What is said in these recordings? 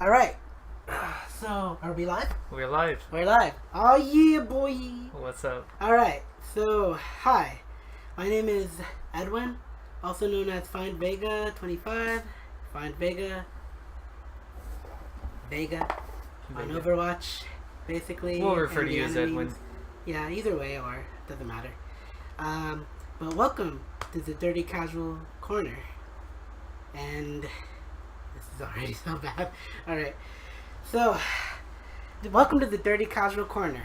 All right. So, are we live? We're live. We're live. Oh yeah, boy. What's up? All right. So, hi. My name is Edwin, also known as Find Vega 25. Find Vega. On Overwatch, basically. We'll refer and to you the as animes. Edwin. Yeah, either way, or doesn't matter. But welcome to the Dirty Casual Corner. And this is already so bad. Alright. So, welcome to the Dirty Casual Corner,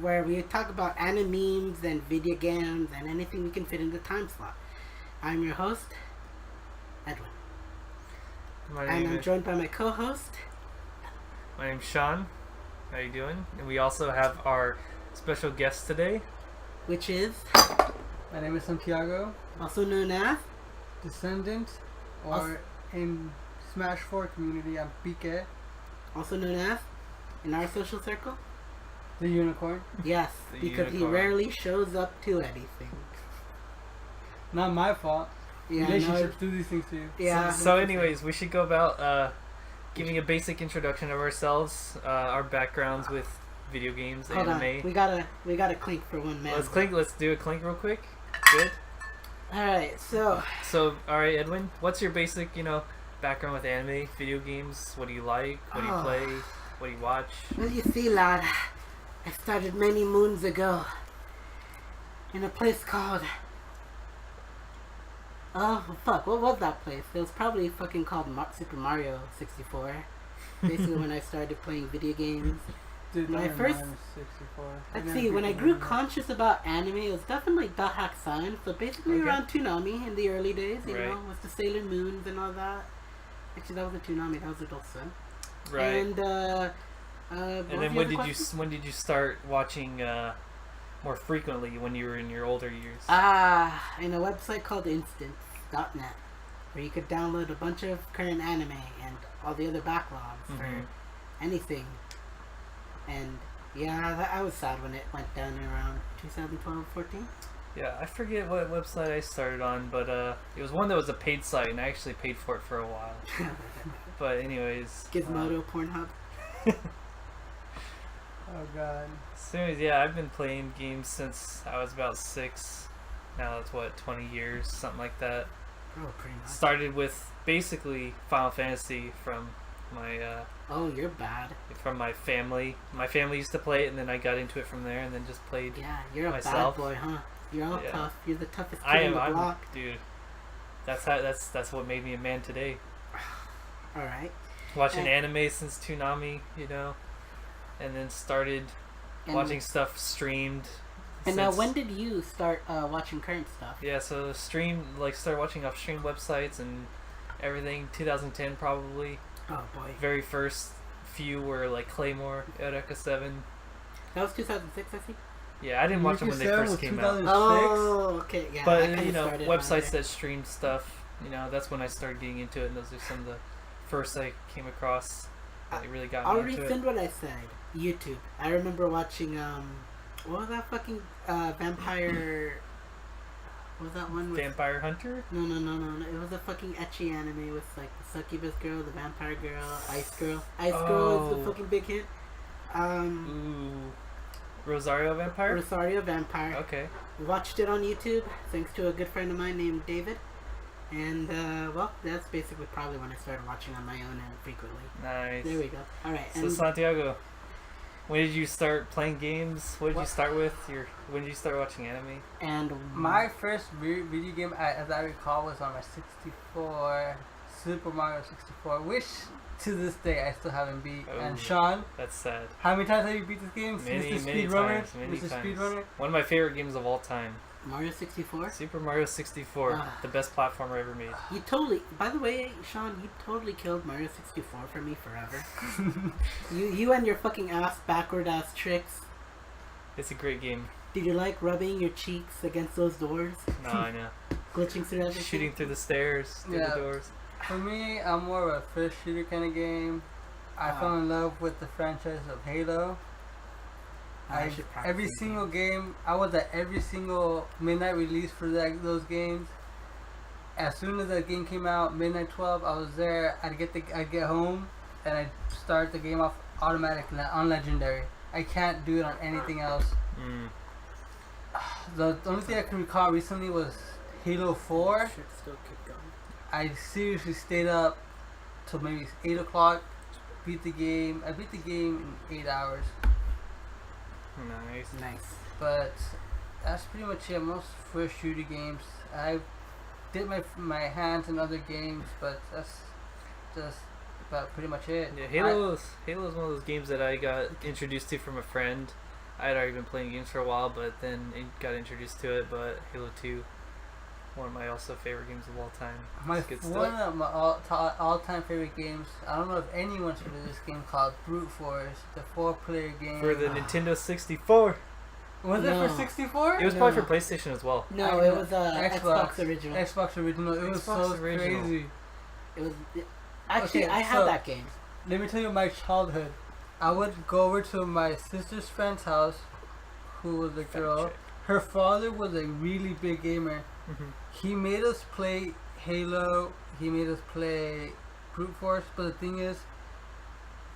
where we talk about animemes and video games and anything we can fit in the time slot. I'm your host, Edwin. And I'm joined by my co-host. My name's Sean. How you doing? And we also have our special guest today. Which is? My name is Santiago. Also known as? Descendant. Or in Smash 4 community, I'm Pique. Also known as? In our social circle? The Unicorn. Yes, The because unicorn. he rarely shows up to anything. Not my fault. Yeah, Relationships do these things to you. Yeah. So anyways, we should go about giving a basic introduction of ourselves, our backgrounds with video games, Hold anime. on. We gotta clink for one man. Let's do a clink real quick. Good. Alright, so Alright, Edwin, what's your basic, background with anime, video games? What do you like? What do you play? What do you watch? well, you see, lad, I started many moons ago in a place called what was that place? It was probably fucking called Super Mario 64. Basically when I started playing video games. Dude, When I first- 64. Let's see, when I grew conscious about anime, it was definitely Dahak San. So basically Okay. around Toonami in the early days, you Right. know, with the Sailor Moons and all that. Actually, that was a Toonami, that was Adult Swim. Right. And, And then when did you start watching more frequently when you were in your older years? In a website called Instance.net, where you could download a bunch of current anime and all the other backlogs for Mhm. anything. And yeah, I was sad when it went down around 2012-14. Yeah, I forget what website I started on, but it was one that was a paid site, and I actually paid for it for a while. But anyways, Gizmodo, Pornhub. Oh god. So anyways, yeah, I've been playing games since I was about 6. Now it's 20 years, something like that. Oh, pretty much. Started with basically Final Fantasy from my Oh, you're bad. family. My family used to play it, and then I got into it from there, and then just played. Yeah, you're a Myself. bad boy, huh? You're all Yeah. tough. You're the toughest I kid am, on the block. dude. That's what made me a man today. Alright. Watching And- anime since Toonami, and then started And, watching stuff streamed. and now, since- when did you start watching current stuff? Yeah, so started watching off stream websites and everything. 2010 probably. Oh, boy. Very first few were like Claymore, Eureka 7. That was 2006, I think? Yeah, I didn't watch them when they first came out. 2006. Oh, okay. Yeah, I But kinda started websites around there. that streamed stuff, that's when I started getting into it, and those are some of the first I came across that really got I'll me into it. rescind what I said. YouTube. I remember watching, what was that fucking, vampire... What was that one with... Vampire Hunter? No. It was a fucking ecchi anime with, like, the succubus girl, the vampire girl, Ice Girl. Ice Girl is the Oh. fucking big hit. Ooh. Rosario Vampire? Rosario Vampire. Okay. Watched it on YouTube, thanks to a good friend of mine named David. And, well, that's basically probably when I started watching on my own and frequently. Nice. There we go. Alright, So and Santiago, when did you start playing games? What did you start with? When did you start watching anime? and My first video game, as I recall, was on my 64, Super Mario 64, which to this day I still haven't beat. Oh. And Sean, That's sad. how many times have you beat this game? Many Mr. times. Mr. Speedrunner? One of my favorite games of all time. Mario 64? Super Mario 64, Ah. the best platformer ever made. You totally, by the way, Sean, you totally killed Mario 64 for me forever. you and your fucking ass backward ass tricks. It's a great game. Did you like rubbing your cheeks against those doors? No, I know. Glitching through everything? Shooting through the stairs, through Yeah. the doors. For me, I'm more of a first shooter kind of game. I fell in love with the franchise of Halo. Every single game, I was at every single midnight release for those games. As soon as that game came out, midnight 12, I was there. I'd get home, and I start the game off automatic on legendary. I can't do it on anything else. The only thing I can recall recently was Halo 4. Should still keep going. I seriously stayed up till maybe 8 o'clock, beat the game. I beat the game in 8 hours. Nice. But that's pretty much it. Most first shooter games. I did my hands in other games, but that's just about pretty much it. Yeah, Halo is one of those games that I got introduced to from a friend. I had already been playing games for a while, but then got introduced to it. But Halo 2, one of my also favorite games of all time. One of my all-time favorite games. I don't know if anyone's heard of this game called Brute Force, the 4-player game. For the Nintendo 64. Was it for 64? It was probably for PlayStation as well. No, it was Xbox original. Xbox original. It was so original. crazy. It was actually Okay, I had so- that game. Let me tell you my childhood. I would go over to my sister's friend's house, who was a girl. chick. Her father was a really big gamer. He made us play Halo. He made us play Brute Force. But the thing is,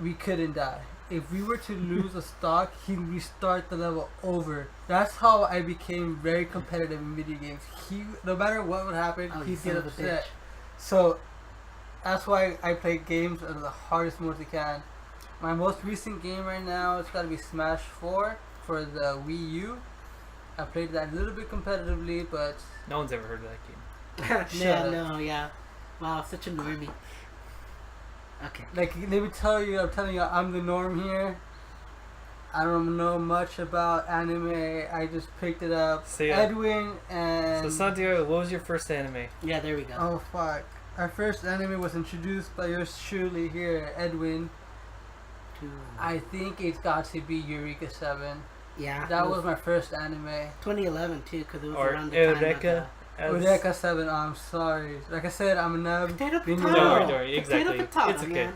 we couldn't die. If we were to lose a stock, he'd restart the level over. That's how I became very competitive in video games. No matter what would happen, Oh, you he'd son get of a upset. bitch. So that's why I play games at the hardest mode I can. My most recent game right now, it's got to be Smash 4 for the Wii U. I played that a little bit competitively, but No one's ever heard of that game. Yeah, up. no, yeah. Wow, such a normie. Okay. like let me tell you, I'm telling you, I'm the norm here. I don't know much about anime. I just picked it up. So, Edwin and So Santiago, what was your first anime? Yeah, there we go. oh fuck! Our first anime was introduced by yours truly here, Edwin. I think it's got to be Eureka 7. Yeah. That it was my first anime. 2011 too, because it was Or around the time of Eureka? Eureka 7. I'm sorry. Like I said, I'm a nub. Potato Been potato. Don't worry, don't worry, Potato, exactly. potato, It's okay. man.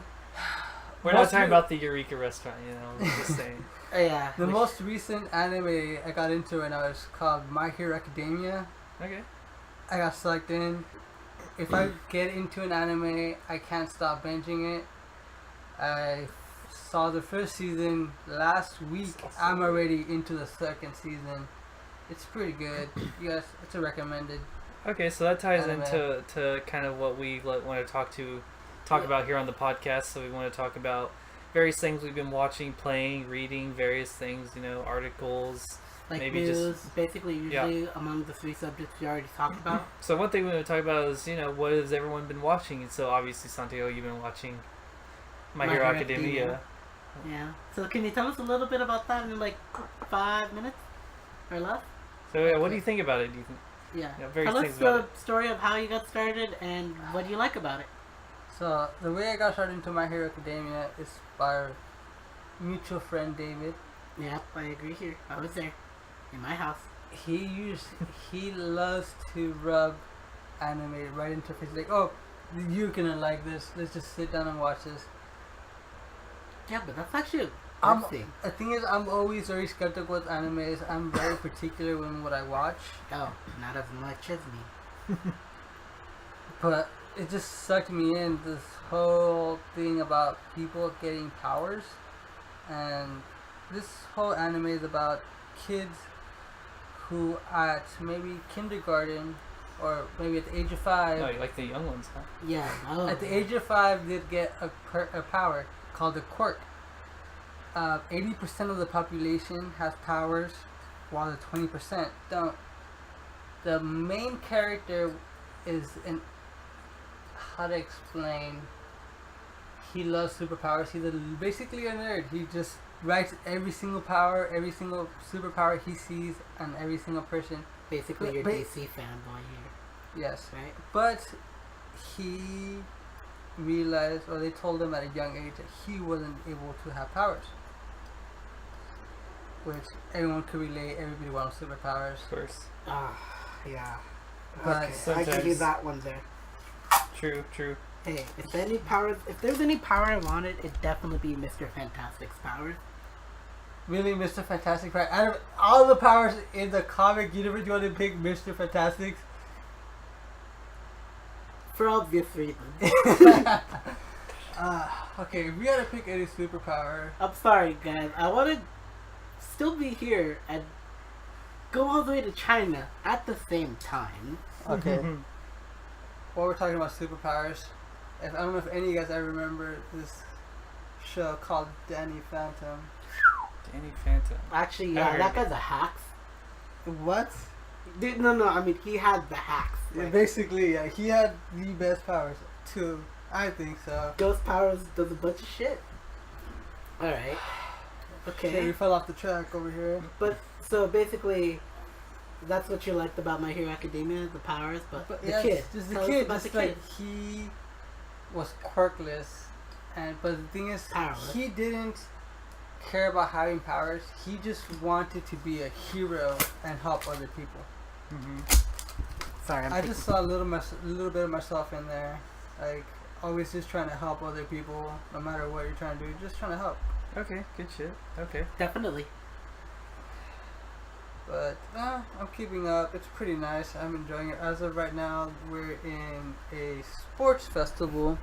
We're not Most talking re- about the Eureka restaurant, you know. We're just saying. Yeah. The most recent anime I got into right now is called My Hero Academia. Okay. I got sucked in. If I get into an anime, I can't stop binging it. I saw the first season last week. I'm already into the second season. It's pretty good. Yes, it's a recommended. Okay, so that ties Anime. into kind of what we want to talk about here on the podcast. So we want to talk about various things we've been watching, playing, reading, various things, you know, articles. Like maybe news, just- basically usually among the 3 subjects we already talked about. So one thing we want to talk about is, you know, what has everyone been watching? And so obviously, Santiago, you've been watching My Hero Academia. Yeah. So can you tell us a little bit about that in like 5 minutes or less? So yeah, what do you think about it? Do you think? Yeah. Yeah, various Tell us things about the story of how you got started and what do you like about it. So the way I got started into My Hero Academia is by our mutual friend David. Yep, I agree here. I was there. In my house. He loves to rub anime right into his face. Like, oh, you're gonna like this. Let's just sit down and watch this. Yeah, but that's actually a I'm- good thing. The thing is, I'm always very skeptical with animes. I'm very particular with what I watch. Oh, not as much as me. But it just sucked me in, this whole thing about people getting powers. And this whole anime is about kids who at maybe kindergarten or maybe at the age of 5, No, you like the young ones, huh? Yeah. Oh. at the age of 5 they'd get a power called a quirk. 80% of the population has powers while the 20% don't. The main character is an, how to explain, he loves superpowers. He's basically a nerd. He just writes every single power, every single superpower he sees on every single person. Basically, your but- DC fanboy here, Yes. right? But he realized, or they told him at a young age, that he wasn't able to have powers. Which everyone could relate, everybody wants superpowers. Of course. Ah, yeah. But Okay, I give you sometimes- that one there. True, true. Hey, if there's any power I wanted, it'd definitely be Mr. Fantastic's powers. Really, Mr. Fantastic, right? Out of all the powers in the comic universe, you want to pick Mr. Okay, if we had to pick any superpower, I'm sorry, guys. I want to still be here and go all the way to China at the same time. okay. While we're talking about superpowers, I don't know if any of you guys ever remember this show called Danny Phantom. Danny Phantom. Actually, I yeah, heard that it. guy's a hacks. What? Dude, no, I mean, he had the hacks. Yeah, Like, basically, yeah, he had the best powers too. I think so. Ghost Powers does a bunch of shit. Alright. Okay, Okay. we fell off the track over here. But, so basically, that's what you liked about My Hero Academia, the powers, but the yeah, kid. just the Tell us kid, about just the like kid. he was quirkless, but the thing is, Powerless. he didn't care about having powers. He just wanted to be a hero and help other people. Sorry, I just saw a little bit of myself in there, like always just trying to help other people, no matter what you're trying to do, just trying to help. Okay, good shit. Okay. Definitely. But I'm keeping up. It's pretty nice. I'm enjoying it. As of right now, we're in a sports festival.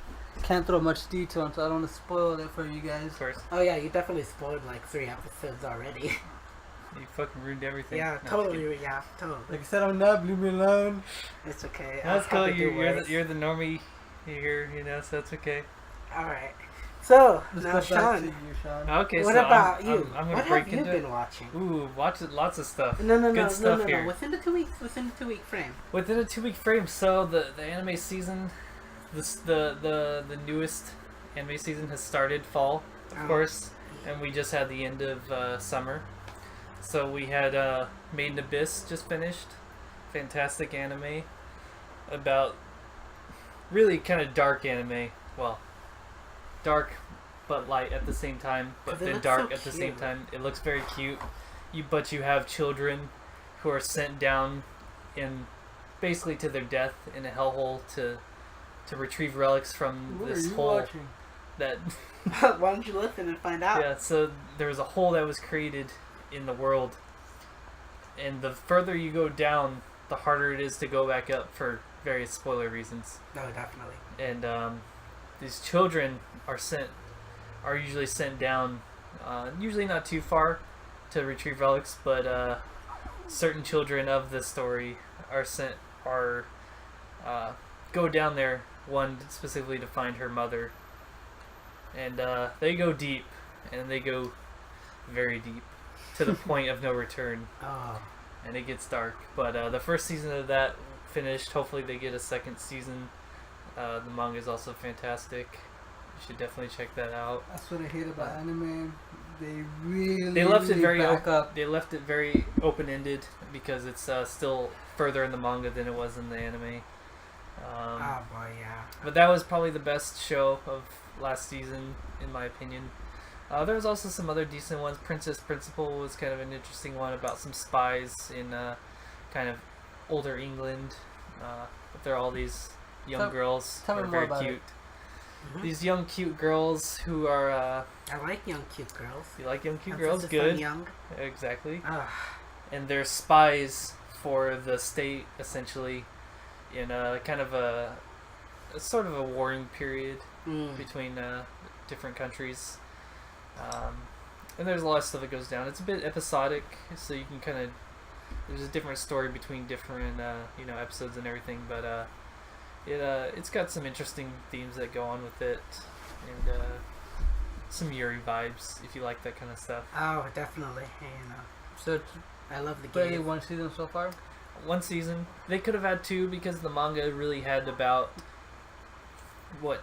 Can't throw much detail, so I don't want to spoil it for you guys. Of course. Oh yeah, you definitely spoiled like 3 episodes already. You fucking ruined everything. Yeah, No, totally. Yeah, totally. Like I said, I'm not. Leave me alone. It's okay. That's I'll cool. have to do You're worse. the normie here, you know, so that's okay. Alright. So, Let's now go back to Sean, you, Sean. Okay, what so about I'm, you? I'm gonna What break have you into been it. watching? Ooh, watch it, lots of stuff. No, stuff no. here. Within the 2 weeks, within the 2-week frame. Within a 2-week frame, so the anime season, the newest anime season has started, fall, of Oh. course, and we just had the end of summer. So we had Made in Abyss just finished, fantastic anime about really kind of dark anime. Well, dark but light at the same time, but 'Cause it then looks dark so at the same cute. time. It looks very cute. But you have children who are sent down in basically to their death in a hellhole to retrieve relics from What this are you hole watching? that Why don't you listen and find out? yeah, so there was a hole that was created in the world, and the further you go down, the harder it is to go back up for various spoiler reasons. No, definitely. And these children are usually sent down, usually not too far, to retrieve relics, but certain children of the story go down there, one specifically to find her mother, and they go deep, and they go very deep to the point of no return, Oh, and it gets dark. But the first season of that finished. Hopefully they get a second season. The manga is also fantastic. You should definitely check that out. That's what I hate about anime. They They left it very back up. They left it very open-ended because it's still further in the manga than it was in the anime. oh boy, yeah. But that was probably the best show of last season, in my opinion. There was also some other decent ones. Princess Principal was kind of an interesting one about some spies in kind of older England. But they're all these young girls who tell me are more very about it. cute. Mhm. These young, cute girls who are... I like young cute girls. you like young, cute I'm girls? such a fun Good. Young. Exactly. Ah, And they're spies for the state, essentially, in a kind of a sort of a warring period between different countries. And there's a lot of stuff that goes down. It's a bit episodic, so you can kind of... There's a different story between different, episodes and everything, but it's got some interesting themes that go on with it, and some Yuri vibes, if you like that kind of stuff. Oh, definitely. Hey, you know, So it's I love the barely game. one season so far. One season. They could have had two because the manga really had about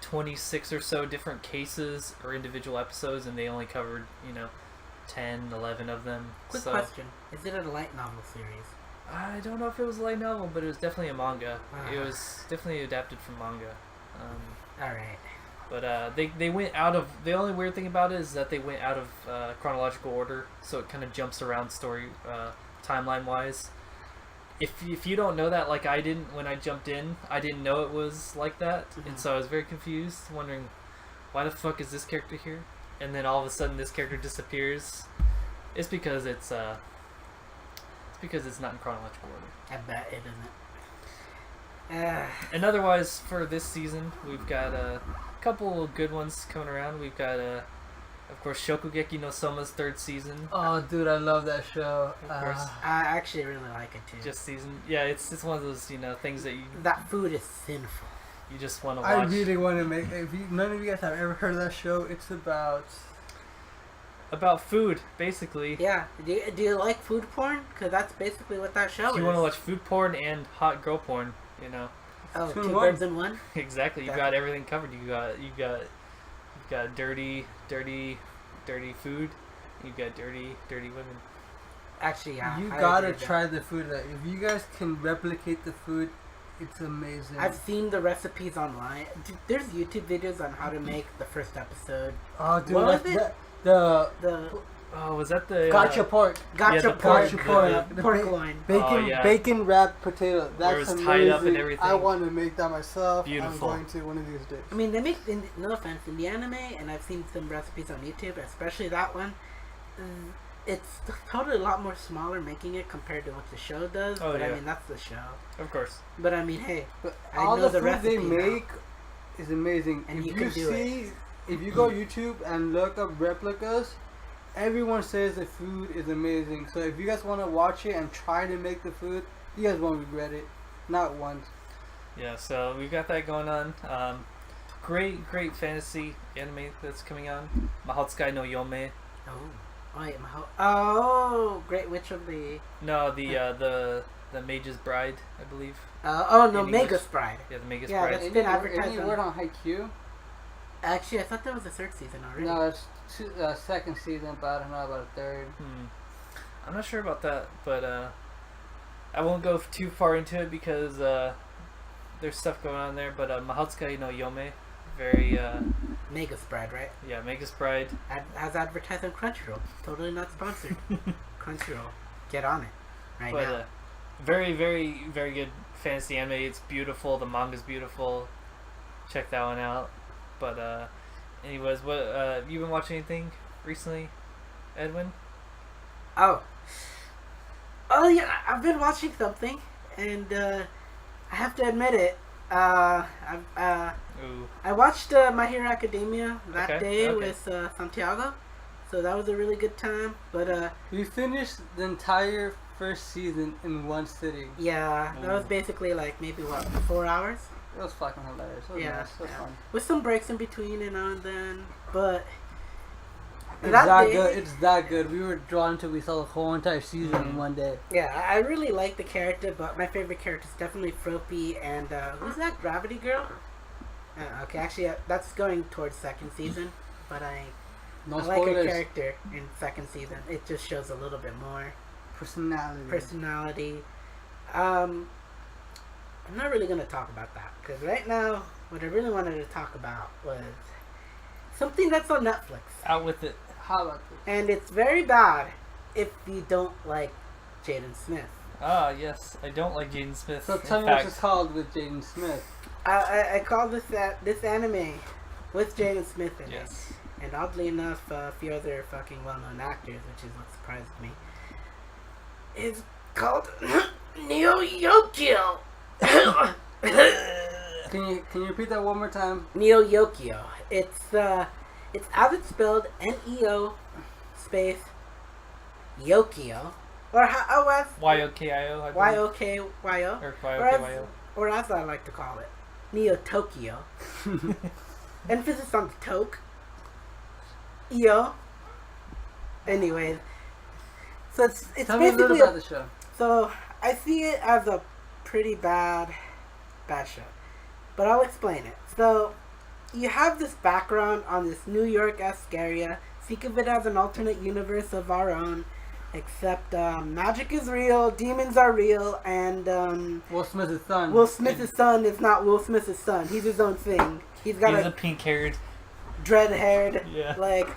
26 or so different cases or individual episodes, and they only covered 10, 11 of them. Quick So question: is it a light novel series? I don't know if it was a light novel, but it was definitely a manga. It Ah. was definitely adapted from manga. All right. But they went out of... The only weird thing about it is that they went out of chronological order, so it kind of jumps around story timeline-wise. If you don't know that, like I didn't when I jumped in, I didn't know it was like that, and so I was very confused, wondering why the fuck is this character here, and then all of a sudden this character disappears. It's because it's not in chronological order. I bet it isn't. And otherwise, for this season, we've got a couple of good ones coming around. We've got, of course, Shokugeki no Soma's third season. Oh, dude, I love that show. Of course. I actually really like it too. Just season. Yeah, it's one of those, things that that food is sinful. you just want to watch. I really want to make. None of you guys have ever heard of that show, it's about food, basically. Yeah. Do you like food porn? Because that's basically what that show is. You want to watch food porn and hot girl porn, Oh, Two two in one. birds in one? Exactly. You've got everything covered. You've got dirty food. You've got dirty women. Actually, yeah. You I gotta agree with try the food. If you guys can replicate the food, it's amazing. that. I've seen the recipes online. Dude, there's YouTube videos on how to make the first episode. Oh, dude, What was it? the Oh, was that the gotcha pork. Gotcha the pork. Gotcha pork. The The pork ba- loin. Bacon, Oh, yeah. bacon wrapped potato. Where it That's was amazing. tied up and everything. I want to make that myself. Beautiful. I'm going to one of these days. I mean, they make, no offense, in the anime, and I've seen some recipes on YouTube, especially that one, it's totally a lot more smaller making it compared to what the show does. Oh, but I yeah. mean, that's the show. Of course. But I mean, hey, But I all know the the food they recipe now. make is amazing. And if you you can do see, if you go YouTube and look up replicas, everyone says the food is amazing. So if you guys want to watch it and try to make the food, you guys won't regret it. Not once. Yeah, so we've got that going on. Great fantasy anime that's coming on. Mahoutsukai no Yome. oh, wait, oh, Great Witch of the, No, the Mage's Bride, I believe. oh no, In English. Magus Bride. Yeah, the Mage's Yeah, Bride. that's been advertised Any on- word on Haikyuu? Actually, I thought that was the third season already. No, it's second season, but I don't know about a third. I'm not sure about that, but I won't go too far into it because there's stuff going on there. But Mahoutsukai no Yome, very Magus Bride, right? yeah, Magus Bride. Has advertised on Crunchyroll. Totally not sponsored. Crunchyroll, get on it right But now. very good fantasy anime. It's beautiful. The manga's beautiful. Check that one out. But anyways, what you been watching anything recently, Edwin? Oh yeah, I've been watching something, and I have to admit it. Ooh. I watched My Hero Academia that Okay, day okay. with Santiago, so that was a really good time. But We finished the entire first season in one sitting. yeah, that was Ooh. basically like maybe 4 hours. It was fucking hilarious. It was Yeah, nice. It was yeah. fun. With some breaks in between and now and then. But It's that that day- good. It's that good. We were drawn to. We saw the whole entire season in one day. yeah, I really like the character, but my favorite character is definitely Froppy and who's that Gravity Girl? Okay, actually that's going towards second season, but I No like her spoilers. character in second season. It just shows a little bit more Personality. I'm not really gonna talk about that because right now, what I really wanted to talk about was something that's on Netflix, Out with it. How about this? and it's very bad if you don't like Jaden Smith. Ah, yes. I don't like Jaden Smith. So In tell me what fact, it's called with Jaden Smith. I call this anime with Jaden Smith in it. yes. And oddly enough, a few other fucking well-known actors, which is what surprised me, is called Neo Yokio. Can you repeat that one more time? Neo Yokio. It's as it's spelled, Neo space Yokio, or how as YOKIO. I believe. YOKYO, Or or as, YOKYO. or as I like to call it, Neo Tokyo. Emphasis on the toke. Yo. Anyways, so it's Tell me a little basically about the show. so I see it as a pretty bad show, but I'll explain it. So you have this background on this New York-esque area. Think of it as an alternate universe of our own, except magic is real, demons are real, and Will Smith's son. Will Smith's son is not Will Smith's son. He's his own thing. He's got He's a a pink-haired. dread-haired, Yeah. like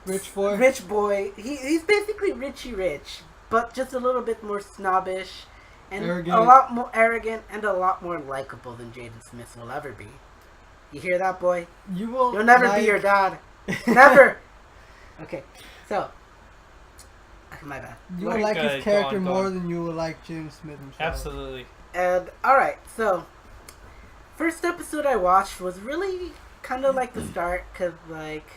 Rich boy. rich boy. He's basically Richie Rich, but just a little bit more snobbish and Arrogant. a lot more arrogant and a lot more likable than Jaden Smith will ever be. You hear that, boy? You will. You'll never be your dad. Never. Okay, so my bad. You Like, will like go his character on, go more on. than you will like Jaden Smith himself. Absolutely. And alright, so first episode I watched was really kind of like the start, cause like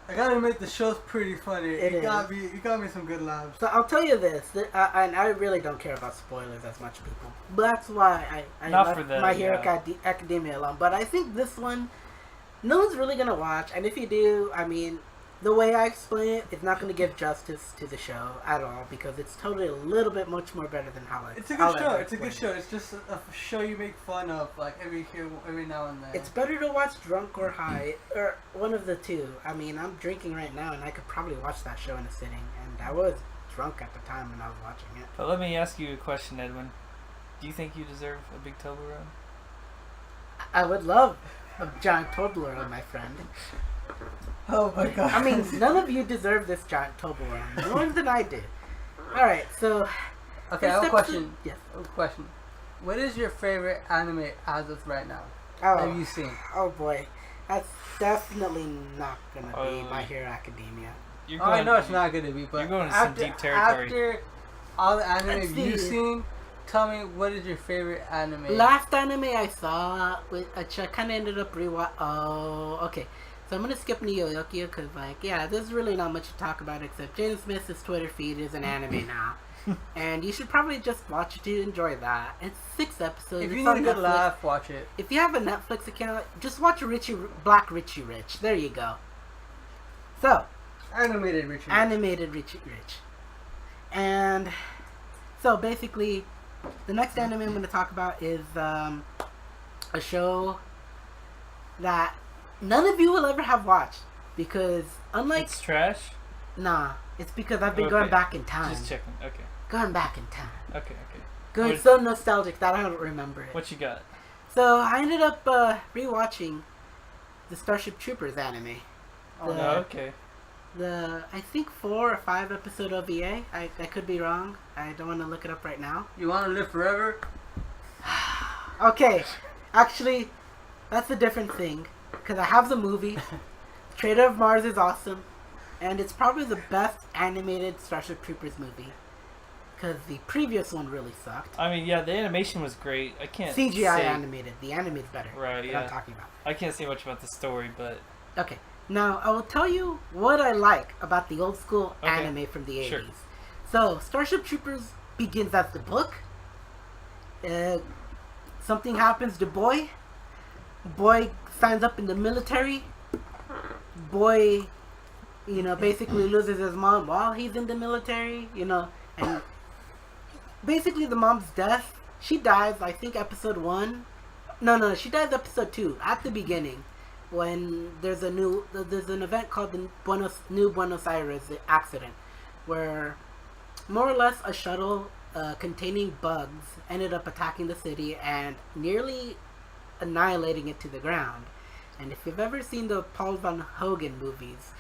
I gotta admit, the show's pretty funny. It got me some good laughs. so I'll tell you this, and I really don't care about spoilers as much, people. But that's why I Not left for them, My Hero yeah. Academia alone. But I think this one, no one's really gonna watch, and if you do, I mean, the way I explain it, it's not gonna give justice to the show at all, because it's totally a little bit much more better than how It's a good show. It's a good show. It's just a show you make fun of, like every now and then. It's better to watch drunk or high, or one of the two. I mean, I'm drinking right now, and I could probably watch that show in a sitting, and I was drunk at the time when I was watching it. But let me ask you a question, Edwin. Do you think you deserve a big Toblerone? I would love a giant Toblerone, my friend. Oh my god. I mean, none of you deserve this giant Toblerone more than I did. Alright, so... Okay, I have a question. Yes. I have a question. What is your favorite anime as of right now? Oh, Have you seen? oh boy. That's definitely not gonna be Oh, My Hero Academia. You're Oh, I know it's not gonna be, but you're going to some deep territory. After all the Let's anime see. you've seen, tell me what is your favorite anime? Last anime I saw, which I kind of ended up rewatch. Oh, okay. So I'm gonna skip Nyoyokio because, like, yeah, there's really not much to talk about except Jaden Smith's Twitter feed is an anime now, and you should probably just watch it to enjoy that. It's 6 episodes. If It's you on need a good Netflix. laugh, watch it. If you have a Netflix account, just watch Black Richie Rich. There you go. So, Animated Richard. animated Richie Rich. And so basically, the next anime I'm going to talk about is a show that none of you will ever have watched, because unlike It's trash? it's because I've been going Okay. back in time. Just checking. Okay. Going back in time. Okay. Going What- so nostalgic that I don't remember it. What you got? So I ended up rewatching the Starship Troopers anime. Oh, The- Oh, okay. The I think 4 or 5 episode OVA. I could be wrong. I don't want to look it up right now. You want to live forever? Okay, actually, that's a different thing, because I have the movie. Trader of Mars is awesome, and it's probably the best animated Starship Troopers movie, because the previous one really sucked. I mean, yeah, the animation was great. I can't CGI say, animated. The anime's better. Right, What yeah. I'm talking about. I can't say much about the story, but Okay, now I will tell you what I like about the old school Okay. anime from the 80s. Sure. So, Starship Troopers begins as the book. Something happens to Boy. Boy signs up in the military. Boy, basically loses his mom while he's in the military, and basically the mom's death. She dies, I think, episode 1. No, she dies episode 2 at the beginning, when there's an event called the New Buenos Aires accident, where more or less a shuttle containing bugs ended up attacking the city and nearly annihilating it to the ground. And if you've ever seen the Paul Van Hogen movies,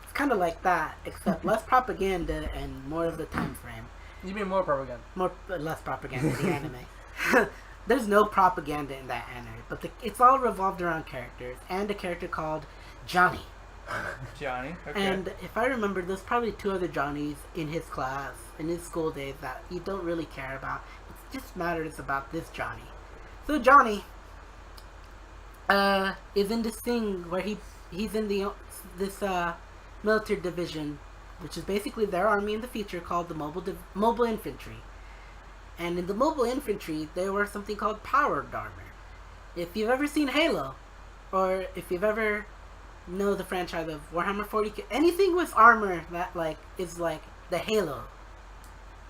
it's kind of like that, except less propaganda and more of the time frame. You mean more propaganda? Less propaganda in the anime. There's no propaganda in that anime, but it's all revolved around characters, and a character called Johnny. Johnny. Okay. And if I remember, there's probably 2 other Johnnies in his class, in his school days, that you don't really care about. It just matters about this Johnny. So Johnny is in this thing where he's in this military division, which is basically their army in the future, called the Mobile Infantry. And in the Mobile Infantry, there was something called powered armor. If you've ever seen Halo, or if you've ever know the franchise of Warhammer 40K, anything with armor that is like the Halo.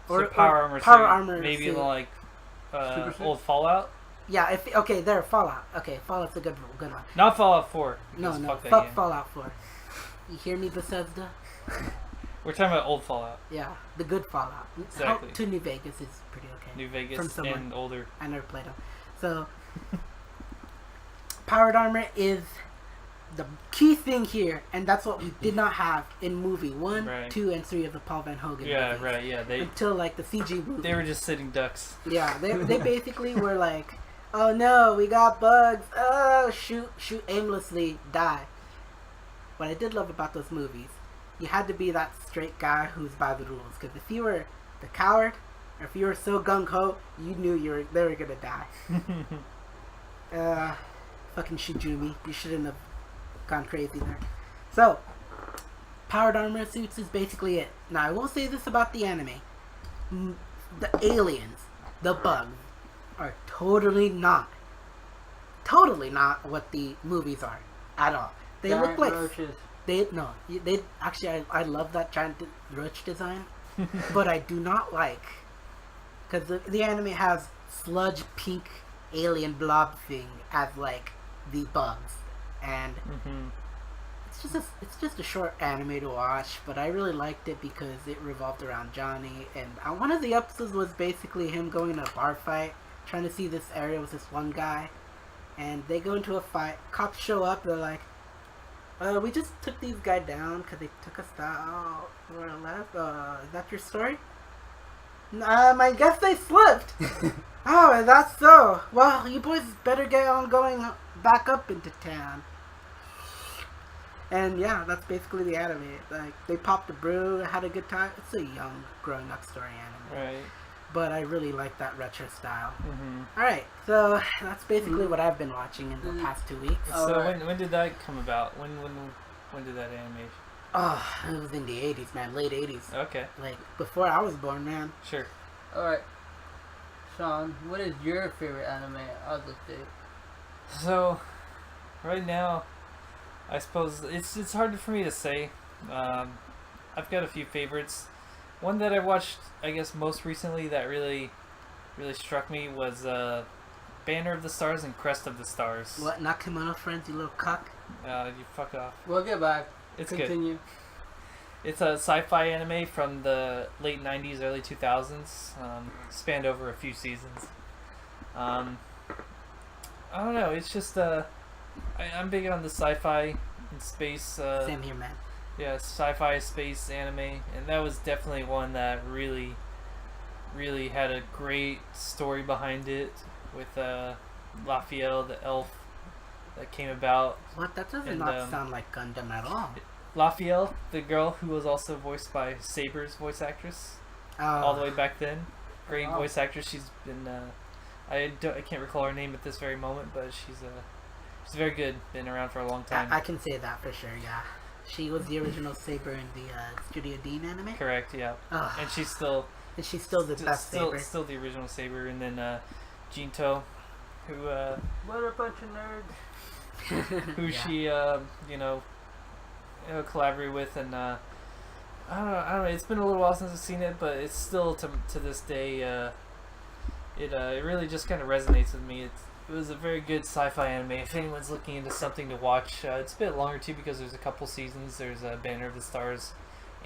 So power armor. Power suit, armor. Maybe suit. like Super suit? old Fallout. Yeah. There Fallout. Okay, Fallout's a good one. Not Fallout 4. No, because fuck that fuck game. Fallout 4. You hear me, Bethesda? We're talking about old Fallout. Yeah, the good Fallout. Exactly. To New Vegas is pretty okay. New From Vegas someone. and older. I never played them. So, powered armor is the key thing here, and that's what we did not have in movie 1, Right. 2, and 3 of the Paul Van Hogen Yeah, movies. right. Yeah, Until the CG movie. they were just sitting ducks. Yeah, they basically were like, oh no, we got bugs. Oh, shoot aimlessly, die. What I did love about those movies, you had to be that straight guy who's by the rules. Because if you were the coward, If you were so gung ho, you knew they were gonna die. Fucking Shijumi, you shouldn't have gone crazy there. So, powered armor suits is basically it. Now, I will say this about the anime: the aliens, the bugs, are totally not what the movies are at all. They look like roaches. They actually I love that giant roach design, but I do not like because the anime has sludge pink alien blob thing as like the bugs, and it's just a short anime to watch. But I really liked it because it revolved around Johnny, and one of the episodes was basically him going in a bar fight, trying to see this area with this one guy, and they go into a fight. Cops show up. They're like, we just took these guys down because they took us down. More or less. Is that your story? I guess they slipped. Oh, that's so. Well, you boys better get on going back up into town. And yeah, that's basically the anime. Like, they popped a brew, had a good time. It's a young, growing up story anime. Right. But I really like that retro style. Alright, so that's basically what I've been watching in the past 2 weeks. So when did that come about? When did that animation? Oh, it was in the 80s, man. Late 80s. Okay. Like, before I was born, man. Sure. Alright. Sean, what is your favorite anime of this day? So, right now, I suppose it's hard for me to say. I've got a few favorites. One that I watched, I guess, most recently that really struck me was Banner of the Stars and Crest of the Stars. What? Not Kemono Friends, you little cuck? You fuck off. We'll get back. It's Continue. good. It's a sci-fi anime from the late 90s, early 2000s. Spanned over a few seasons. I don't know, it's just... I'm big on the sci-fi and space... Same here, man. Yeah, sci-fi space anime, and that was definitely one that really had a great story behind it with Raphael, the elf that came about. What? That does and, not sound like Gundam at all. Raphael, the girl who was also voiced by Saber's voice actress, all the way back then. Great voice actress. She's been I can't recall her name at this very moment, but she's very good. Been around for a long time. I can say that for sure. Yeah. She was the original Saber in the Studio Dean anime. Correct, yeah. Oh. And she's still the best Saber. Still the original Saber, and then Jinto, who what a bunch of nerds. who she collaborate with, and I don't know. It's been a little while since I've seen it, but it's still to this day it really just kind of resonates with me. It was a very good sci-fi anime. If anyone's looking into something to watch, it's a bit longer too because there's a couple seasons. There's Banner of the Stars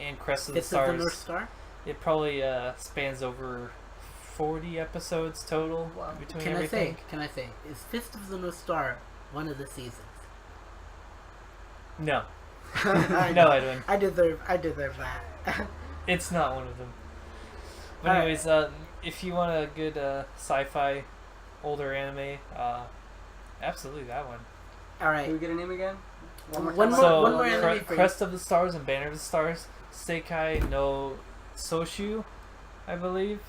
and Crest of the Stars. Of the North Star? It probably spans over 40 episodes total between everything. Can I say, is Fist of the North Star one of the seasons? No. No, Edwin. I deserve that. It's not one of them. But anyways, if you want a good sci-fi older anime, absolutely that one. Alright. Can we get a name again? One more anime for Crest of the Stars and Banner of the Stars, Sekai no Soshu, I believe,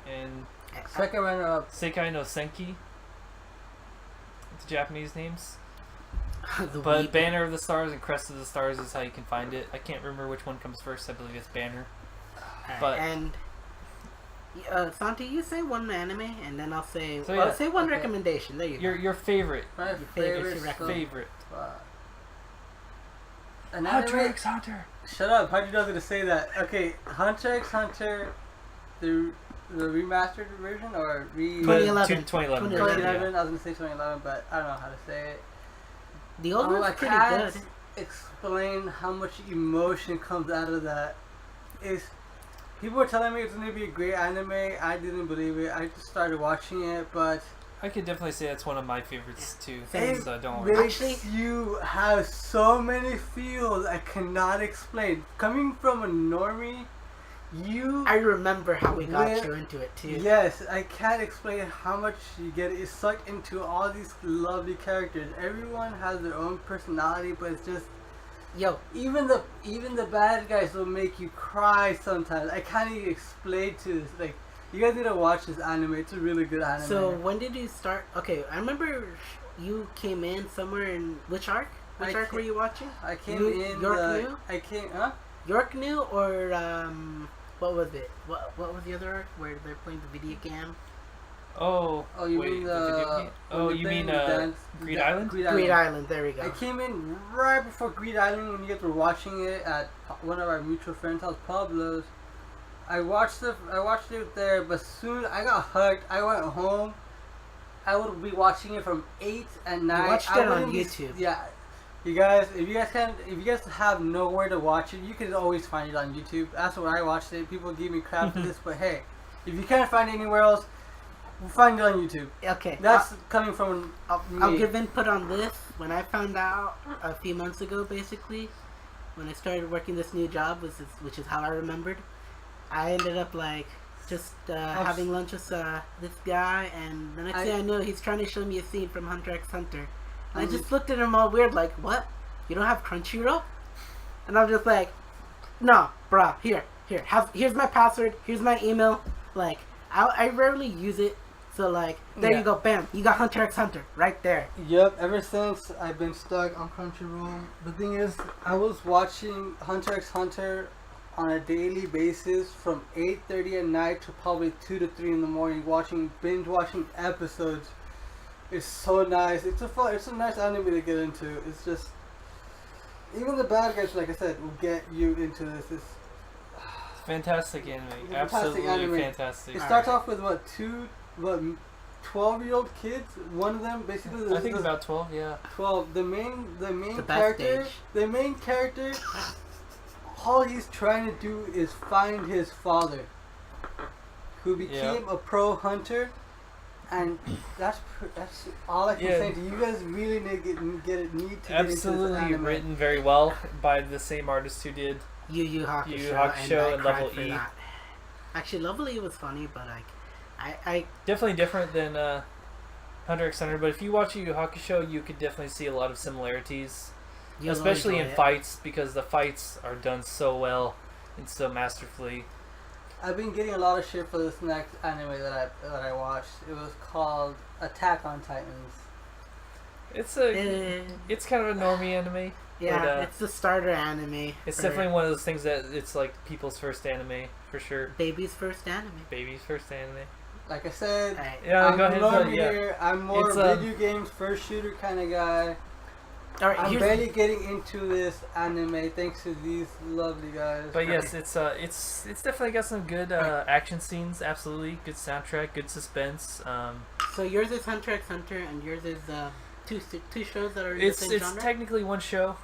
and Second runner up. Sekai no Senki. It's Japanese names. But Banner of the Stars and Crest of the Stars is how you can find it. I can't remember which one comes first. I believe it's Banner. And Santi, you say one anime, and then I'll say say one recommendation. There you go. Your favorite. My favorite. Favorite. Hunter x Hunter. Shut up! How'd you know I was gonna say that? Okay, Hunter x Hunter, the remastered version or 2011. 2011. 2011. I was gonna say 2011, but I don't know how to say it. The old one's I pretty can't good. explain how much emotion comes out of that. People were telling me it's going to be a great anime. I didn't believe it. I just started watching it, but I could definitely say that's one of my favorites too. It Don't worry. makes you have so many feels I cannot explain. Coming from a normie, I remember how we got you into it too. Yes, I can't explain how much you get sucked into all these lovely characters. Everyone has their own personality, but it's just Yo, even the bad guys will make you cry sometimes. I can't even explain to this. Like, you guys need to watch this anime. It's a really good anime. so when did you start? Okay, I remember you came in somewhere in which arc? Which arc were you watching? I came You- in. York New? I came. Huh? York New or what was it? What was the other arc where they're playing the video game? Oh, Oh, you wait, mean the video game? when Oh, we're you playing mean the dance- Greed da- Island? Greed Island. There we go. I came in right before Greed Island when you guys were watching it at one of our mutual friends' house, Pablo's. I watched it there, but soon I got hooked. I went home. I would be watching it from 8 at night. watched I it on wouldn't be- YouTube. Yeah, you guys, if you guys have nowhere to watch it, you can always find it on YouTube. That's where I watched it. People give me crap for this, but hey, if you can't find it anywhere else, we'll find it on YouTube. Okay, That's coming from me. I'll give input on this. When I found out a few months ago, basically, when I started working this new job, which is how I remembered, I ended up like just having lunch with this guy, and the next thing I know, he's trying to show me a scene from Hunter x Hunter. And I just looked at him all weird, like, what? You don't have Crunchyroll? And I'm just like, no, bruh, here's my password, here's my email. Like, I rarely use it, so like, there you go, bam, you got Hunter x Hunter right there. Yep, ever since I've been stuck on Crunchyroll. The thing is, I was watching Hunter x Hunter on a daily basis from 8:30 at night to probably 2 to 3 in the morning, binge watching episodes. It's so nice. It's a nice anime to get into. It's just, even the bad guys, like I said, will get you into this. It's Fantastic anime. fantastic Absolutely anime. fantastic. It starts off with 12-year-old kids. One of them basically. I think about 12, yeah. 12. The main The best character. age. The main character. All he's trying to do is find his father, who became a pro hunter, and that's all I can say to you. You guys really need to get into this Absolutely anime. written very well by the same artist who did Yu Yu Hakusho, Yu Yu Hakusho and I cried Level for E. that. Actually, Level E was funny, but like, I definitely different than Hunter x Hunter. But if you watch Yu Yu Hakusho, you could definitely see a lot of similarities, you'll especially enjoy in it. fights, because the fights are done so well and so masterfully. I've been getting a lot of shit for this next anime that I watched. It was called Attack on Titans. It's Eh, it's kind of a normie anime. yeah, but, it's the starter anime. It's for definitely one of those things that it's like people's first anime for sure. baby's first anime. Baby's first anime. Like I said, Alright. Yeah, I'm go ahead. normie Yeah. here. I'm more It's, video games, first shooter kind of guy. Alright, I'm here's barely getting into this anime thanks to these lovely guys. But yes, it's definitely got some good action scenes. Absolutely, good soundtrack, good suspense. so yours is Hunter x Hunter, and yours is two shows that are in It's the same genre. technically one show.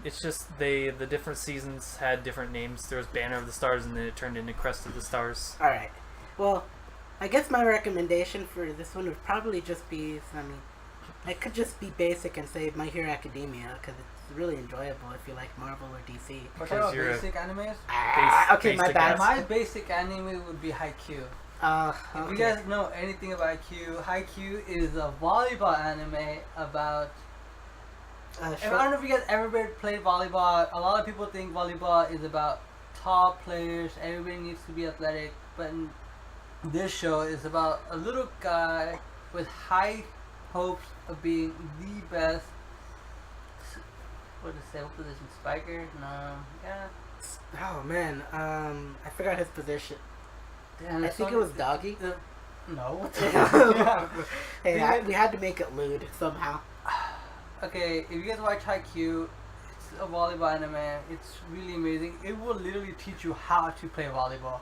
It's just the different seasons had different names. There was Banner of the Stars, and then it turned into Crest of the Stars. All right. Well, I guess my recommendation for this one would probably just be, I could just be basic and say My Hero Academia, because it's really enjoyable if you like Marvel or DC. We're talking about you're a- basic animes? Okay, my basic bad. ass. My basic anime would be Haikyuu. If you Okay. guys know anything about Haikyuu is a volleyball anime about... I don't know if you guys ever played volleyball. A lot of people think volleyball is about tall players. Everybody needs to be athletic. But this show is about a little guy with high hopes of being the best. What is that position? Spiker? No. Yeah. Oh man, I forgot his position. Damn, I think it was doggy. No. Hey, we had to make it lewd somehow. Okay, if you guys watch Haikyuu, it's a volleyball anime. It's really amazing. It will literally teach you how to play volleyball.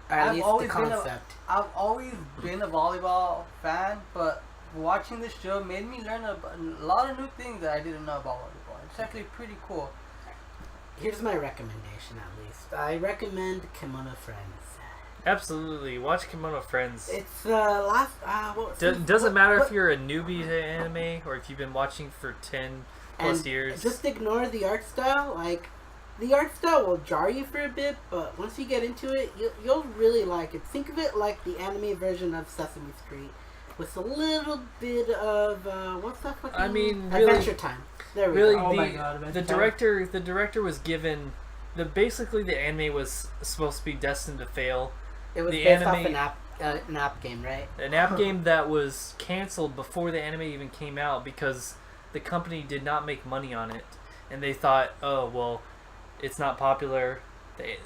Or at I've least the always been a- concept. I've always been a volleyball fan, but watching this show made me learn a lot of new things that I didn't know about volleyball. It's actually pretty cool. Here's my recommendation, at least. I recommend Kemono Friends. Absolutely, watch Kemono Friends. It's last. Doesn't matter if you're a newbie to anime or if you've been watching for 10 plus and years. Just ignore the art style. Like, the art style will jar you for a bit, but once you get into it, you'll really like it. Think of it like the anime version of Sesame Street. with a little bit of what's that fucking? I mean, really, Adventure Time. There we really, go. Oh my God, the director was given basically the anime was supposed to be destined to fail. It was the based anime- off an app game, right? An app game that was canceled before the anime even came out because the company did not make money on it, and they thought, oh well, it's not popular,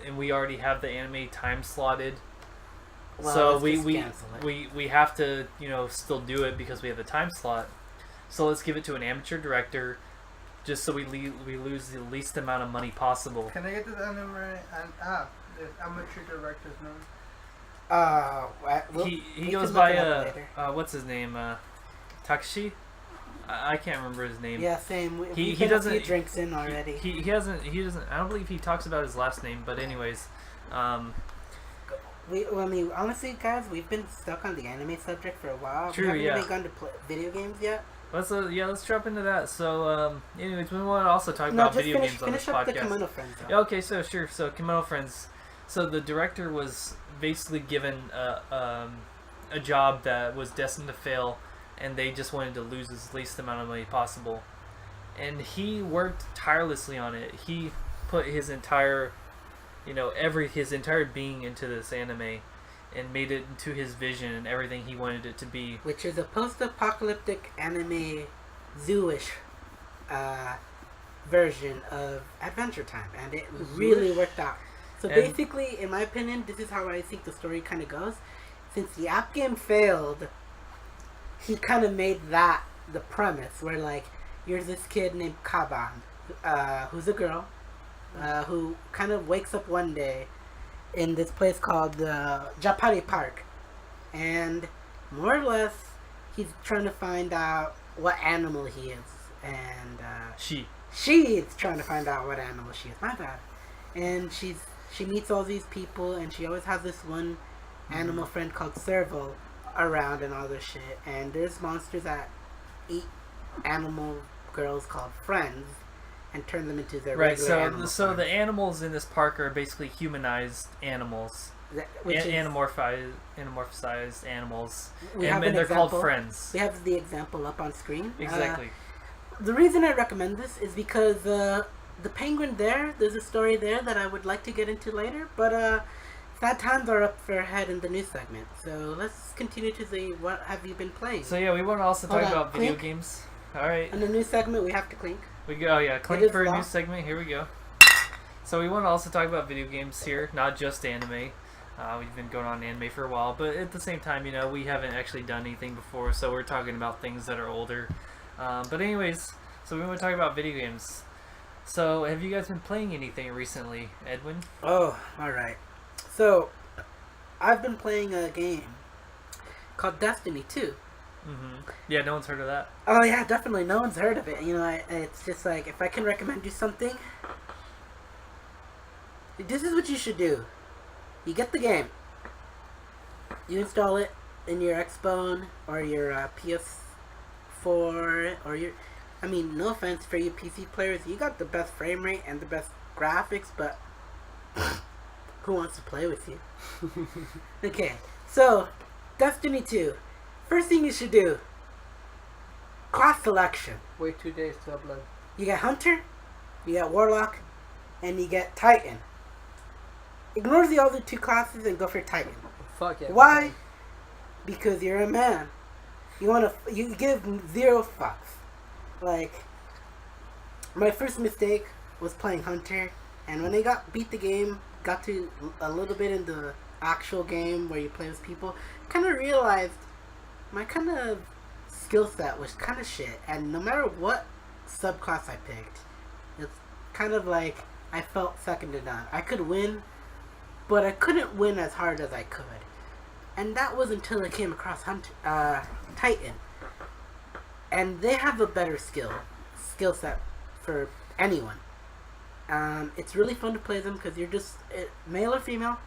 and we already have the anime time slotted. Well, So let's just we cancel it. we have to still do it because we have the time slot. So let's give it to an amateur director, just so we lose the least amount of money possible. Can I get this anime this amateur director's name? He goes by what's his name, Takashi. I can't remember his name. Yeah, same. He He doesn't- drinks in already. He doesn't. I don't believe he talks about his last name. But anyways, I mean, honestly, guys, we've been stuck on the anime subject for a while. True, we haven't yeah. really gone to video games yet. let's drop into that. So anyways, we want to also talk No, about just video games on finish this up the podcast. Kemono Friends. though. Yeah, okay, so sure. So Kemono Friends. So the director was basically given a job that was destined to fail, and they just wanted to lose as least amount of money possible. And he worked tirelessly on it. He put his entire, his entire being into this anime, and made it into his vision and everything he wanted it to be. Which is a post-apocalyptic anime zoo-ish version of Adventure Time, and it really worked out. So And- basically, in my opinion, this is how I think the story kind of goes. Since the app game failed, he kind of made that the premise, where like you're this kid named Kaban, who's a girl, who kind of wakes up one day in this place called Japari Park, and more or less he's trying to find out what animal he is, and she's trying to find out what animal she is. My bad. And she meets all these people, and she always has this one animal friend called Serval around and all this shit. And there's monsters that eat animal girls called friends and turn them into their Right. regular animal So the friends. animals in this park are basically humanized animals, Which is- anamorphized animals, we and have then an they're called example. friends. We have the example up on screen. Exactly. The reason I recommend this is because the penguin there's a story there that I would like to get into later, but sad times are up for ahead in the news segment. So let's continue to the what have you been playing? So yeah, we want to also Hold talk on, about video clink. games. All right. In the news segment, we have to clink. We go, It clink is for a new locked. segment. Here we go. So we want to also talk about video games here, not just anime. We've been going on anime for a while, but at the same time, we haven't actually done anything before, so we're talking about things that are older. But anyways, so we want to talk about video games. So have you guys been playing anything recently, Edwin? Oh, all right. So I've been playing a game called Destiny 2. Yeah, no one's heard of that. Oh yeah, definitely. No one's heard of it. It's just like if I can recommend you something, this is what you should do. You get the game. You install it in your Xbone or your PS4 or your. I mean, no offense for you PC players, you got the best frame rate and the best graphics, but who wants to play with you? Okay, so Destiny 2. First thing you should do, class selection. Wait 2 days to upload. You get Hunter, you get Warlock, and you get Titan. Ignore the other two classes and go for Titan. Fuck yeah. Why? Because you're a man. You give zero fucks. Like, my first mistake was playing Hunter, and when I beat the game, got to a little bit in the actual game where you play with people, kind of realized my kind of skill set was kind of shit, and no matter what subclass I picked, it's kind of like I felt second to none. I could win, but I couldn't win as hard as I could, and that was until I came across Titan, and they have a better skill set for anyone. It's really fun to play them because you're just male or female.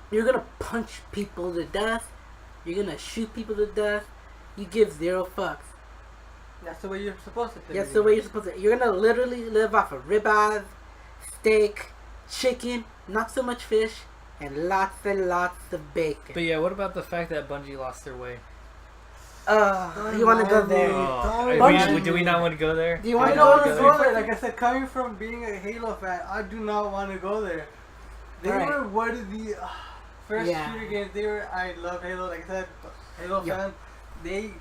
You're gonna punch people to death. You're gonna shoot people to death. You give zero fucks. That's the way you're supposed to play. That's the way you're supposed to. You're gonna literally live off of ribeyes, steak, chicken, not so much fish, and lots of bacon. But yeah, what about the fact that Bungie lost their way? You want to go there? Do we not want to go there? Do you I want to don't want go to there? go there. Like I said, coming from being a Halo fan, I do not want to go there. They Right. were one of the first Yeah. shooter games. I love Halo. Like I said, Halo Yeah. fan. They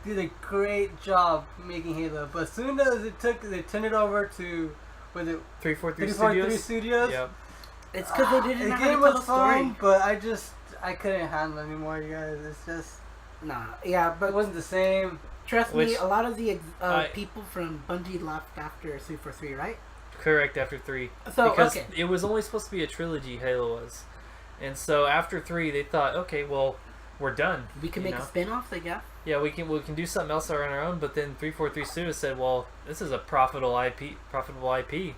did a great job making Halo. But as soon as they turned it over to, was it 343 343 Studios? Studios? Yep. It's because they didn't The know how to game tell was a story. fun, but I couldn't handle it anymore, you guys. It's just, Nah, yeah, it but wasn't the same. trust me, Which- a lot of the people from Bungie left after 343, right? Correct, after 3. So, Because okay. it was only supposed to be a trilogy, Halo was. And so after 3, they thought, okay, well, we're done. We can you make know? a spin-off, I guess. Yeah, we can do something else on our own, but then 343 Studios said, well, this is a profitable IP.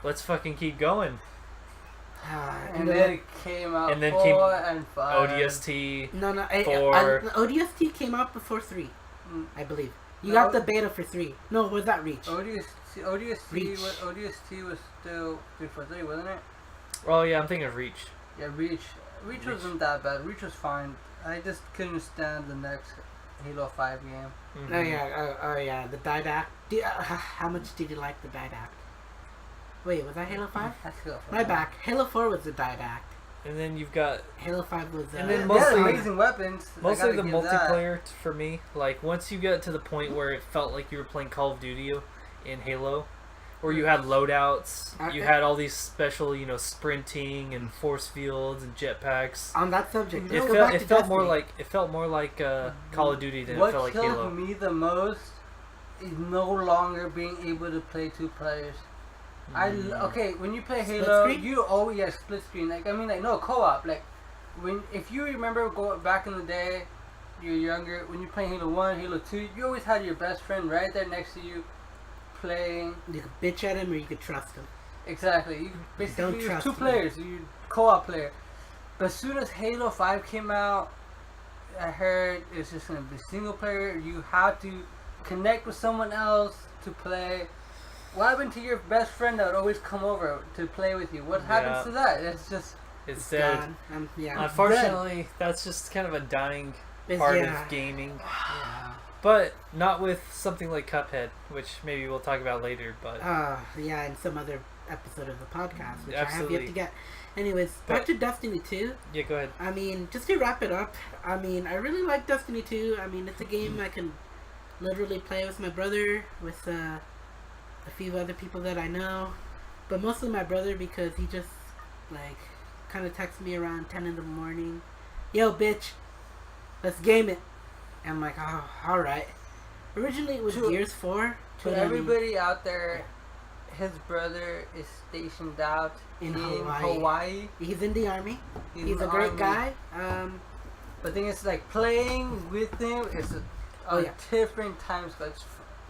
Let's fucking keep going. And then it came out And then 4 came and 5. ODST. No, For- ODST came out before 3, Mm. I believe. You No. got the beta for 3. No, was that Reach? ODST Reach. ODST was still 343, wasn't it? Oh, yeah, I'm thinking of Reach. Yeah, Reach Reach. wasn't that bad. Reach was fine. I just couldn't stand the next Halo 5 game. Mhm. Oh yeah, the Didact. How much did you like the Didact? Wait, was that Halo 5? That's Halo 5. My back. Halo 4 was the Didact. And then you've got Halo 5 was. And They then had mostly- amazing weapons. I mostly gotta the give that. multiplayer for me. Like, once you get to the point where it felt like you were playing Call of Duty in Halo, where you had loadouts, you had all these special, sprinting and force fields and jetpacks. On that subject, It let's go back felt to it felt more Destiny. like Call of Duty than it What felt like killed Halo. me the most is no longer being able to play 2 players. Okay, when you play Split Halo, screen? you always split screen. No co-op. Like if you remember going back in the day, you're younger. When you play Halo 1, Halo 2, you always had your best friend right there next to you, playing. You could bitch at him or you could trust him. Exactly. You Don't basically you're trust 2 me. players. You co-op player. But as soon as Halo 5 came out, I heard it's just gonna be single player. You have to connect with someone else to play. What happened to your best friend that would always come over to play with you? What happens Yeah. to that? It's just It's dead. Gone. Yeah. Unfortunately, that's just kind of a dying It's- part yeah. of gaming. Yeah. But not with something like Cuphead, which maybe we'll talk about later. But Yeah, in some other episode of the podcast, which I have Absolutely. yet to get. Anyways, back But- to Destiny 2. yeah, go ahead. I mean, just to wrap it up, I mean, I really like Destiny 2. I mean, it's a game I can literally play with my brother, with a few other people that I know, but mostly my brother because he just, like, kind of texts me around 10 in the morning. Yo, bitch, let's game it. And I'm like, oh, alright. Originally, it was To- Gears 4. to but I mean, everybody out there. His brother is stationed out In in Hawaii. Hawaii. he's in the army. in He's the a great army. guy. But the thing is, like, playing with him is a Oh, yeah. different time schedule.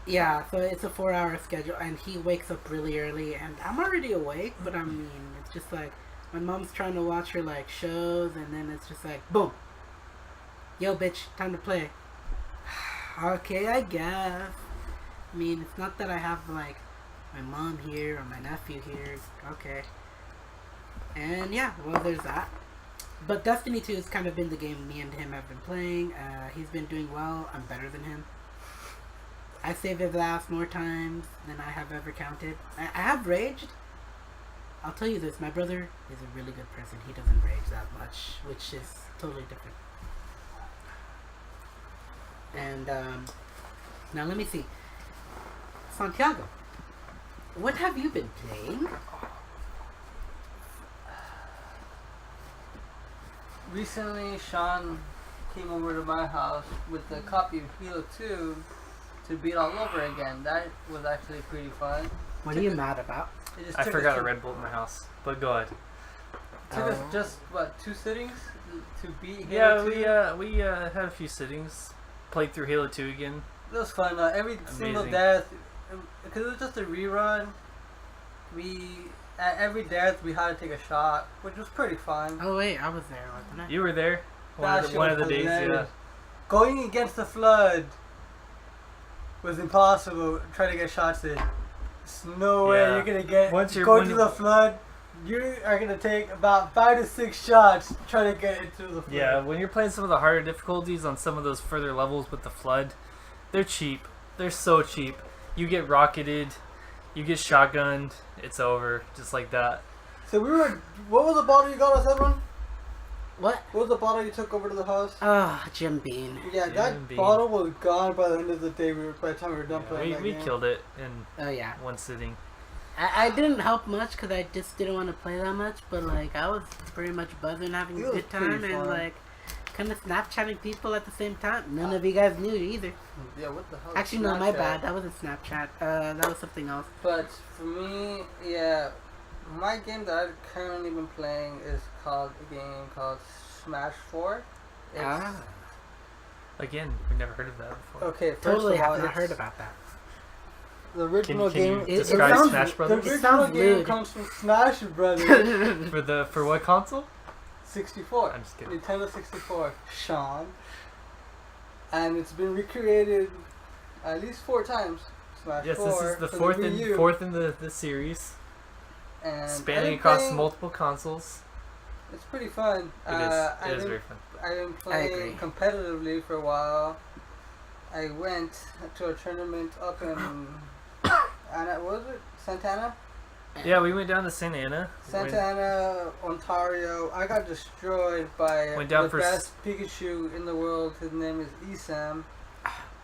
Yeah, so it's a 4-hour schedule, and he wakes up really early, and I'm already awake, but I mean, it's just like, my mom's trying to watch her, like, shows, and then it's just like, boom! Yo, bitch, time to play. Okay, I guess. I mean, it's not that I have, like, my mom here, or my nephew here, okay. And yeah, well, there's that. But Destiny 2 has kind of been the game me and him have been playing. He's been doing well, I'm better than him. I saved his ass more times than I have ever counted. I have raged. I'll tell you this, my brother is a really good person. He doesn't rage that much, which is totally different. And now let me see. Santiago, what have you been playing? Recently, Sean came over to my house with a copy of Halo 2 to beat all over again. That was actually pretty fun. What are you mad about? It just I took forgot us a Red Bull in my house, but go ahead. Took us just, 2 sittings to beat Yeah, Halo 2? we had a few sittings, played through Halo 2 again. It was fun. Every single Amazing. death, because it was just a rerun, at every death we had to take a shot, which was pretty fun. Oh wait, I was there, wasn't I? You were there That shit one of was the days, yeah. hilarious. Going against the flood was impossible. Trying to get shots in. There's no way Yeah. you're gonna get. Once you're- go when to you- the flood, you are gonna take about 5 to 6 shots trying to get into the flood. Yeah, when you're playing some of the harder difficulties on some of those further levels with the flood, they're cheap. They're so cheap. You get rocketed, you get shotgunned, it's over, just like that. So what was the bottle you got us, Edwin? What? What was the bottle you took over to the house? Jim Beam. Yeah, that bottle was gone by the end of the day. By the time we were done playing that We game. killed it in Oh yeah. one sitting. I didn't help much because I just didn't want to play that much, but like I was pretty much buzzing, having It a was good time, pretty and fun. like kind of Snapchatting people at the same time. None of you guys knew either. Yeah, what the hell? Actually, no, my Snapchat? bad. That wasn't Snapchat. That was something else. But for me, yeah, my game that I've currently been playing is called a game called Smash 4. It's, Again, we've never heard of that before. Okay, first Totally of all, have not it's- heard about that. The original Can game. you it describe sounds- Smash The Brothers? It original sounds game lewd. comes from Smash Brothers For what console? 64. I'm just kidding. Nintendo 64. Sean. And it's been recreated at least 4 times. Smash Yes, 4. this is the for fourth Wii U. fourth in the series, And spanning I've been across playing- multiple consoles. It's pretty fun. It is very fun. I've been I playing agree. competitively for a while. I went to a tournament up in what was it? Santana? Yeah, we went down to Santa Ana. Santa Ana, Ontario. I got destroyed by Went down the for best Pikachu in the world. His name is Esam.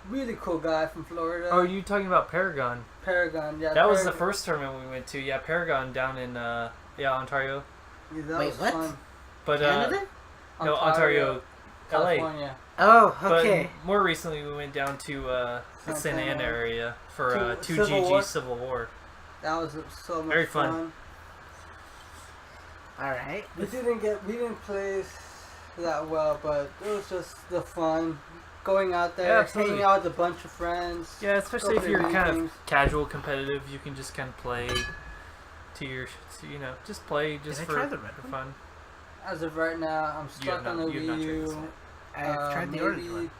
Really cool guy from Florida. Oh, are you talking about Paragon? Paragon, yeah. That was the Paragon. first tournament we went to. Yeah, Paragon down in Ontario. Yeah, that Wait, was what? fun. But Canada? no, Ontario, LA. California. Oh, But okay. more recently, we went down to the Santa Santana. Ana area for To 2GG Civil War? Civil War. That was so much Very fun. All right. We didn't play that well, but it was just the fun. Going out Yeah, there, absolutely. hanging out with a bunch of friends. Yeah, especially Go if you're play kind games. of casual competitive, you can just kind of play just play just I for, try the red for one? fun. As of right now, I'm You stuck have on not- the you have not Wii tried this U. yet. I've tried the orange Maybe one.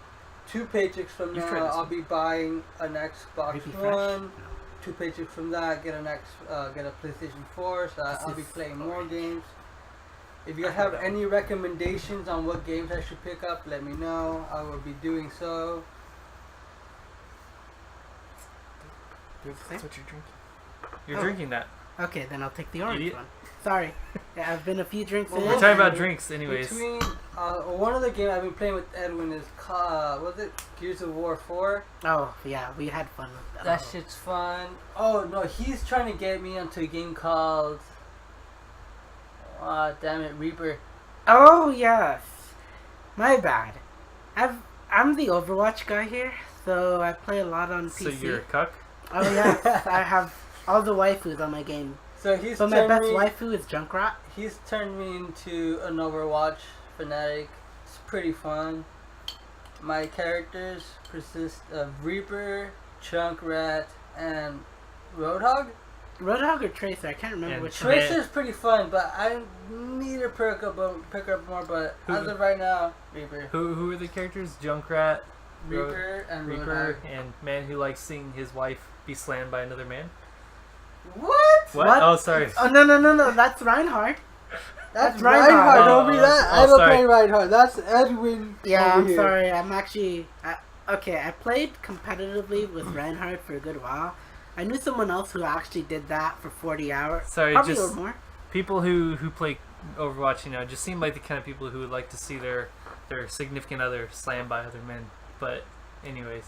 2 paychecks from You've now, tried this I'll one. be buying an Xbox Creepy Fresh? One. No. 2 paychecks from that, get a PlayStation 4, so This I'll be is playing more orange. games. If you I have heard that any recommendations on what games I should pick up, let me know. I will be doing so. That's what you're drinking. You're Oh. drinking that. Okay, then I'll take the orange Idiot. one. Sorry. Yeah, I've been a few drinks Well, in. We're talking about drinks, anyways. Between one of the games I've been playing with Edwin is was it Gears of War 4? Oh, yeah, we had fun with that. That shit's fun. Oh no, he's trying to get me onto a game called damn it, Reaper. Oh, yes. My bad. I'm the Overwatch guy here, so I play a lot on PC. So you're a cuck? Oh, yes. I have all the waifus on my game. So he's So my turned best me, waifu is Junkrat. he's turned me into an Overwatch fanatic. It's pretty fun. My characters consist of Reaper, Junkrat, and Roadhog. Roadhog or Tracer? I can't remember And which Tracer. one. Tracer's pretty fun, but I need to pick up more. But Who- as of right now, Reaper, Who are the characters? Junkrat, Reaper, and Reaper, Roadhog. and man who likes seeing his wife be slammed by another man. What? What? Oh, sorry. Oh, no. That's Reinhardt. That's Reinhardt. Reinhardt. Oh, Don't be that. oh, I don't sorry. play Reinhardt. That's Edwin. Yeah, over I'm here. sorry. I'm actually... okay, I played competitively with Reinhardt for a good while. I knew someone else who actually did that for 40 hours. Sorry, Probably just or more. people who play Overwatch, just seem like the kind of people who would like to see their significant other slammed by other men. But, anyways.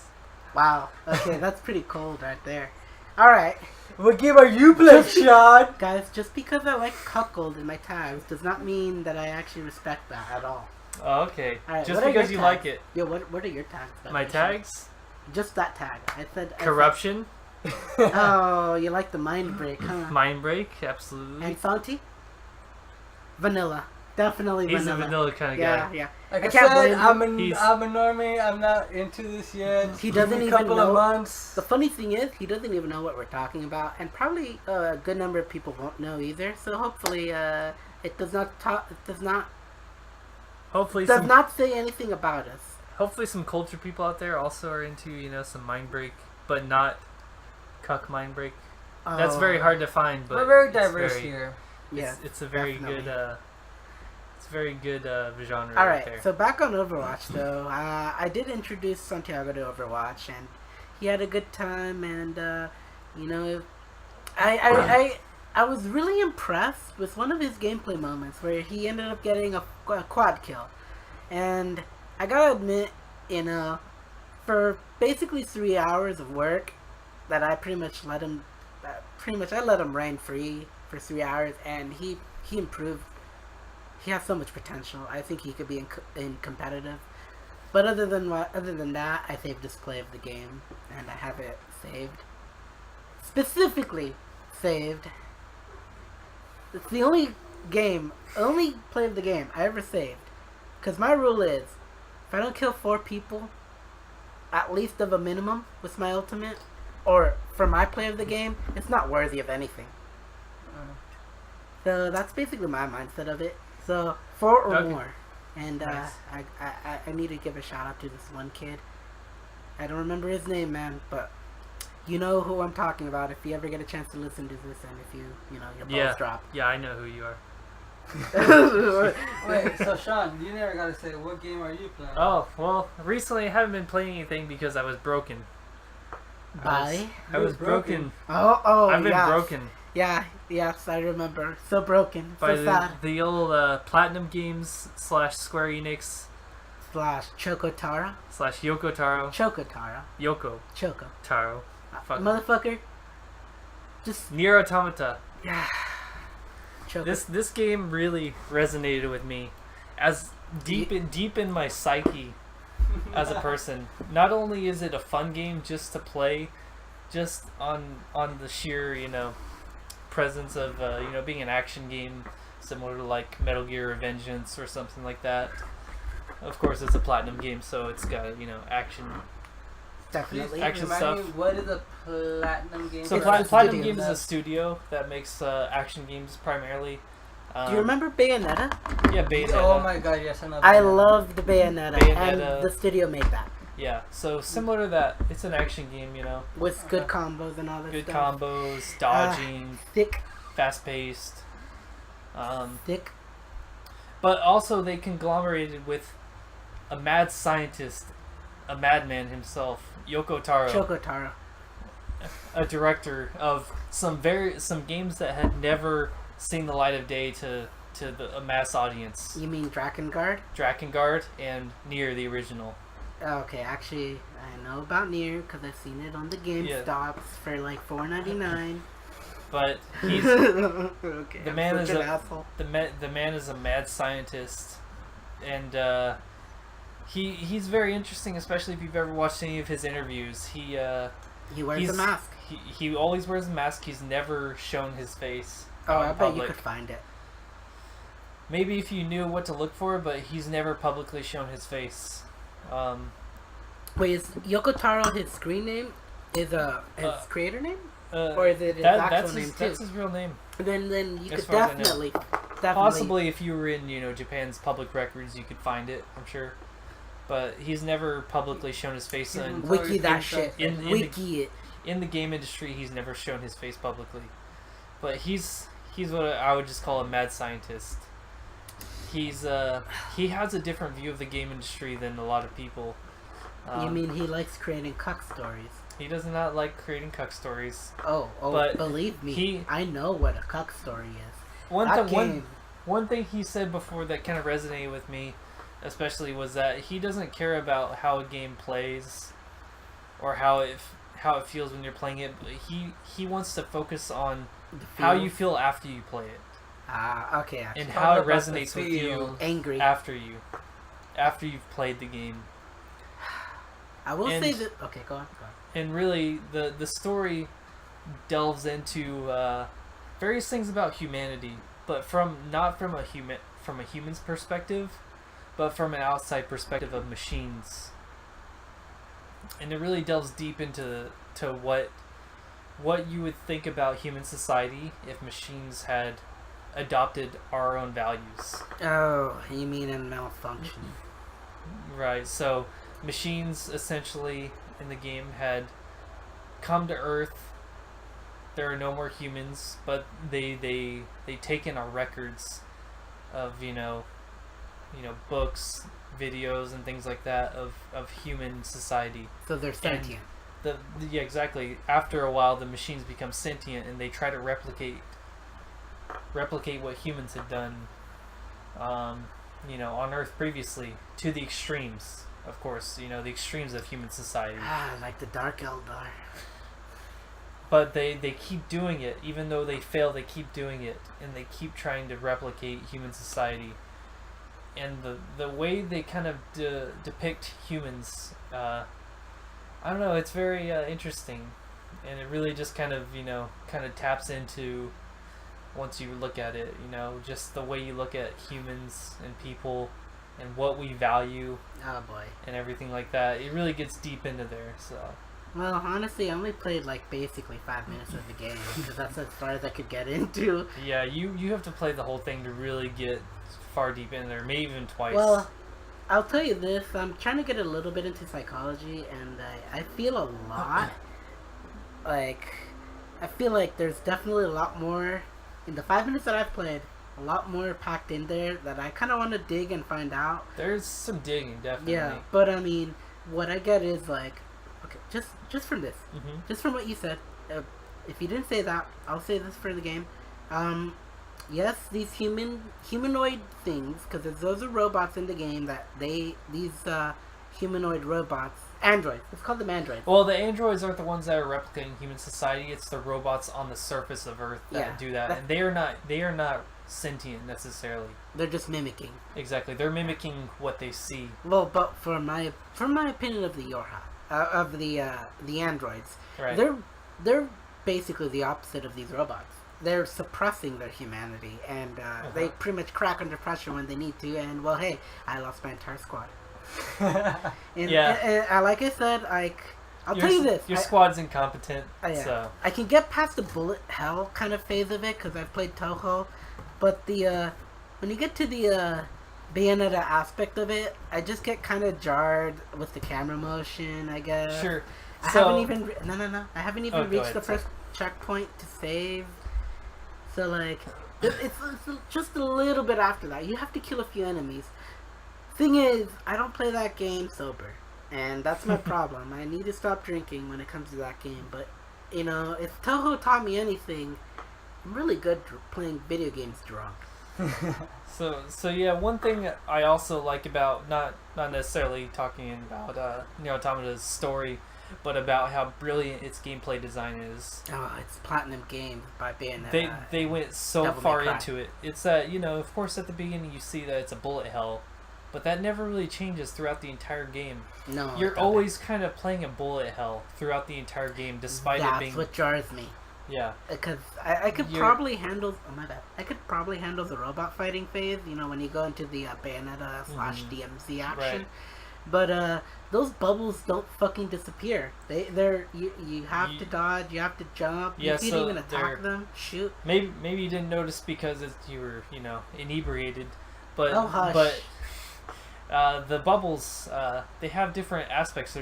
Wow. Okay, that's pretty cold right there. Alright. What game are you playing, Sean? Guys, just because I like cuckold in my tags does not mean that I actually respect that at all. Oh, okay. Alright, Just what are because your you tags? like it. Yo, what are your tags? by the My way, tags? Sean? Just that tag. I said... Corruption. Oh, you like the mind break, huh? Mind break, absolutely. And Santi? Vanilla. Definitely He's vanilla. a vanilla kind of Yeah, guy. yeah. Like I I, can't said, blame him. I'm a normie. I'm not into this yet. He Give doesn't me a even couple know. of months. The funny thing is, he doesn't even know what we're talking about, and probably a good number of people won't know either. So hopefully, it does not talk. It does not say anything about us. Hopefully some culture people out there also are into, some mind break, but not cuck mind break. That's very hard to find, but We're very it's diverse very- here. Yeah, it's a very definitely. good it's a very good genre All right right, there. so back on Overwatch though, I did introduce Santiago to Overwatch, and he had a good time, and you know, I was really impressed with one of his gameplay moments where he ended up getting a quad kill, and I gotta admit, you know, for basically 3 hours of work, that I pretty much let him, I let him reign free for 3 hours, and he improved. He has so much potential. I think he could be in competitive. But other than that, I saved display of the game, and I have it saved. Specifically saved. It's the only play of the game I ever saved. Because my rule is, if I don't kill 4 people, at least of a minimum with my ultimate, or for my play of the game, it's not worthy of anything. So that's basically my mindset of it. So 4 or more. And Nice. I need to give a shout out to this one kid. I don't remember his name, man, but you know who I'm talking about if you ever get a chance to listen to this, and if you know, your balls drop. Yeah, I know who you are. Wait, so Sean, you never got to say what game are you playing? Oh, well, recently I haven't been playing anything because I was broken. Bye. I was broken. Oh, I've been yes. broken Yeah, yes, I remember. So broken. by So sad. the old Platinum Games / Square Enix / Chocotara. / Yoko Taro. Chocotara. Yoko Choco. Taro. Fuck. Motherfucker. Just, Nier Automata. yeah. Choco. This game really resonated with me, as deep in my psyche as a person. Not only is it a fun game just to play, just on the sheer, you know, presence of you know, being an action game similar to like Metal Gear Revengeance or something like that. Of course, it's a Platinum game, so it's got, you know, action. Definitely. Action Remind stuff. me, what is a Platinum game? So It's Platinum a studio. Games is a studio that makes action games primarily. Do you remember Bayonetta? Yeah, Bayonetta. Oh my god, yes, I know. I loved Bayonetta, and Bayonetta. the studio made that. Yeah, so similar to that, it's an action game, you know. With good combos and all that Good stuff. combos, dodging, Thick, fast paced. thick. But also they conglomerated with a mad scientist, a madman himself, Yoko Taro, Chocotaro. a director of some games that had never seen the light of day to a mass audience. You mean Drakengard? Drakengard and Nier, the original. Okay, actually, I know about Nier because I've seen it on the GameStops for like $4.99. But he's Okay, the I'm man such is an a asshole. the man is a mad scientist, and he's very interesting, especially if you've ever watched any of his interviews. He wears a mask. He always wears a mask. He's never shown his face. Oh, out I in bet you public. could find it. Maybe if you knew what to look for, but he's never publicly shown his face. Wait, is Yoko Taro his screen name? Is his creator name? Or is it his actual name too? That's his real name. Then you As could far as I know. definitely. Possibly if you were in, you know, Japan's public records, you could find it, I'm sure. But he's never publicly shown his face in Wiki that shit. In Wiki it. in the game industry. He's never shown his face publicly. But he's what I would just call a mad scientist. He has a different view of the game industry than a lot of people. You mean he likes creating cuck stories? He does not like creating cuck stories. Oh, But believe me, I know what a cuck story is. One thing he said before that kind of resonated with me, especially, was that he doesn't care about how a game plays or how it feels when you're playing it. But he wants to focus on how you feel after you play it. Okay. Actually. And how it About the resonates with you feel. Angry. after you've played the game. I will and- say that. Okay, go on. And really, the story delves into various things about humanity, but not from a human's perspective, but from an outside perspective of machines. And it really delves deep into what you would think about human society if machines had adopted our own values. Oh, you mean a malfunction? Right, so machines essentially in the game had come to Earth there are no more humans, but they take in our records of books, videos, and things like that of human society. So they're sentient. Yeah, exactly. After a while, the machines become sentient, and they try to replicate what humans had done, on Earth previously, to the extremes. Of course, the extremes of human society. Like the Dark Eldar. But they keep doing it, even though they fail. They keep doing it, and they keep trying to replicate human society. And the way they kind of depict humans, I don't know. It's very interesting, and it really just kind of taps into, once you look at it, just the way you look at humans and people, and what we value. Oh boy. And everything like that. It really gets deep into there. So. Well, honestly, I only played like basically 5 minutes of the game because that's as far as I could get into. Yeah, you have to play the whole thing to really get far deep in there, maybe even twice. Well, I'll tell you this: I'm trying to get a little bit into psychology, and I feel a lot. I feel like there's definitely a lot more in the 5 minutes that I've played. A lot more packed in there that I kind of want to dig and find out. There's some digging, definitely. Yeah, but I mean, what I get is like, okay, just from this, just from what you said. If you didn't say that, I'll say this for the game. Yes, these humanoid things, because those are robots in the game. These humanoid robots, androids. Let's call them androids. Well, the androids aren't the ones that are replicating human society. It's the robots on the surface of Earth that do that, and they are not sentient necessarily. They're just mimicking. Exactly, they're mimicking what they see. Well, but from my opinion of the the androids, right. they're basically the opposite of these robots. They're suppressing their humanity, and they pretty much crack under pressure when they need to. And well, hey, I lost my entire squad. And like I said, I'll tell you this: your squad's incompetent. So I can get past the bullet hell kind of phase of it because I've played Toho, but when you get to the Bayonetta aspect of it, I just get kind of jarred with the camera motion, I guess. Sure. I haven't even I haven't even reached the first checkpoint to save. So like, it's just a little bit after that. You have to kill a few enemies. Thing is, I don't play that game sober, and that's my problem. I need to stop drinking when it comes to that game. But if Toho taught me anything, I'm really good playing video games drunk. So yeah, one thing I also like about not necessarily talking about Nier Automata's story, but about how brilliant its gameplay design is. Oh, it's Platinum Games by Bayonetta. They went so far into it. It's that of course at the beginning you see that it's a bullet hell, but that never really changes throughout the entire game. No, you're always kind of playing a bullet hell throughout the entire game, despite it being. That's what jars me. Yeah, because I could probably handle. Oh my bad. I could probably handle the robot fighting phase. When you go into the Bayonetta / DMZ action. Right. But those bubbles don't fucking disappear. You have to dodge. You have to jump. Yeah, you can't even attack them. Shoot. Maybe you didn't notice because you were inebriated, but oh, hush. But the bubbles they have different aspects.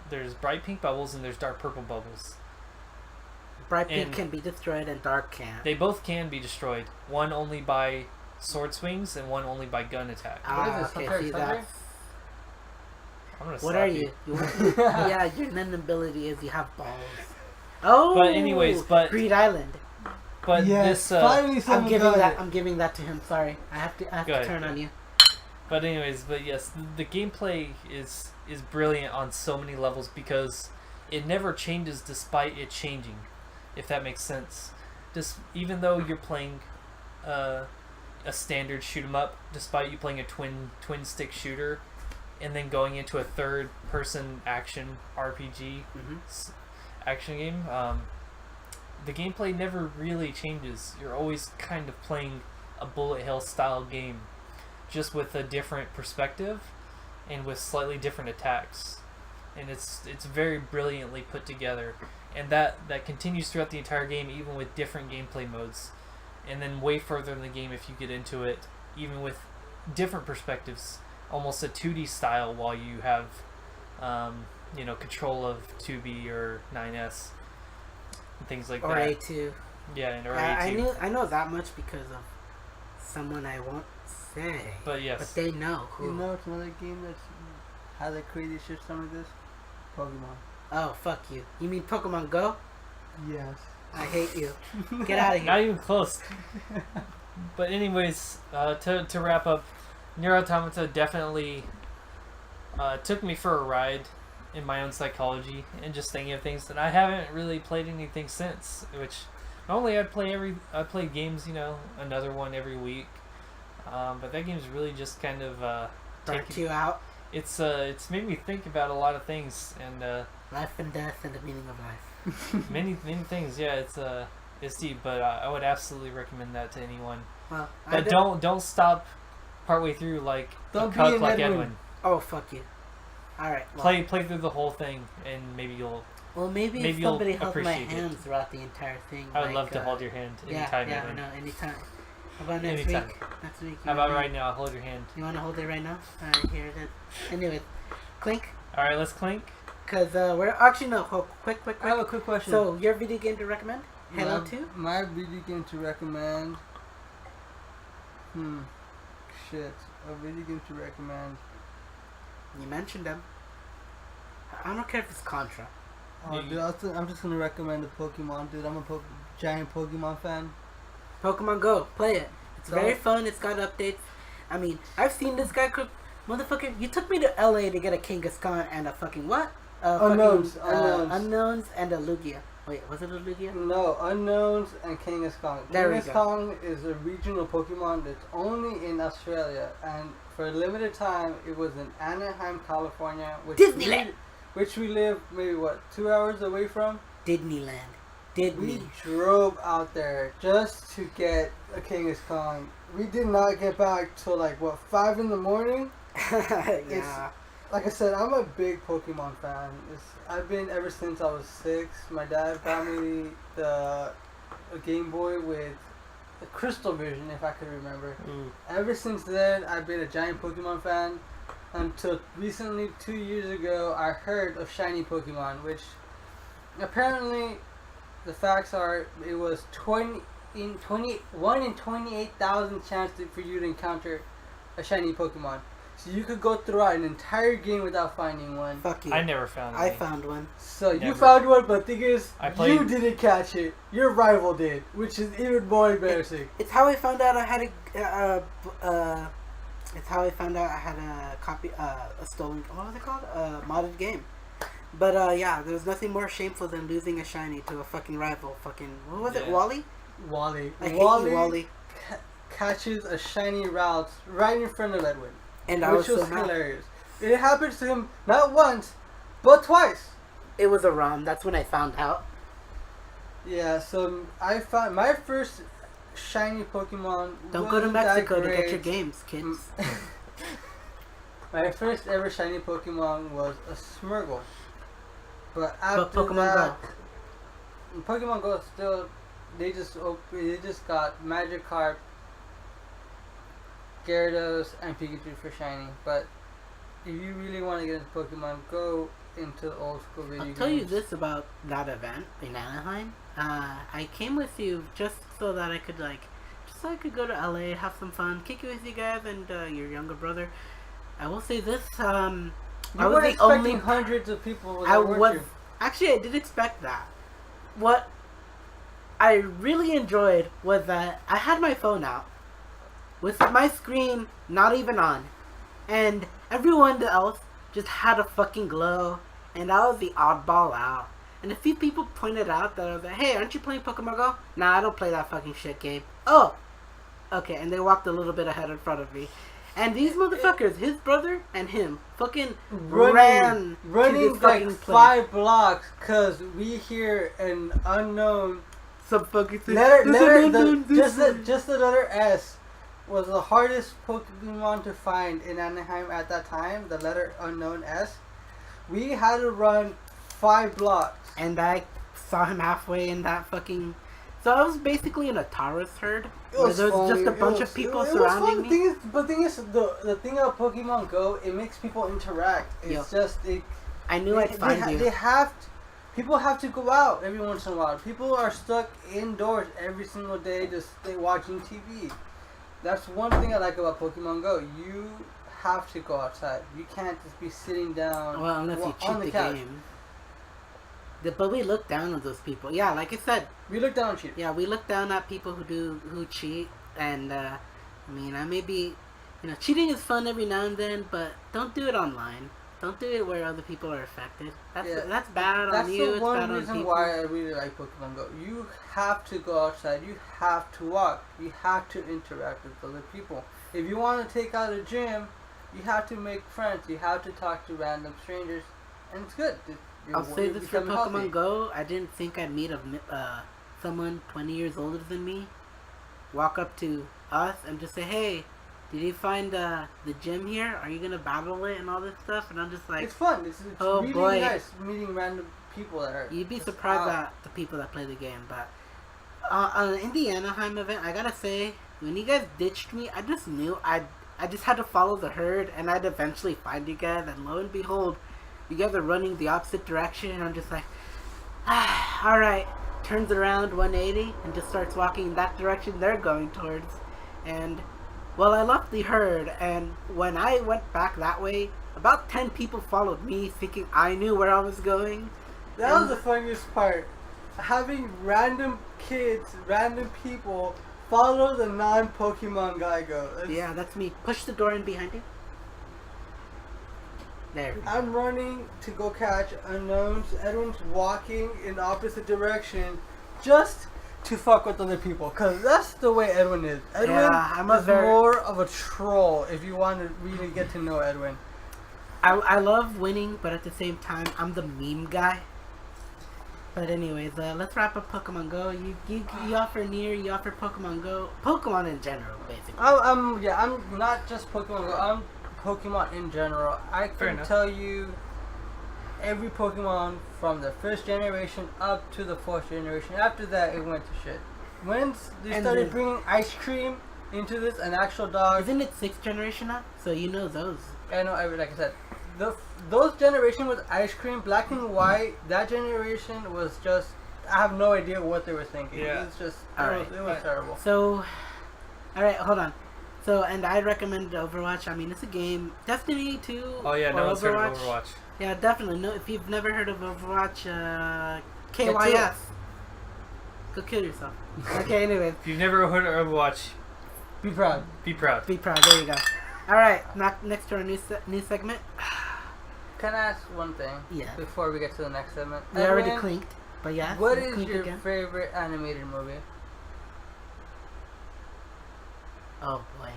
There's bright pink bubbles and there's dark purple bubbles. Bright pink can be destroyed and dark can't. They both can be destroyed. One only by sword swings and one only by gun attack. Okay, see that. What are you? Yeah, your nun ability is you have balls. Oh, but anyways, Greed Island. But yes, this I'm giving that to him. Sorry, I have to turn on you. But anyways, yes, the gameplay is brilliant on so many levels because it never changes despite it changing, if that makes sense. Just even though you're playing a standard shoot 'em up, despite you playing a twin stick shooter, and then going into a third person action RPG action game, the gameplay never really changes. You're always kind of playing a bullet hell style game, just with a different perspective and with slightly different attacks, and it's very brilliantly put together, and that continues throughout the entire game, even with different gameplay modes, and then way further in the game if you get into it, even with different perspectives, almost a 2D style, while you have control of 2B or 9S. and things like or that. A2. Yeah, and or I A2. I know that much because of someone I won't say. But yes. But they know who. You know, it's another game that's has a crazy shit some of this. Pokemon. Oh, fuck you. You mean Pokemon Go? Yes. I hate you. Get out of Not here. even close. But anyways, to wrap up, Nier Automata definitely took me for a ride in my own psychology and just thinking of things that I haven't really played anything since. Which normally I play games, another one every week. But that game's really just kind of Burnt you out. It's made me think about a lot of things and Life and death and the meaning of life. many things. Yeah, it's deep, but I would absolutely recommend that to anyone. Well, But don't stop partway through like Don't a be cuck an like Edwin. Edwin. Oh, fuck you. Alright. Well, Play through the whole thing, and maybe you'll. maybe if maybe you'll somebody held my appreciate it. hand throughout the entire thing. I would like, love to hold your hand Yeah, anytime. yeah, Edwin. I know, anytime. How about next Anytime. week? Next week. How about right now? I'll hold your hand. You want to hold it right now? Alright, here it is. Anyway, Clink. All right, let's clink. Because we're actually, no, quick. I have a quick question. So, your video game to recommend? Halo 2? My video game to recommend. Shit. A video game to recommend. You mentioned them. I don't care if it's Contra. Oh, dude, I'm just gonna recommend the Pokemon, dude. I'm a giant Pokemon fan. Pokemon Go. Play it. It's So- very fun. It's got updates. I mean, I've seen this guy cook. Motherfucker, you took me to LA to get a Kangaskhan and a fucking what? Unknowns. Unknowns and a Lugia. Wait, was it a Lugia? No, Unknowns and Kangaskhan. There we go. Kangaskhan is a regional Pokemon that's only in Australia, and for a limited time, it was in Anaheim, California, Disneyland. which we live maybe 2 hours away from. Disneyland. We Disney. drove out there just to get a Kangaskhan. We did not get back till 5 in the morning. Yeah. Like I said, I'm a big Pokemon fan. I've been ever since I was 6. My dad got me a Game Boy with a Crystal Vision, if I could remember. Ever since then, I've been a giant Pokemon fan. Until recently, 2 years ago, I heard of shiny Pokemon, which apparently the facts are it was 1 in 28,000 chance for you to encounter a shiny Pokemon. So you could go throughout an entire game without finding one. Fuck you. I never found. I any. found one. So you Never. found one, but the thing is, I played- you didn't catch it. Your rival did, which is even more embarrassing. It's how I found out I had it's how I found out I had a copy, a stolen, what was it called? A modded game. But yeah, there was nothing more shameful than losing a shiny to a fucking rival. Fucking, what was it, Yeah. Wally? Wally. I hate you, Wally. Catches a shiny Ralts right in front of Edwin, And I which was was so mad. hilarious. It happens to him not once, but twice. It was a ROM. That's when I found out. Yeah, so I found my first shiny Pokemon. Don't go to wasn't that Mexico to get your great. games, kids. My first ever shiny Pokemon was a Smeargle. But after Pokemon that, Pokemon Go still, they just got Magikarp, Gyarados, and Pikachu for shiny. But if you really want to get into Pokemon, go into old school video I'll games. tell you this about that event in Anaheim. I came with you just so that I could go to LA, have some fun, kick it with you guys and your younger brother. I will say this. You I was were the expecting only. hundreds of people. I weren't was you? actually. I did expect that. What I really enjoyed was that I had my phone out with my screen not even on, and everyone else just had a fucking glow, and I was the oddball out. And a few people pointed out that I was like, "Hey, aren't you playing Pokemon Go?" Nah, I don't play that fucking shit game. Oh, okay. And they walked a little bit ahead in front of me. And these motherfuckers, his brother and him, fucking ran to running this like fucking place. 5 blocks because we hear an unknown Some fucking thing. just the letter S was the hardest Pokemon to find in Anaheim at that time. The letter unknown S. We had to run 5 blocks. And I saw him halfway in that fucking. So I was basically in a Taurus herd. Where there was just a bunch of people surrounding me. The thing is, the thing about Pokemon Go, it makes people interact. It's Yo. just I knew I'd find you. They have. People have to go out every once in a while. People are stuck indoors every single day just watching TV. That's one thing I like about Pokemon Go. You have to go outside. You can't just be sitting down Well, unless you on cheat the couch. game. But we look down on those people. Yeah, like I said. We look down on cheaters. Yeah, we look down at people who cheat, and I mean, I may be, cheating is fun every now and then, but don't do it online. Don't do it where other people are affected. That's bad on you. That's the one it's bad reason on people. why I really like Pokemon Go. You have to go outside. You have to walk. You have to interact with other people. If you want to take out a gym, you have to make friends. You have to talk to random strangers, and it's good. I'll say this for become Pokemon healthy. Go. I didn't think I'd meet someone 20 years older than me, walk up to us and just say, "Hey, did you find the gym here? Are you gonna battle it and all this stuff?" And I'm just like, It's fun. It's oh, really boy. nice meeting random people that are. you'd be just surprised out. at the people that play the game. But in the Anaheim event, I gotta say, when you guys ditched me, I just knew I just had to follow the herd, and I'd eventually find you guys. And lo and behold, you guys are running the opposite direction, and I'm just like, all right. Turns around 180 and just starts walking in that direction they're going towards. And well, I left the herd, and when I went back that way, about 10 people followed me, thinking I knew where I was going. That was the funniest part. Having random kids, random people follow the non-Pokemon guy go. Yeah, that's me. Push the door in behind you. There. I'm running to go catch unknowns. Edwin's walking in the opposite direction just to fuck with other people. Because that's the way Edwin is. Edwin is more of a troll if you want to really get to know Edwin. I love winning, but at the same time, I'm the meme guy. But anyways, let's wrap up Pokemon Go. You offer Nier, you offer Pokemon Go. Pokemon in general, basically. I'm not just Pokemon Go. I'm Pokemon in general. I can tell you every Pokemon from the first generation up to the fourth generation. After that, it went to shit. Once they started bringing ice cream into this, an actual dog. Isn't it 6th generation now? So you know those. I know, like I said, those generation with ice cream, black and white. That generation was just. I have no idea what they were thinking. Yeah. It was just. It was terrible. So, all right, hold on. So, and I recommend Overwatch. I mean, it's a game. Destiny 2. Oh yeah, no one's heard of Overwatch. Yeah, definitely. No, if you've never heard of Overwatch, KYS. Go kill yourself. Okay, anyway. If you've never heard of Overwatch, be proud. Be proud. Be proud. There you go. All right, next to our new segment. Can I ask one thing? Yeah. Before we get to the next segment. We already clinked, but yeah. What is your favorite animated movie? Oh boy.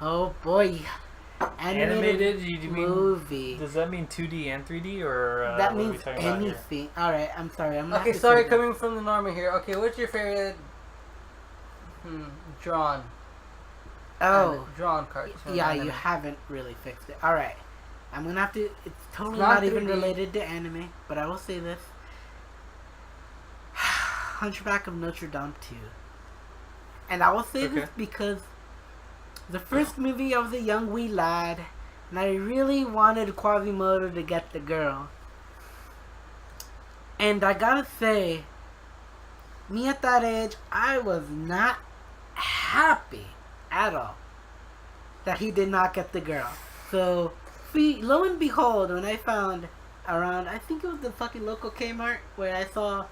Oh boy. Animated you movie. Does that mean 2D and 3D, or that means anything? All right, I'm sorry. Okay, sorry, coming from the normie here. Okay, what's your favorite drawn? Oh, drawn cartoon. Yeah, anime? you haven't really fixed it. All right, I'm gonna have to. It's totally not even related to anime, but I will say this: Hunchback of Notre Dame 2. And I will say this because the first movie, I was a young wee lad, and I really wanted Quasimodo to get the girl. And I gotta say, me at that age, I was not happy at all that he did not get the girl. So, lo and behold, when I found around, I think it was the fucking local Kmart, where I saw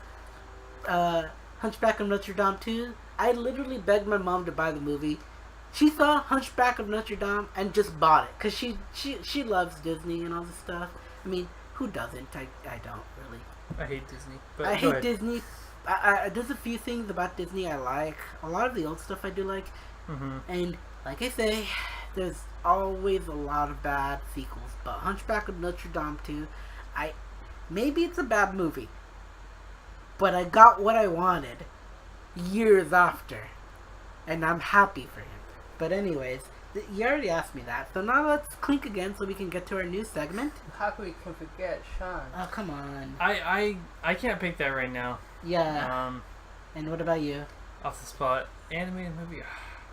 Hunchback of Notre Dame 2, I literally begged my mom to buy the movie. She saw Hunchback of Notre Dame and just bought it, because she loves Disney and all this stuff. I mean, who doesn't? I don't really. I hate Disney. But I hate Disney. There's a few things about Disney I like. A lot of the old stuff I do like. Mm-hmm. And like I say, there's always a lot of bad sequels. But Hunchback of Notre Dame 2, maybe it's a bad movie, but I got what I wanted years after, and I'm happy for him. But anyways, you already asked me that, so now let's clink again so we can get to our new segment. How can we forget Sean? Oh, come on. I can't pick that right now. Yeah. And what about you? Off the spot, animated movie.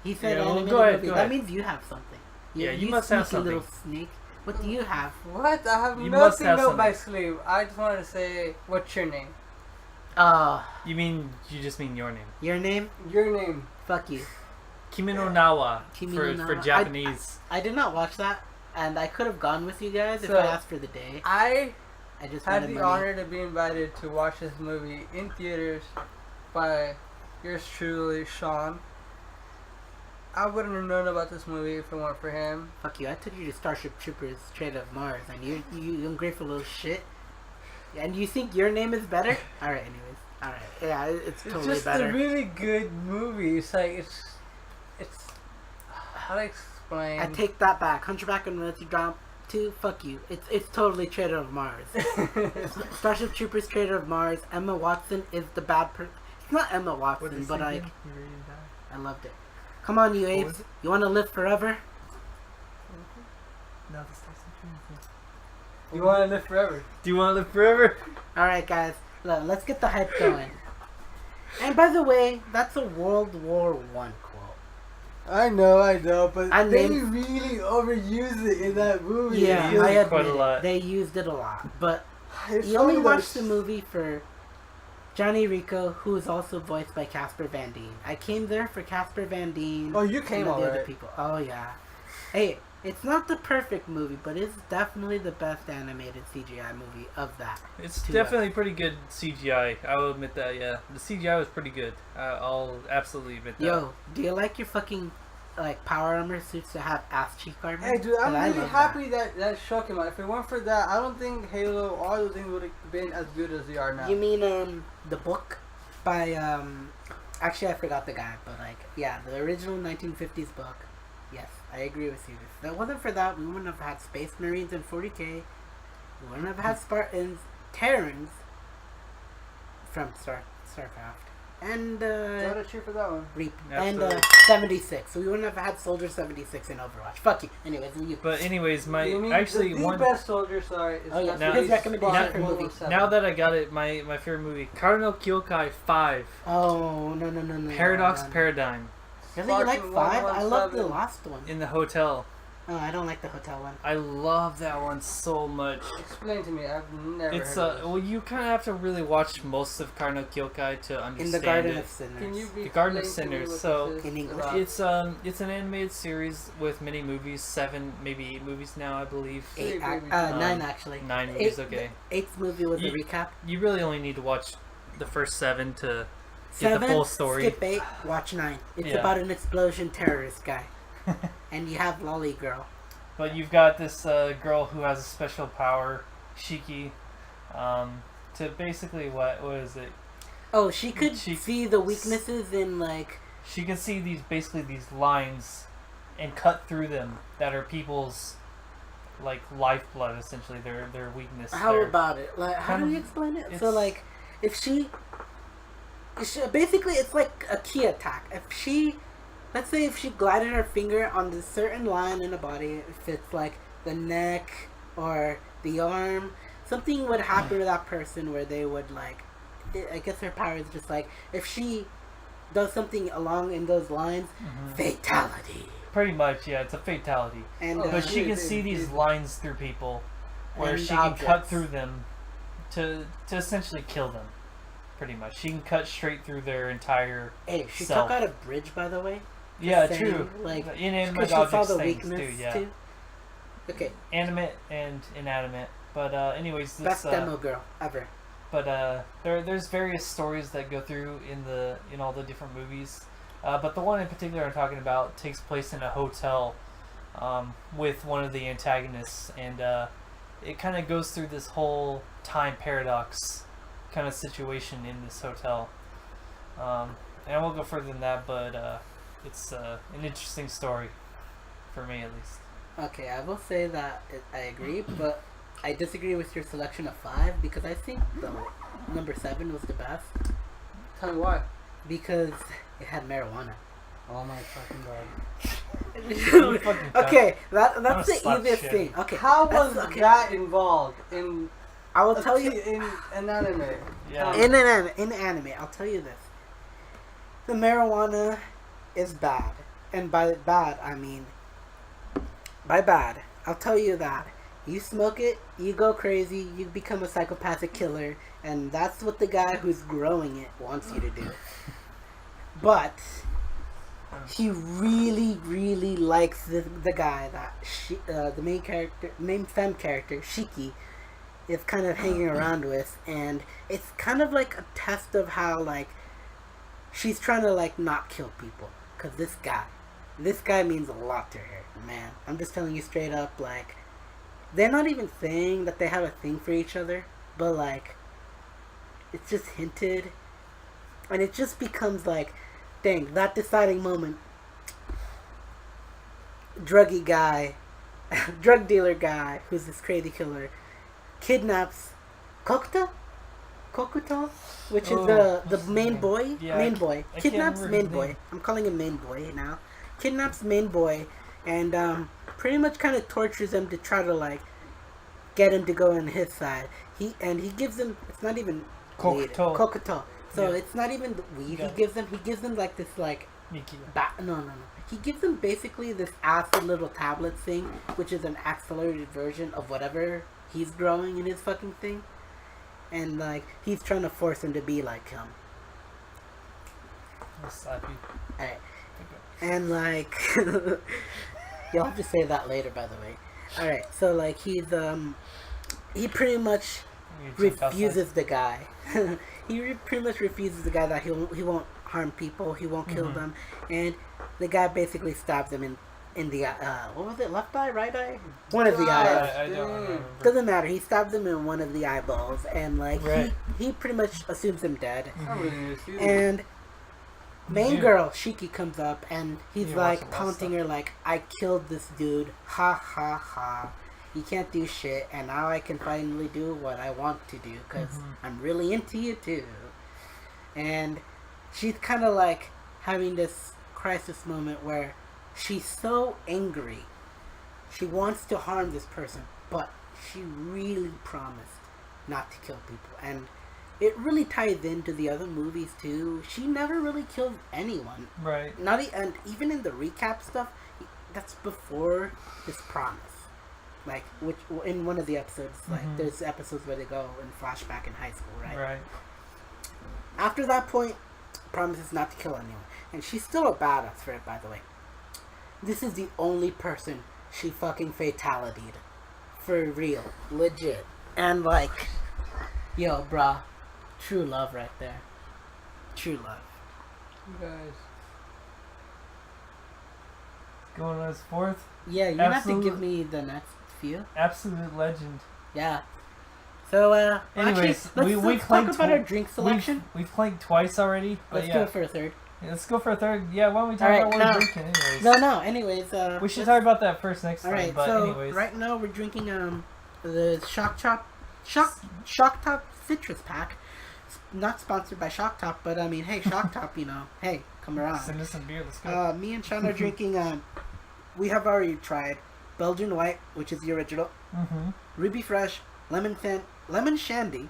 He said yeah, animated go ahead, movie. go That ahead. means you have something. You must have something. Little sneak. What do you have? What? I have You must nothing have up my something. sleeve. I just wanted to say, what's your name? You just mean your name. Your name? Your name. Fuck you. Kimino Nawa Kimi no for Na wa. Japanese. I did not watch that, and I could have gone with you guys if So, I asked for the day. I I just had wanted the money. honor to be invited to watch this movie in theaters by yours truly, Sean. I wouldn't have known about this movie if it weren't for him. Fuck you! I took you to Starship Troopers: Trade of Mars, and you ungrateful little shit. And you think your name is better? All right, anyways. All right, yeah, it's totally It's just better. a really good movie. It's like it's how to explain. I take that back. Hunchback and Notre Dame 2. Fuck you. It's totally Trader of Mars. Starship Troopers: Trader of Mars. Emma Watson is the bad person. It's not Emma Watson, but like I loved it. Come on, you apes. You want to live forever? No, the Starship You want to live forever. Do you want to live forever? All right, guys. Look, let's get the hype going. And by the way, that's a World War One quote. I know, but I they named- really overuse it in that movie. Yeah, used I it quite admit a lot. it. They used it a lot, but It's you only funny watched though. the movie for Johnny Rico, who is also voiced by Casper Van Dien. I came there for Casper Van Dien. Oh, you and came the other alright. people. Oh yeah. Hey, it's not the perfect movie, but it's definitely the best animated CGI movie of that. It's To definitely pretty good CGI. I will admit that. Yeah, the CGI was pretty good. I'll absolutely admit that. Yo, do you like your fucking like power armor suits to have ass cheek armor? Hey, dude, 'Cause I'm I really love happy that show came out. If it weren't for that, I don't think Halo, all those things would have been as good as they are now. You mean the book by actually I forgot the guy, but like yeah, the original 1950s book. Yes, I agree with you. If that wasn't for that, we wouldn't have had Space Marines in 40K. We wouldn't have had Spartans, Terrans from StarCraft, and Gotta cheer for that one. Reap, Absolutely. and 76. So we wouldn't have had Soldier 76 in Overwatch. Fuck you. Anyways, you. But anyways, my You mean actually the one. best soldier, sorry. Is Oh, yeah, now- his recommendation for Squad movie. 117. Now that I got it, my favorite movie, Cardinal Kyokai 5, Oh no. Paradox no. Paradigm, Really, you like Squadron 5? I love the 117. last one. in the hotel. Oh, I don't like the hotel one. I love that one so much. Explain to me. I've never It's heard of this. well, you kind of have to really watch most of Cardinal Kyokai to understand In the Garden it. of Sinners. Can you The Garden of explain to me Sinners, what so this is In English. about? It's an animated series with many movies, 7 maybe 8 movies now, I believe. Eight, Baby. 9 actually. 9 movies, Eight- okay. The 8th movie was a You- recap. You really only need to watch the first 7 to get 7, the full story. skip 8, watch 9. It's Yeah. about an explosion terrorist guy. And you have Lolly Girl. But you've got this girl who has a special power, Shiki, to basically what is it? Oh, she could She- see the weaknesses in like... She can see these lines and cut through them that are people's like lifeblood, essentially their weakness. How their- about it? Like, how kind do of- you explain it? So it's- like, if she... Basically, it's like a key attack. If she... Let's say if she glided her finger on a certain line in the body, if it's like the neck or the arm, something would happen to that person where they would like, I guess her power is just like, if she does something along in those lines, Mhm. fatality. Pretty much, yeah, it's a fatality. And Oh, But she dude, can see these dude. lines through people, where And she can cut objects. through them to essentially kill them. Pretty much, she can cut straight through their entire. hey, she self. took out a bridge, by the way. Yeah, saying, true. like, Inanimate Because she saw objects the things weakness too. Yeah, too. Okay, animate and inanimate. But anyways, this best demo girl ever. but there's various stories that go through in all the different movies. But the one in particular I'm talking about takes place in a hotel with one of the antagonists, and it kind of goes through this whole time paradox kind of situation in this hotel. And I won't go further than that, but it's an interesting story for me at least. Okay, I will say that I agree, but I disagree with your selection of 5 because I think the number 7 was the best Tell me why. because it had marijuana. Oh my fucking god. You fucking cunt. Okay, that's gonna the slap easiest shit. thing. Okay, How that's- was okay. that involved in? I will tell you in an anime. Yeah. in anime. I'll tell you this: the marijuana is bad, and by bad I mean by bad. I'll tell you that You smoke it, you go crazy, you become a psychopathic killer, and that's what the guy who's growing it wants you to do. But he really, really likes the guy that the main femme character, Shiki, is kind of hanging around with, and it's kind of like a test of how like she's trying to like not kill people, cause this guy means a lot to her, man. I'm just telling you straight up, like they're not even saying that they have a thing for each other, but like it's just hinted, and it just becomes like, dang, that deciding moment. Drug dealer guy, who's this crazy killer, kidnaps Kokuto, which is the main boy. Yeah, main boy I kidnaps can't remember main his boy. name. I'm calling him main boy now. Kidnaps main boy, and pretty much kind of tortures him to try to like get him to go on his side. He gives him, it's not even weed. Kokuto. So Yeah. it's not even the weed Yeah. he gives him. He gives him like this like no. He gives him basically this acid little tablet thing, which is an accelerated version of whatever he's growing in his fucking thing. And like he's trying to force him to be like him. I'll slap you. Alright. And like you'll have to say that later, by the way. Alright, so like he pretty much You jump refuses the guy. Pretty much refuses the guy that he won't harm people, he won't kill them, and the guy basically stabs him in the what was it, left eye, right eye? One of the eyes. I don't remember. Doesn't matter. He stabs him in one of the eyeballs, and like Right. he pretty much assumes him dead. I really need to see this. And main Yeah. girl Shiki comes up, and he's You like watching that taunting stuff. her like, "I killed this dude. Ha ha ha. You can't do shit, and now I can finally do what I want to do because I'm really into you too." And she's kind of like having this crisis moment where she's so angry. She wants to harm this person, but she really promised not to kill people. And it really ties into the other movies too. She never really killed anyone. Right. And even in the recap stuff, that's before this promise. Like, which in one of the episodes, like there's episodes where they go in flashback in high school, right? Right. After that point, promises not to kill anyone. And she's still a badass for it, by the way. This is the only person she fucking fatality'd. For real. Legit. And like, yo, bruh. True love right there. True love. You guys. Going on his fourth. Yeah, you have to give me the next few. Absolute legend. Yeah. So, Anyways, actually, let's talk about our drink selection. We've clanked twice already, but Let's yeah. do it for a third. Yeah, let's go for a third. Yeah, why don't we talk Alright, about what we're drinking anyways? No, anyways. We should talk about that first next time, Alright, but so anyways. right now we're drinking the Shock Top Citrus Pack. Not sponsored by Shock Top, but I mean, hey, Shock Top, you know, hey, come around. Send us some beer, let's go. Me and Sean are drinking, we have already tried Belgian White, which is the original, Ruby Fresh, Lemon Shandy,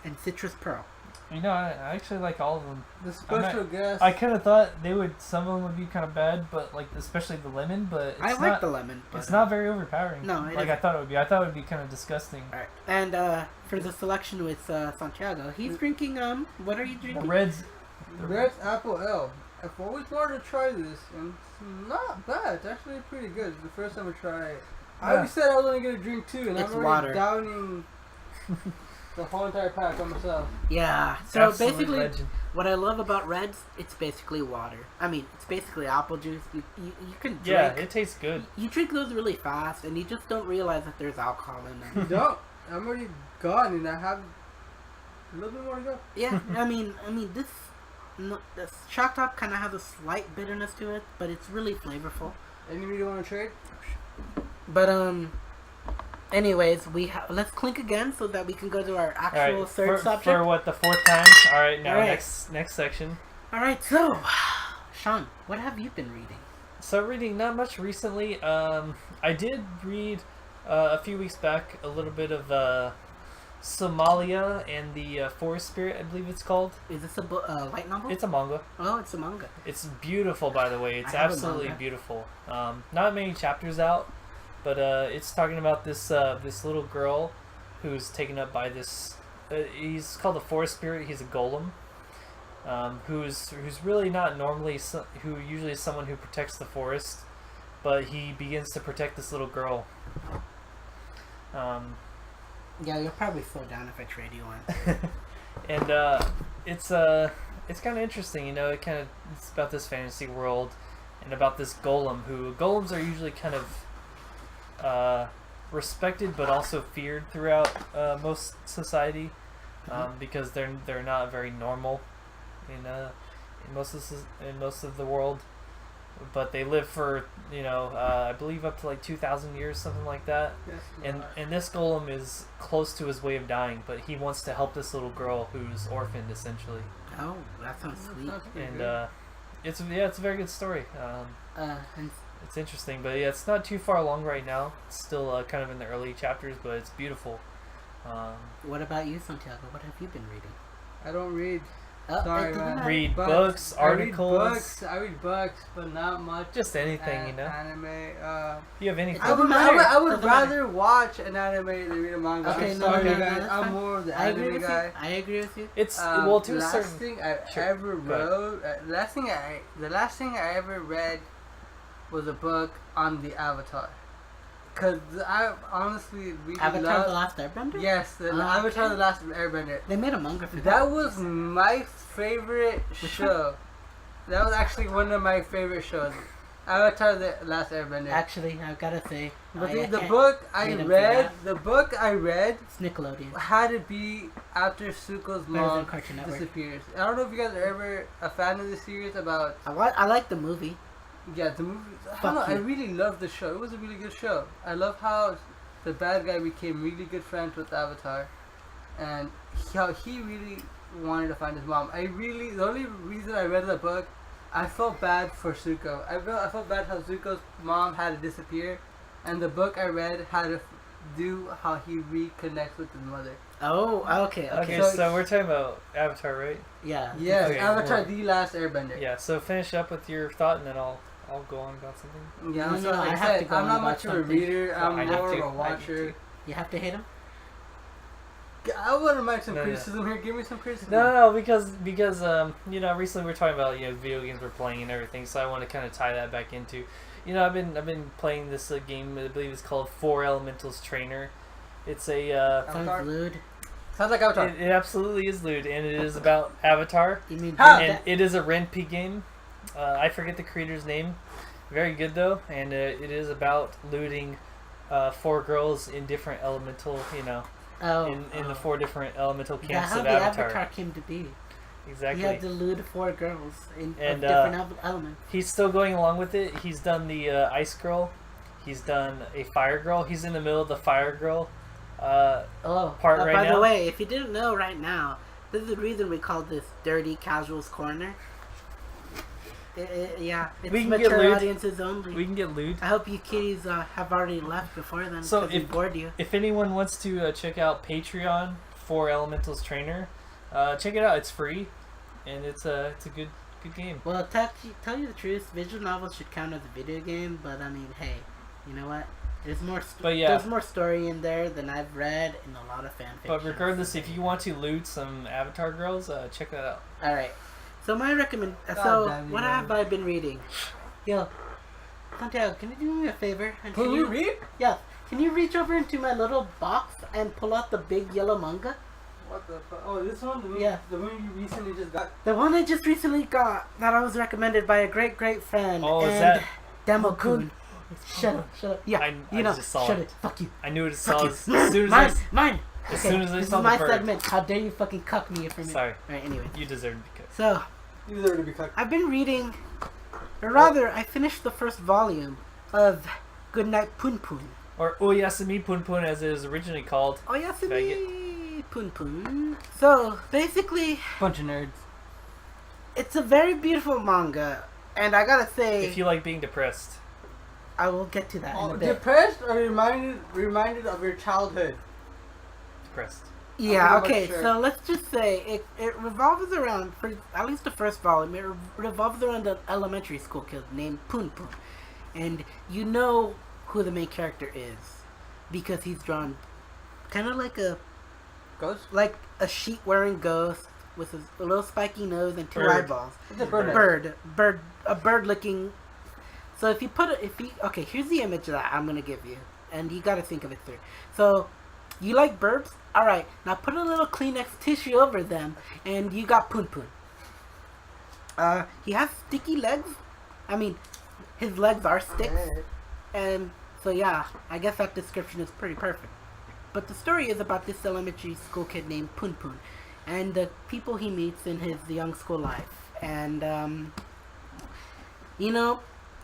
and Citrus Pearl. You know, I actually like all of them. The special guest. I kind of thought some of them would be kind of bad, but like especially the lemon. But I like the lemon. But, It's not very overpowering. No, it like I isn't. thought it would be. I thought it would be kind of disgusting. Alright, and for the selection with Santiago, he's drinking, what are you The drinking? Reds. Red's Apple Ale. I've always wanted to try this, and it's not bad. It's actually pretty good. It's the first time I try it. I already said I was only gonna drink two, and It's I'm already water. downing the whole entire pack on myself. Yeah, so Absolute basically, legend. what I love about Reds, it's basically water. I mean, it's basically apple juice. You can drink. Yeah, it tastes good. You drink those really fast, and you just don't realize that there's alcohol in them. No, I'm already gone, and I have a little bit more to go. Yeah, I mean, this Shock Top kind of has a slight bitterness to it, but it's really flavorful. Anybody want to trade? But anyways, let's clink again so that we can go to our actual Alright, third for subject. what, the fourth time? Alright, now Alright. next section. All right, so Sean, what have you been reading? So reading not much recently. I did read a few weeks back a little bit of Somalia and the Forest Spirit, I believe it's called. Is this a light novel? It's a manga. Oh, it's a manga. It's beautiful, by the way. It's I have a absolutely manga. beautiful. Not many chapters out, But it's talking about this this little girl who's taken up by this. He's called a forest spirit. He's a golem. Who's really not normally who usually is someone who protects the forest, but he begins to protect this little girl. Yeah, you'll probably slow down if I trade you one. And it's kind of interesting, you know. It's about this fantasy world and about this golem. Who golems are usually kind of respected, but also feared throughout most society, because they're not very normal in most of the world. But they live for, you know, I believe up to like 2,000 years, something like that. Yes, And this golem is close to his way of dying, but he wants to help this little girl who's orphaned, essentially. Oh, that sounds sweet. And it's a very good story. And It's interesting, but yeah, it's not too far along right now. It's still kind of in the early chapters, but it's beautiful. what about you, Santiago? What have you been reading? I don't read. Oh, Sorry, it doesn't man. matter. Read books, articles, I read books, but not much. just anything, you know. Anime. If you have anything. Doesn't matter. I would Doesn't rather watch an anime than read a manga. Okay, I'm no, sorry, no, no, guys. that's I'm fine. more of the I agree anime with guy. you. I agree with you. It's well to a last certain. thing I Sure, ever go ahead. wrote, the last thing I ever read was a book on the Avatar. Cause I honestly really Avatar: love. The Last Airbender. Yes, the Oh, Avatar: okay. The Last Airbender. They made a manga for that. That was my favorite show. That was actually one of my favorite shows. Avatar: The Last Airbender. Actually, I've gotta say, But I the can't book I hate him for read, that. the book I read It's Nickelodeon. had to be after Zuko's Better mom than Cartoon Network. disappears. I don't know if you guys are ever a fan of the series about. I like the movie. Yeah, the movie. I Fuck don't know. I you. really loved the show. It was a really good show. I love how the bad guy became really good friends with Avatar, and how he really wanted to find his mom. The only reason I read the book, I felt bad for Zuko. I felt bad how Zuko's mom had to disappear, and the book I read had to do how he reconnects with his mother. Oh, okay. Okay, So- so we're talking about Avatar, right? Yeah. Yes, Okay, Avatar: well- The Last Airbender. Yeah. So finish up with your thought, and then I'll go on about something. Yeah, No, so no, like I I have to said, go I'm on not about much of a something. reader. Well, I'm I need more of to, a I need watcher. You have to hate him. I wouldn't mind some No, no. criticism here. Give me some criticism. No, because you know, recently we're talking about, you know, video games we're playing and everything, so I want to kind of tie that back into, you know, I've been playing this game. I believe it's called Four Elementals Trainer. It's a Avatar? Sounds lewd. Sounds like Avatar. it absolutely is lewd, and it is about Avatar, You mean How? and it is a Ren'Py game. I forget the creator's name. Very good though, and it is about looting four girls in different elemental, you know, in the four different elemental That's camps how of the Avatar. Avatar came to be. Exactly. You have to lewd four girls in And, of different elements. He's still going along with it. He's done the ice girl. He's done a fire girl. He's in the middle of the fire girl part right by now. the way, if you didn't know right now, this is the reason we call this Dirty Casuals Corner. Yeah, it's We can get mature lewd. audiences only. We can get lewd. I hope you kiddies have already left before then, So because we if- bored you. If anyone wants to check out Patreon for Elementals Trainer, check it out. It's free, and it's a good game. Well, tell you the truth, visual novels should count as a video game, but I mean, hey, you know what? There's more. But yeah. There's more story in there than I've read in a lot of fan fiction. But regardless, if you want to loot some Avatar girls, check that out. All right. So my recommend. God So damn you, what man. have I been reading? Yo, Santiago, can you do me a favor? And Can you read? Yeah. Can you reach over into my little box and pull out the big yellow manga? What the fuck? Oh, this one? Yeah. The one you recently just got? The one I just recently got that I was recommended by a great friend. Oh, is and that- Demo-kun. Shut up. Yeah. I you know. just saw shut it. it. Fuck you. I knew it Fuck saw you. as soon as mine. I, Mine. as Okay, soon as I this saw is the my bird. segment. How dare you fucking cuck me for a minute? Sorry, All right. Anyway. you deserve to be cooked. So You deserve to be cooked. I've been reading, or rather, I finished the first volume of Goodnight Pun Pun. Or Oyasumi Pun Pun, as it is originally called. Oh, Yasumi Pun Pun. So basically, Bunch of nerds. it's a very beautiful manga, and I gotta say, If you like being depressed, I will get to that in a bit. Depressed or reminded of your childhood? depressed. Yeah, I'm pretty okay, much sure. so let's just say it revolves around, for at least the first volume, it revolves around an elementary school kid named Pun Pun. And you know who the main character is, because he's drawn kind of like Ghost? a sheet-wearing ghost with a little spiky nose and two Bird. eyeballs. It's a bird. A bird-looking. So okay, here's the image that I'm gonna give you, and you got to think of it through. So, you like birds? All right, now put a little Kleenex tissue over them, and you got Poon Poon. He has sticky legs. I mean, his legs are sticks, and so yeah, I guess that description is pretty perfect. But the story is about this elementary school kid named Poon Poon, and the people he meets in his young school life, and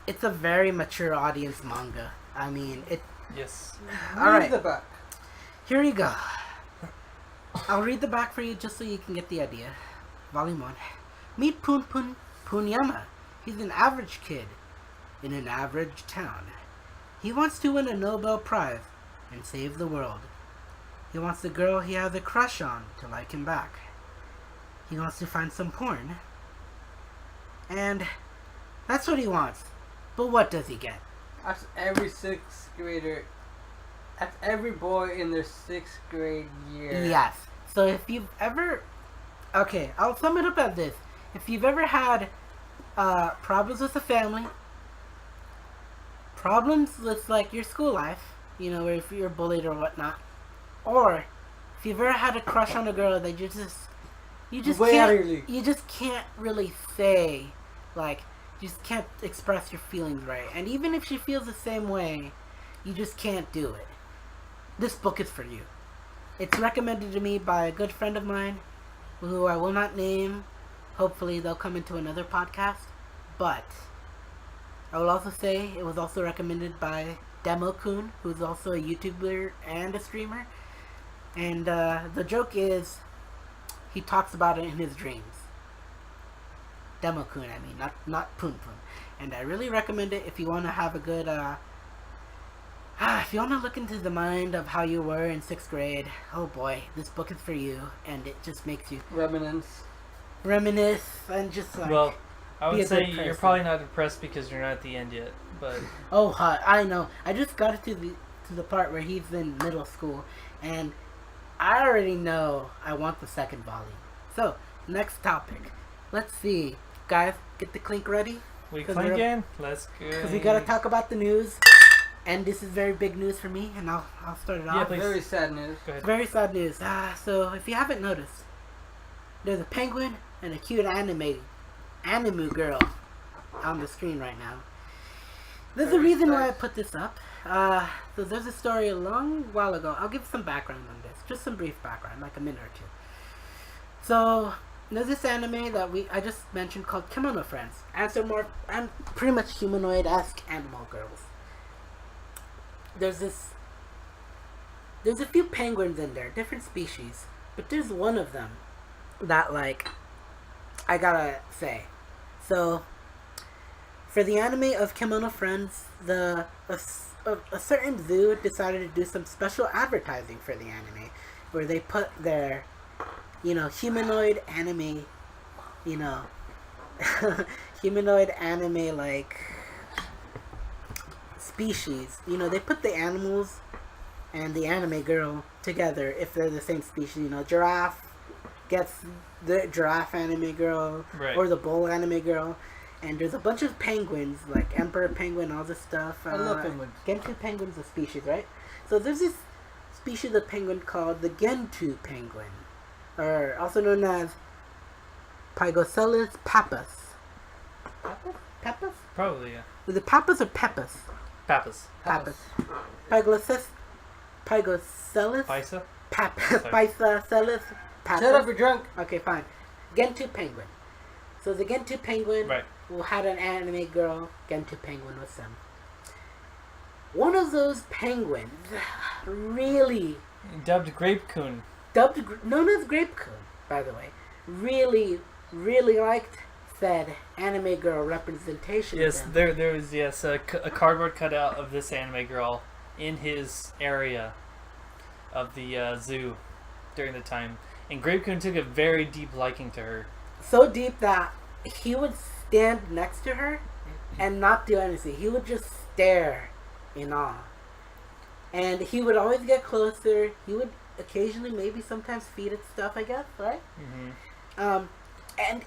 it's a very mature audience manga. I mean, it. Yes. All right. Read the back. Here you go. I'll read the back for you just so you can get the idea. Volume 1. Meet Poon Poon Punyama. He's an average kid in an average town. He wants to win a Nobel Prize and save the world. He wants the girl he has a crush on to like him back. He wants to find some porn. And that's what he wants. But what does he get? That's every sixth grader. That's every boy in their sixth grade year. Yes. So if you've ever... Okay, I'll sum it up as this. If you've ever had problems with the family, problems with like your school life, or if you're bullied or whatnot, or if you've ever had a crush on a girl that you just can't really say, like, you just can't express your feelings right, and even if she feels the same way, you just can't do it. This book is for you. It's recommended to me by a good friend of mine, who I will not name. Hopefully they'll come into another podcast. But I will also say it was also recommended by Demo-kun, who's also a YouTuber and a streamer. And the joke is, he talks about it in his dreams. Demo-kun, I mean, not Poon Poon. And I really recommend it if you want to have a good, if you want to look into the mind of how you were in 6th grade. Oh boy, this book is for you, and it just makes you reminisce and just like. Well, I would say you're person. probably not depressed because you're not at the end yet, but. Oh, I know. I just got it to the part where he's in middle school, and I already know I want the second volume. So, next topic. Let's see. Guys, get the clink ready. We clinking? Let's go. Because we gotta talk about the news. And this is very big news for me, and I'll start it off. please. Very sad news. Go ahead. Very sad news. So, if you haven't noticed, there's a penguin and a cute anime girl on the screen right now. There's a reason why I put this up. So there's a story a long while ago. I'll give some background on this. Just some brief background, like a minute or two. So there's this anime that I just mentioned called Kemono Friends. And pretty much humanoid-esque animal girls. There's a few penguins in there, different species. But there's one of them that, like, I gotta say. So, for the anime of Kemono Friends, a certain zoo decided to do some special advertising for the anime, where they put their, humanoid anime, humanoid anime, like, species. They put the animals and the anime girl together if they're the same species. Giraffe gets the giraffe anime girl, right, or the bull anime girl. And there's a bunch of penguins, like emperor penguin, all this stuff. I love penguins. Gentoo penguin's a species, right? So there's this species of penguin called the Gentoo penguin, or also known as Pygoscelis pappus. Pappus? Probably, yeah. Is it pappus or peppus? Pappus. Pappus. Pygoscelis. Pisa? Pappus. Pygoscelis pappus. Shut up, you're drunk. Okay, fine. Gentoo penguin. So the Gentoo penguin, right, who had an anime girl, Gentoo penguin with them. One of those penguins really... Dubbed Grape-kun. Known as Grape-kun, by the way. Really, really liked said anime girl representation. Yes, of them. there was, a cardboard cutout of this anime girl in his area of the zoo during the time. And Grape-kun took a very deep liking to her. So deep that he would stand next to her and not do anything. He would just stare in awe. And he would always get closer. He would occasionally, maybe sometimes feed it stuff, I guess, right? Mm-hmm. And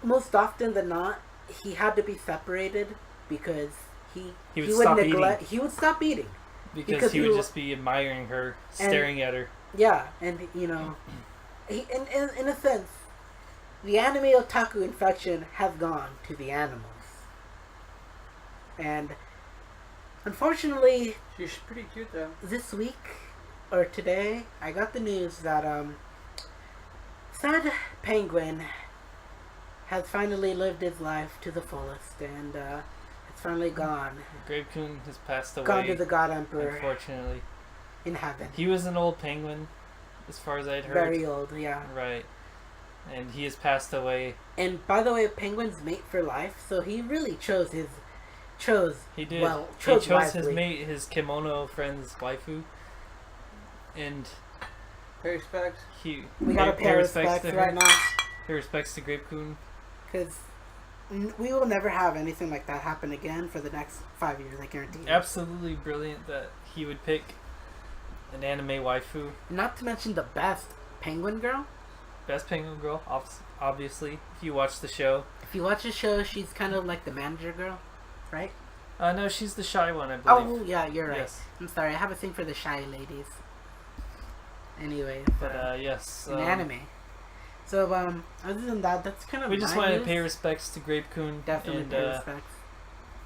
most often than not, he had to be separated because he would stop neglect. eating. He would stop eating Because he would just be admiring her, staring at her. Yeah, and you know, he in a sense, the anime otaku infection has gone to the animals, and unfortunately, She's pretty cute though. this week or today, I got the news that sad penguin has finally lived his life to the fullest, and it's finally gone. Grape-kun has passed away. Gone to the God Emperor Unfortunately. in heaven. He was an old penguin, as far as I'd heard. Very old, yeah. Right. And he has passed away. And by the way, penguins mate for life, so he really chose He did. well. He Chose chose his wisely. mate, his Kemono Friends waifu. And Pay respects. he We gotta pay respects to her. right now, Pay respects to Grape-kun. because we will never have anything like that happen again for the next 5 years. I guarantee you. Absolutely brilliant that he would pick an anime waifu. Not to mention the best penguin girl. Best penguin girl, obviously. If you watch the show. If you watch the show, she's kind of like the manager girl, right? No, she's the shy one, I believe. Oh yeah, you're right. Yes. I'm sorry, I have a thing for the shy ladies. Anyway, But yes. in anime. So other than that, that's kind of We just my wanted to news. pay respects to Grape-kun. Definitely and, pay respects.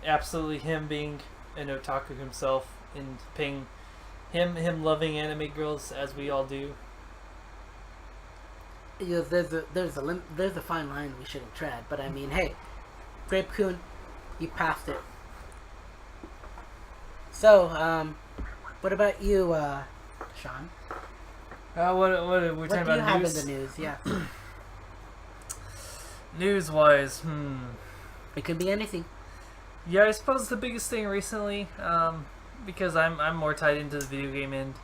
Absolutely him being an otaku himself and paying him loving anime girls as we all do. Yeah, there's a fine line we shouldn't tread, but I mean, hey, Grape-kun, you passed it. So, what about you, Sean? What we're What talking do you about have news? in the news? Yeah, News wise, it could be anything. Yeah, I suppose the biggest thing recently, because I'm more tied into the video game end,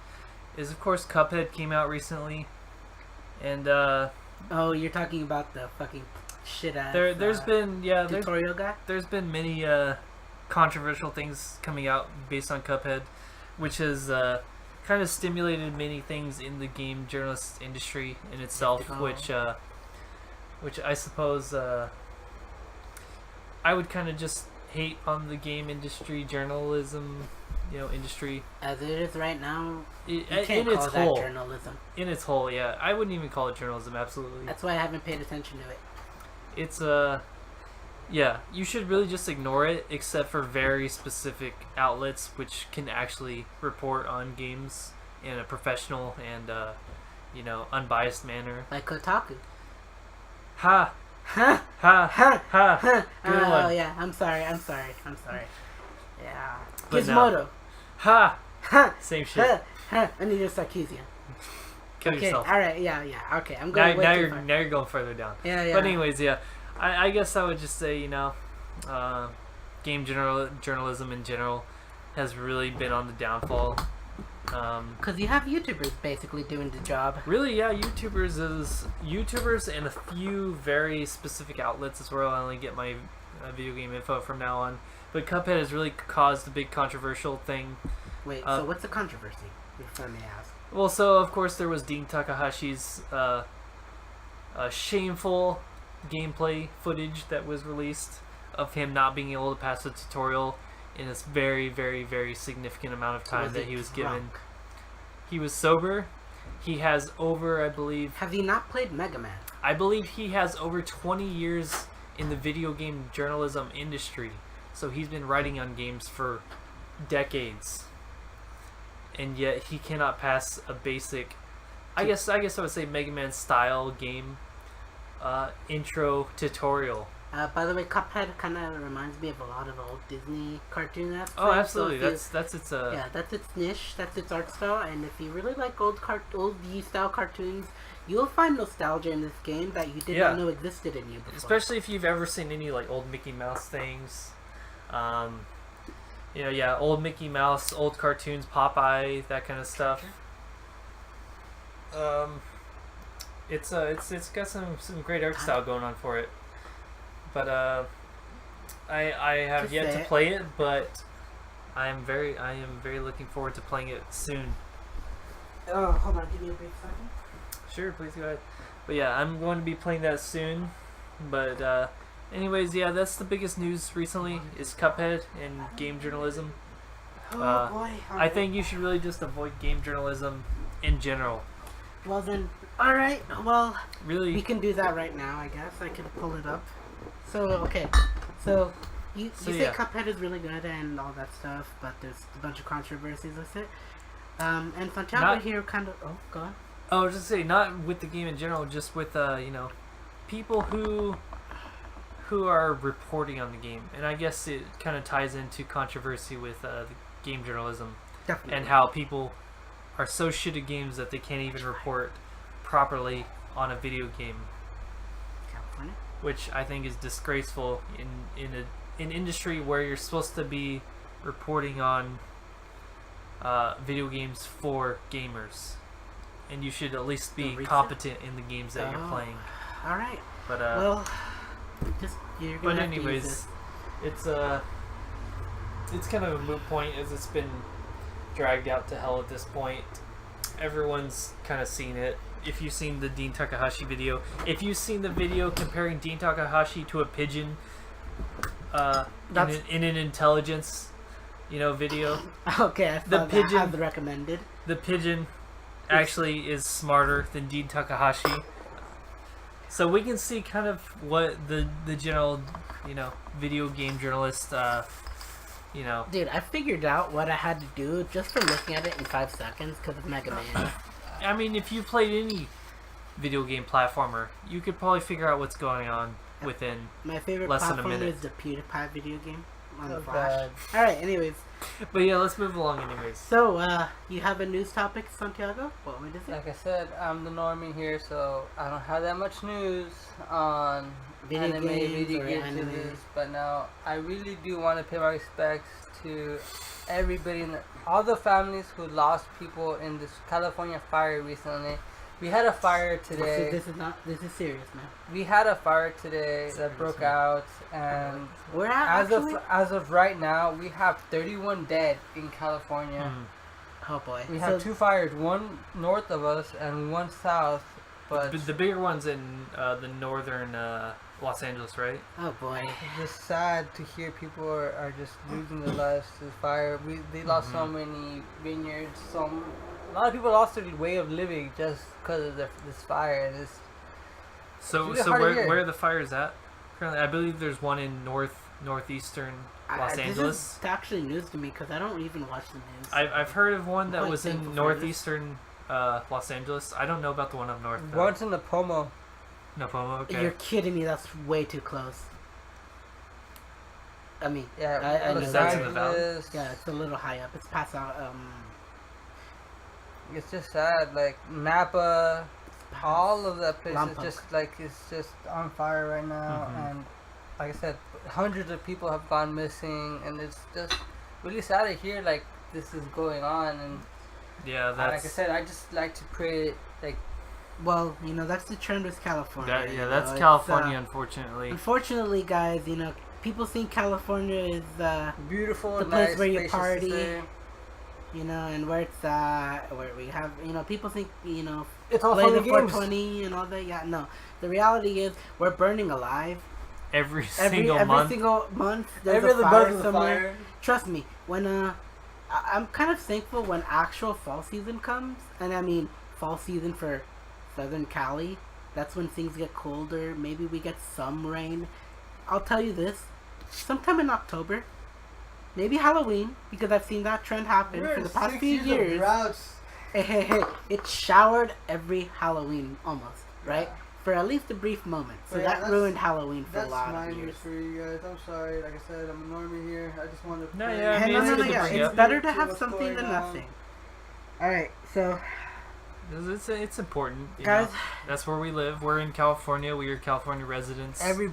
is of course Cuphead came out recently, and Oh, you're talking about the fucking shit ass. there's been tutorial guy. there's been many controversial things coming out based on Cuphead, which has kind of stimulated many things in the game journalist industry in itself, which I suppose I would kind of just hate on the game industry, journalism, industry. As it is right now, you In can't its call that whole. journalism. In its whole, yeah. I wouldn't even call it journalism, absolutely. That's why I haven't paid attention to it. It's, yeah, you should really just ignore it, except for very specific outlets which can actually report on games in a professional and, unbiased manner. Like Kotaku. Ha! Huh? Ha! Huh? Ha! Huh? Good Oh one. yeah, I'm sorry. Yeah. But no. Gizmodo. Ha! Huh? Same shit. Huh? Huh? I need a Sarkeesian. Kill Okay, yourself. alright, yeah. Okay, I'm Now, going way now too you're far. now you're going further down. Yeah. But anyways, yeah, I guess I would just say game journalism in general has really been on the downfall. Because you have YouTubers basically doing the job. Really, yeah, YouTubers and a few very specific outlets is where I only get my video game info from now on. But Cuphead has really caused a big controversial thing. Wait, so what's the controversy? If I may ask. Well, so of course there was Dean Takahashi's shameful gameplay footage that was released of him not being able to pass the tutorial in this very, very, very significant amount of time that he was given. He was sober. He has over, I believe... Have you not played Mega Man? I believe he has over 20 years in the video game journalism industry. So he's been writing on games for decades. And yet he cannot pass a basic... I guess I would say Mega Man style game intro tutorial. By the way, Cuphead kind of reminds me of a lot of old Disney cartoon aspects. Oh, absolutely. So That's its yeah, that's its niche. That's its art style. And if you really like old style cartoons, you'll find nostalgia in this game that you did not know existed in you before. Especially if you've ever seen any like old Mickey Mouse things. Old Mickey Mouse, old cartoons, Popeye, that kind of stuff. It's got some great art style going on for it. But I have yet to play it, but I am very looking forward to playing it soon. Oh, hold on, give me a brief second. Sure, please go ahead. But yeah, I'm going to be playing that soon. But anyways, yeah, that's the biggest news recently is Cuphead and game journalism. Oh boy. I think you should really just avoid game journalism in general. Well then, all right. Well, Really, we can do that right now. I guess I can pull it up. So okay, so you say yeah. Cuphead is really good and all that stuff, but there's a bunch of controversies with it. And Santiago Not- here kind of go on. I was just saying, not with the game in general, just with people who are reporting on the game, and I guess it kind of ties into controversy with the game journalism Definitely. and how people are so shit at games that they can't even report properly on a video game, California. which I think is disgraceful in an industry where you're supposed to be reporting on video games for gamers, and you should at least be Recent? competent in the games that you're Oh. playing. All right. But Well, just you're gonna but have to use anyways, this. it's kind of a moot point as it's been dragged out to hell at this point. Everyone's kind of seen it. If you've seen the Dean Takahashi video, if you've seen the video comparing Dean Takahashi to a pigeon in an intelligence, video, Okay, I the thought pigeon- that as recommended. the pigeon actually is smarter than Dean Takahashi. So we can see kind of what the general, video game journalist, Dude, I figured out what I had to do just from looking at it in 5 seconds because of Mega Man. I mean, if you played any video game platformer, you could probably figure out what's going on within. My favorite Less than a platform minute. is the PewDiePie video game on the Oh, Flash. God. Alright, anyways. But yeah, let's move along anyways. So, you have a news topic, Santiago? What is it? Like I said, I'm the normie here, so I don't have that much news on Video anime, games video or games, anime. news. But now I really do want to pay my respects to everybody, all the families who lost people in this California fire recently. We had a fire today. This is serious, man. We had a fire today that Serious, broke man. out, and We're at as of right now, we have 31 dead in California. Oh boy. We have 2 fires, one north of us and one south. But The bigger ones in the northern Los Angeles, right? Oh boy. it's just sad to hear people are just losing their lives to fire. They lost so many vineyards. A lot of people lost their way of living just because of this fire. And So really hard to hear. where are the fires at? Currently, I believe there's one in northeastern Los Angeles. This is actually news to me because I don't even watch the news. I've heard of one that quite was thankful in for this. northeastern Los Angeles. I don't know about the one up north though. one's in the Pomo. No, Pomo. Okay. You're kidding me. That's way too close. I mean, Yeah, I know Los that's in the valley. Angeles. yeah, it's a little high up. It's past out. It's just sad. Like Napa, all of that place is Lompoc. just like it's just on fire right now. Mhm. And like I said, hundreds of people have gone missing, and it's just really sad to hear like this is going on. And Yeah, like I that's said, I just like to pray like Well, that's the trend with California. you that's know, it's, California, unfortunately. Unfortunately, guys, people think California is beautiful, The place nice, where you spacious party. to say. And where it's where we have, people think, It's all play fun the and games. 420 and all that. Yeah, no. The reality is we're burning alive Every every single month. single month. There's Every a other fire month is a somewhere. fire. Trust me, when I'm kind of thankful when actual fall season comes, and I mean fall season for Southern Cali. That's when things get colder. Maybe we get some rain. I'll tell you this: sometime in October, maybe Halloween, because I've seen that trend happen We're for in the past 6 few of years. droughts. Hey, it showered every Halloween almost, right? Yeah. For at least a brief moment. So But yeah, that that's- ruined Halloween for a That's lot my of news years. for you guys. I'm sorry. Like I said, I'm a normie here. I just wanted to. No, pray. yeah, I Hey, mean, no, it's no, good no, to yeah. bring It's up. better to See have what's something going than on. nothing. Alright, so, It's important, guys, That's where we live. We're in California. We are California residents. Every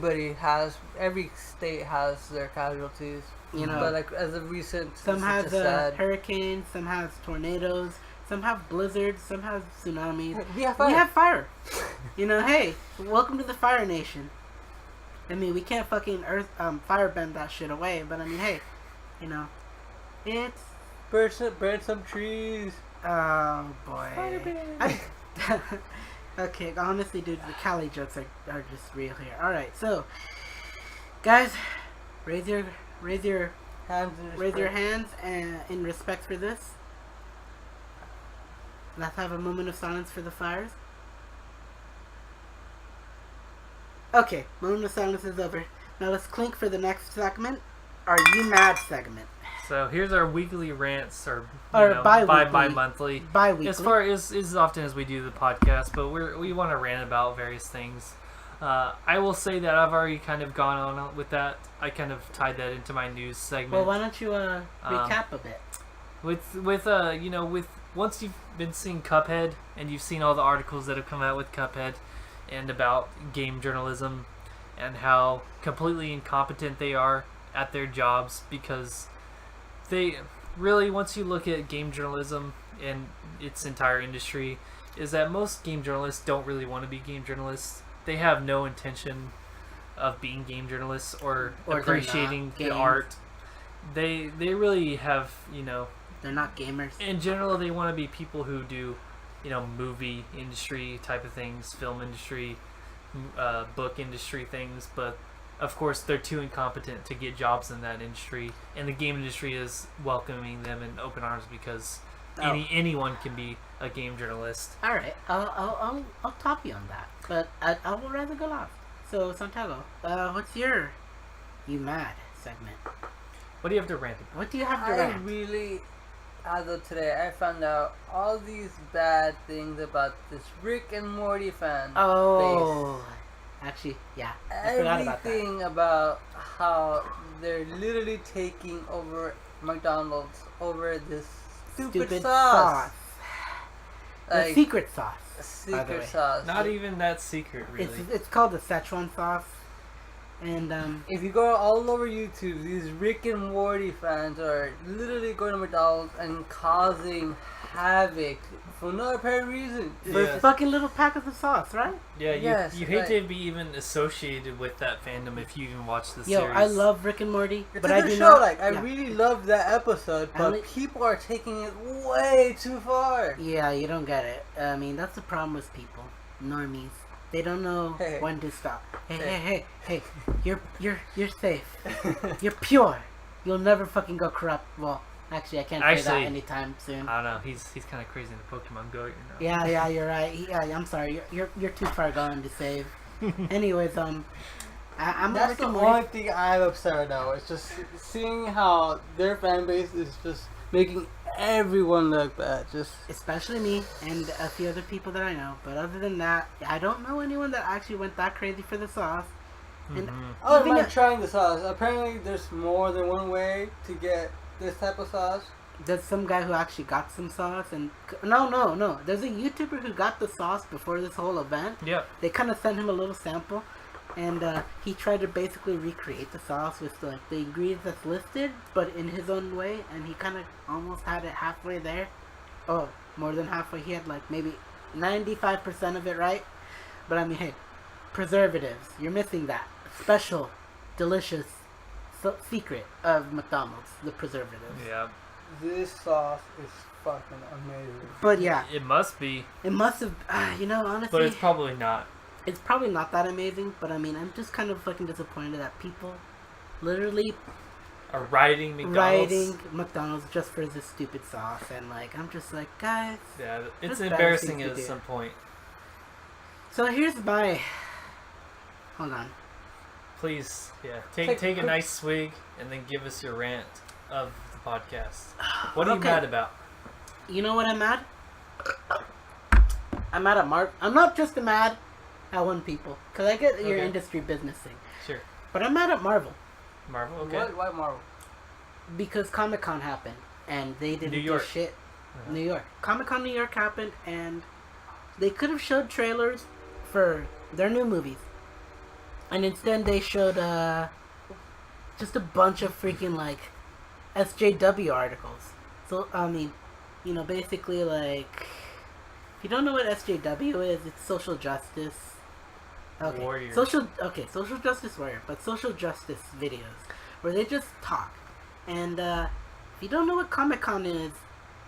state has their casualties. But like as of recent, some it's have just sad. hurricanes, some have tornadoes, some have blizzards, some have tsunamis. We have fire. We have fire. Hey, welcome to the Fire Nation. I mean, we can't fucking firebend that shit away, but I mean, hey, It's burn some trees. oh boy. Spider-Man. Okay, honestly, dude, the Cali jokes are just real here. All right, so guys, raise your Hands in hands in respect for this. Let's have a moment of silence for the fires. Okay, moment of silence is over. Now let's clink for the next segment. Are you mad segment? So here's our weekly rants, or bi-weekly. bi-monthly. As far as often as we do the podcast, but we want to rant about various things. I will say that I've already kind of gone on with that. I kind of tied that into my news segment. Well, why don't you recap a bit? With once you've been seeing Cuphead and you've seen all the articles that have come out with Cuphead and about game journalism and how completely incompetent they are at their jobs, because they really, once you look at game journalism and its entire industry, is that most game journalists don't really want to be game journalists. They have no intention of being game journalists or appreciating the art. They really have, they're not gamers. In general, they want to be people who do, movie industry type of things, film industry, book industry things, but of course they're too incompetent to get jobs in that industry, and the game industry is welcoming them in open arms because anyone can be a game journalist. All right, I'll top you on that, but I will rather go last. So Santiago, what's your you mad segment? What do you have to rant about? What do you have to rant? As of today, I found out all these bad things about this Rick and Morty fan. Oh, base. Actually, yeah, I forgot about that. Everything about how they're literally taking over McDonald's over this stupid sauce. The Like, secret sauce. secret sauce. Not even that secret, really. It's called the Szechuan sauce, and If you go all over YouTube, these Rick and Morty fans are literally going to McDonald's and causing havoc for no apparent reason. for fucking little packets of sauce, right? Yeah, Yes, you hate like- to be even associated with that fandom if you even watch the Yo, series. I love Rick and Morty, It's but a I good do show. not. Like, I yeah. really loved that episode, I but li- people are taking it way too far. Yeah, you don't get it. I mean, that's the problem with people, normies. They don't know Hey. when to stop. Hey, Hey. hey, hey, hey! You're safe. You're pure. You'll never fucking go corrupt. Well, actually, I can't say that anytime soon. I don't know. He's kind of crazy in the Pokemon Go. Yeah, you're right. Yeah, I'm sorry. You're too far gone to save. Anyways, I'm That's Rick the and only Morty. thing I'm upset right now. It's just seeing how their fan base is just making everyone look bad. Just Especially me and a few other people that I know. But other than that, I don't know anyone that actually went that crazy for the sauce. And I don't even mind if- trying the sauce. Apparently, there's more than one way to get this type of sauce. there's some guy who actually got some sauce, and no. There's a YouTuber who got the sauce before this whole event. Yep. They kind of sent him a little sample, and he tried to basically recreate the sauce with the ingredients that's listed, but in his own way, and he kind of almost had it halfway there. Oh, more than halfway. He had like maybe 95% of it right. But I mean, hey, preservatives. You're missing that special, delicious secret of McDonald's, the preservatives. Yeah. This sauce is fucking amazing. But yeah, It must be, it must have. Honestly, but it's probably not. it's probably not that amazing. But I mean, I'm just kind of fucking disappointed that people literally A rioting McDonald's. rioting McDonald's just for this stupid sauce, and like, I'm just like, guys. Yeah, it's That's embarrassing bad at things to do. some point. So here's my. Hold on. Please, Take take a quick- nice swig and then give us your rant of the podcast. What are you Okay. mad about? You know what I'm mad? I'm mad at Mark. I'm not just mad at one people, cause I get your Okay. industry business thing, Sure. but I'm mad at Marvel Marvel, okay. What? Why Marvel? because Comic-Con happened and they didn't New York. do shit. Uh-huh. New York. Comic-Con New York happened and they could have showed trailers for their new movies, and instead they showed just a bunch of freaking like SJW articles. So I mean, basically like, if you don't know what SJW is, it's social justice. Warrior. Social justice warrior, but social justice videos where they just talk. And If you don't know what Comic-Con is,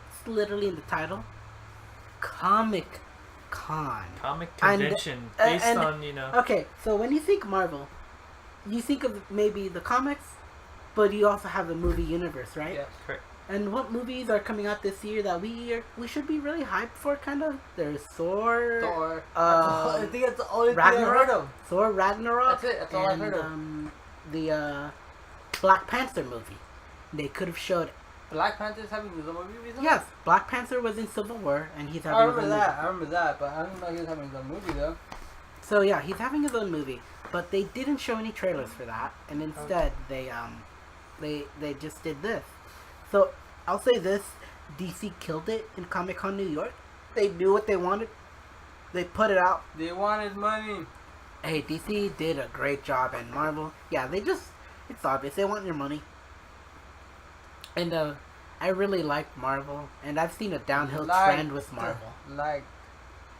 it's literally in the title. Comic Con. Comic convention based on, Okay, so when you think Marvel, you think of maybe the comics, but you also have the movie universe, right? Yeah. Correct. And what movies are coming out this year that we should be really hyped for? Kind of. There's Thor. Thor. I think that's the only thing Ragnarok. I've heard of. Thor Ragnarok. That's it. That's all I've heard of. The Black Panther movie. They could have showed. Black Panther's having his own movie recently? Yes, Black Panther was in Civil War, and he's having. I remember that, but I didn't know he was having his own movie though. So yeah, he's having his own movie, but they didn't show any trailers for that, and instead they just did this. So I'll say this: DC killed it in Comic-Con New York. They knew what they wanted. They put it out. They wanted money. Hey, DC did a great job, and Marvel, yeah, it's obvious they want your money. And I really like Marvel, and I've seen a downhill trend with Marvel.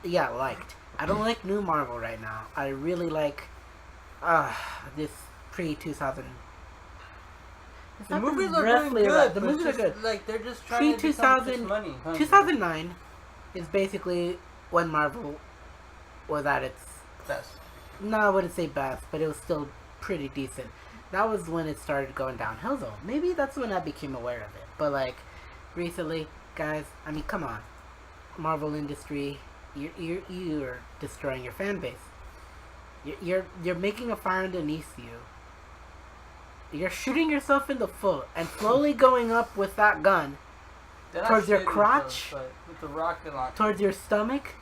Yeah, liked. I don't like new Marvel right now. I really like this pre-2000. The movies are doing good. The movies are good. Like they're just trying to get money. 2009 is basically when Marvel was at its best. No, I wouldn't say best, but it was still pretty decent. That was when it started going downhill, though. Maybe that's when I became aware of it. But like, recently, guys, I mean, come on, Marvel industry, you're destroying your fan base. You're making a fire underneath you. You're shooting yourself in the foot and slowly going up with that gun towards your crotch, with the rocket launcher, towards your stomach,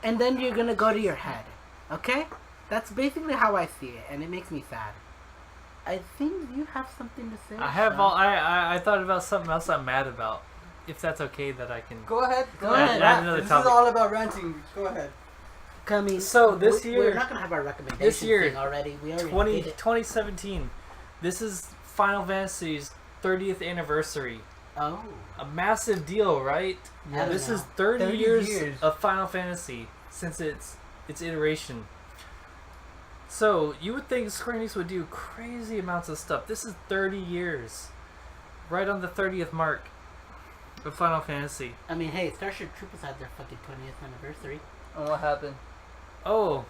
and then you're gonna go to your head. Okay? That's basically how I see it, and it makes me sad. I think you have something to say. I thought about something else I'm mad about. If that's okay, that I can go ahead. This is all about ranting. Go ahead. Coming. So this year, we're not gonna have our recommendation this year, thing already. We already did it. 2017. This is Final Fantasy's 30th anniversary. Oh. A massive deal, right? Yeah, this is 30 years of Final Fantasy since its iteration. So, you would think Square Enix would do crazy amounts of stuff. This is 30 years. Right on the 30th mark of Final Fantasy. I mean, hey, Starship Troopers had their fucking 20th anniversary. And what happened? Oh,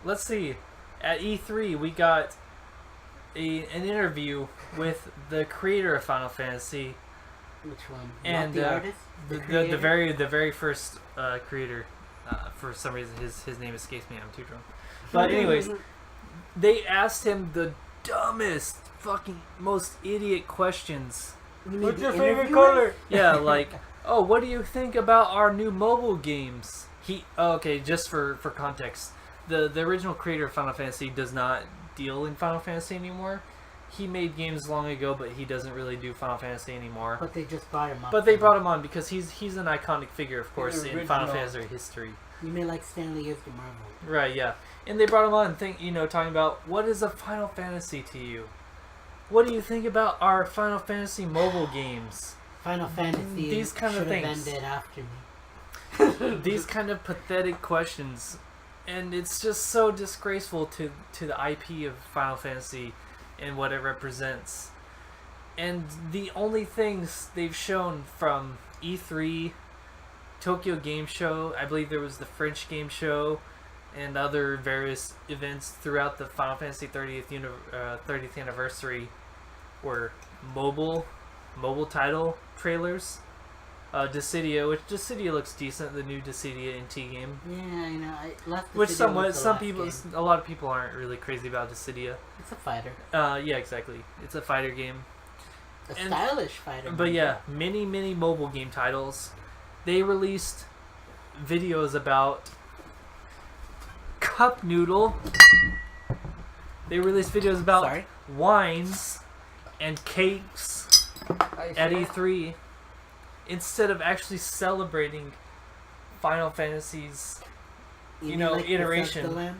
let's see. At E3, we got an interview with the creator of Final Fantasy. Which one? And Not the artist? The very first creator. For some reason, his name escapes me. I'm too drunk. But anyways, they asked him the dumbest, fucking, most idiot questions. What's your favorite color? Yeah, like, oh, what do you think about our new mobile games? Okay, just for context, the original creator of Final Fantasy does not deal in Final Fantasy anymore. He made games long ago, but he doesn't really do Final Fantasy anymore. But they just brought him up. But they brought him on because he's an iconic figure, of course, in Final Fantasy history. You mean like Stanley is the Marvel? Right, yeah. And they brought him on, talking about, what is a Final Fantasy to you? What do you think about our Final Fantasy mobile games? Final Fantasy These kind of things. Ended after me. These kind of pathetic questions. And it's just so disgraceful to the IP of Final Fantasy and what it represents. And the only things they've shown from E3, Tokyo Game Show, I believe there was the French Game Show, and other various events throughout the Final Fantasy 30th anniversary were mobile title trailers. Dissidia, which Dissidia looks decent, the new Dissidia NT game. Yeah, I know. Which a lot of people aren't really crazy about Dissidia. It's a fighter. Yeah, exactly. It's a fighter game. Stylish fighter. But yeah, many mobile game titles. They released videos about Cup Noodle. They released videos about wines and cakes at E3 instead of actually celebrating Final Fantasy's, like iteration.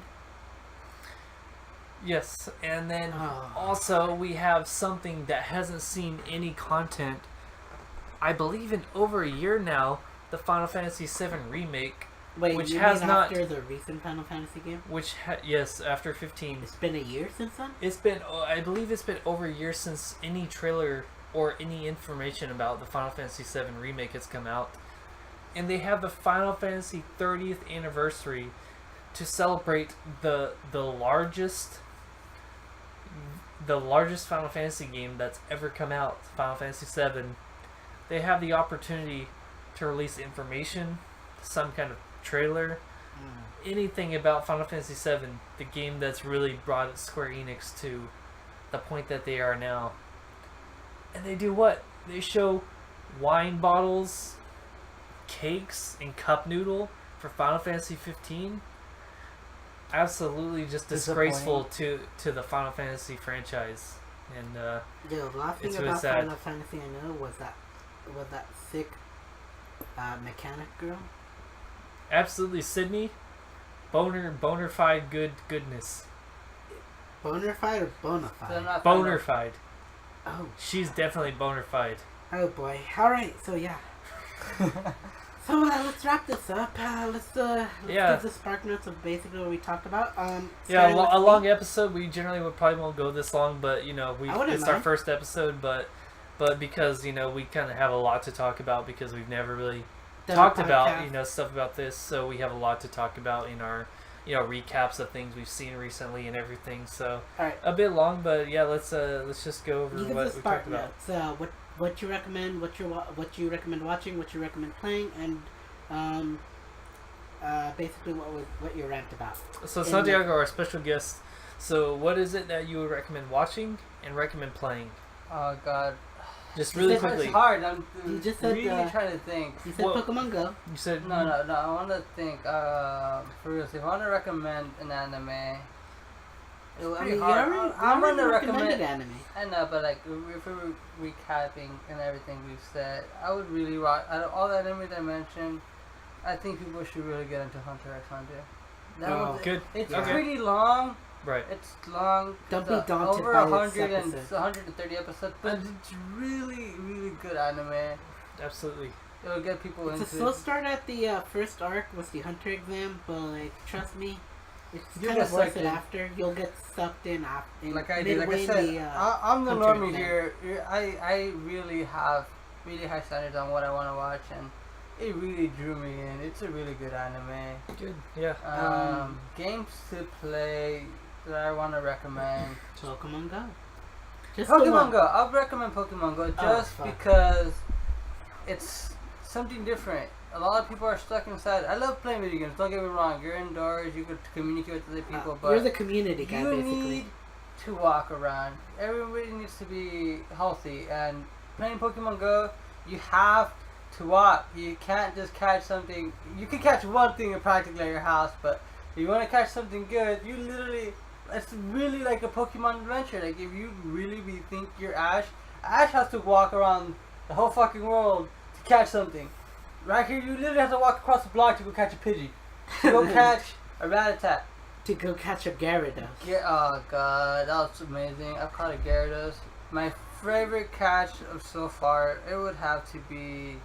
Yes, and then also we have something that hasn't seen any content, I believe, in over a year now. The Final Fantasy VII Remake, which has not after the recent Final Fantasy game. Yes, after 15. It's been a year since then. I believe it's been over a year since any trailer or any information about the Final Fantasy VII Remake has come out. And they have the Final Fantasy 30th anniversary to celebrate the largest Final Fantasy game that's ever come out, Final Fantasy VII. They have the opportunity to release information, some kind of trailer, anything about Final Fantasy VII, the game that's really brought Square Enix to the point that they are now. And they do what? They show wine bottles, cakes, and cup noodle for Final Fantasy 15. Absolutely just disgraceful to the Final Fantasy franchise. And the last thing it's really about sad. Final Fantasy I know was that sick mechanic girl. Absolutely, Sydney. Boner-fide goodness. Boner-fide or bona fide? Boner-fide. Oh. She's definitely boner-fide. Oh boy. Alright, so yeah. So let's wrap this up. Let's give the spark notes of basically what we talked about. Yeah, a long episode. We generally probably won't go this long, but it's our mind. first episode, but because we kind of have a lot to talk about because we've never really talked about stuff about this, so we have a lot to talk about in our recaps of things we've seen recently and everything. So a bit long, but yeah, let's just go over what we talked about. What you recommend, what you recommend watching, what you recommend playing, and basically what your rant about. So Santiago, our special guest. So what is it that you would recommend watching and recommend playing? Oh God. Just really quickly. It's hard. You just said, really trying to think. You said Pokemon Go. You said no. I want to think. For real, if I want to recommend an anime, I mean, I'm gonna recommend anime. I know, but like if we're recapping and everything we've said, I would really watch. Out of all the anime that I mentioned, I think people should really get into Hunter x Hunter. Good. It's pretty long. Right. It's long. Don't be daunted over by 130 episodes, but it's really, really good anime. Absolutely. It'll get people into. It's a slow start at the first arc was the Hunter exam, but like trust me, it's kind of worth it after. You'll get sucked in after. Like I did. Like I said, I'm the normie here. I really have really high standards on what I want to watch, and it really drew me in. It's a really good anime. Good. Yeah. Games to play that I want to recommend. Pokemon Go. Pokemon Go. I'll recommend Pokemon Go just because it's something different. A lot of people are stuck inside. I love playing video games. Don't get me wrong. You're indoors. You could communicate with other people, but you're the community guy. You basically need to walk around. Everybody needs to be healthy, and playing Pokemon Go, you have to walk. You can't just catch something. You can catch one thing practically at your house, but if you want to catch something good, it's really like a Pokemon adventure. Like if you really think you're Ash has to walk around the whole fucking world to catch something. Right here, you literally have to walk across the block to go catch a Pidgey, to go catch a Rattata, to go catch a Gyarados. Oh god, that was amazing. I've caught a Gyarados. My favorite catch of so far, it would have to be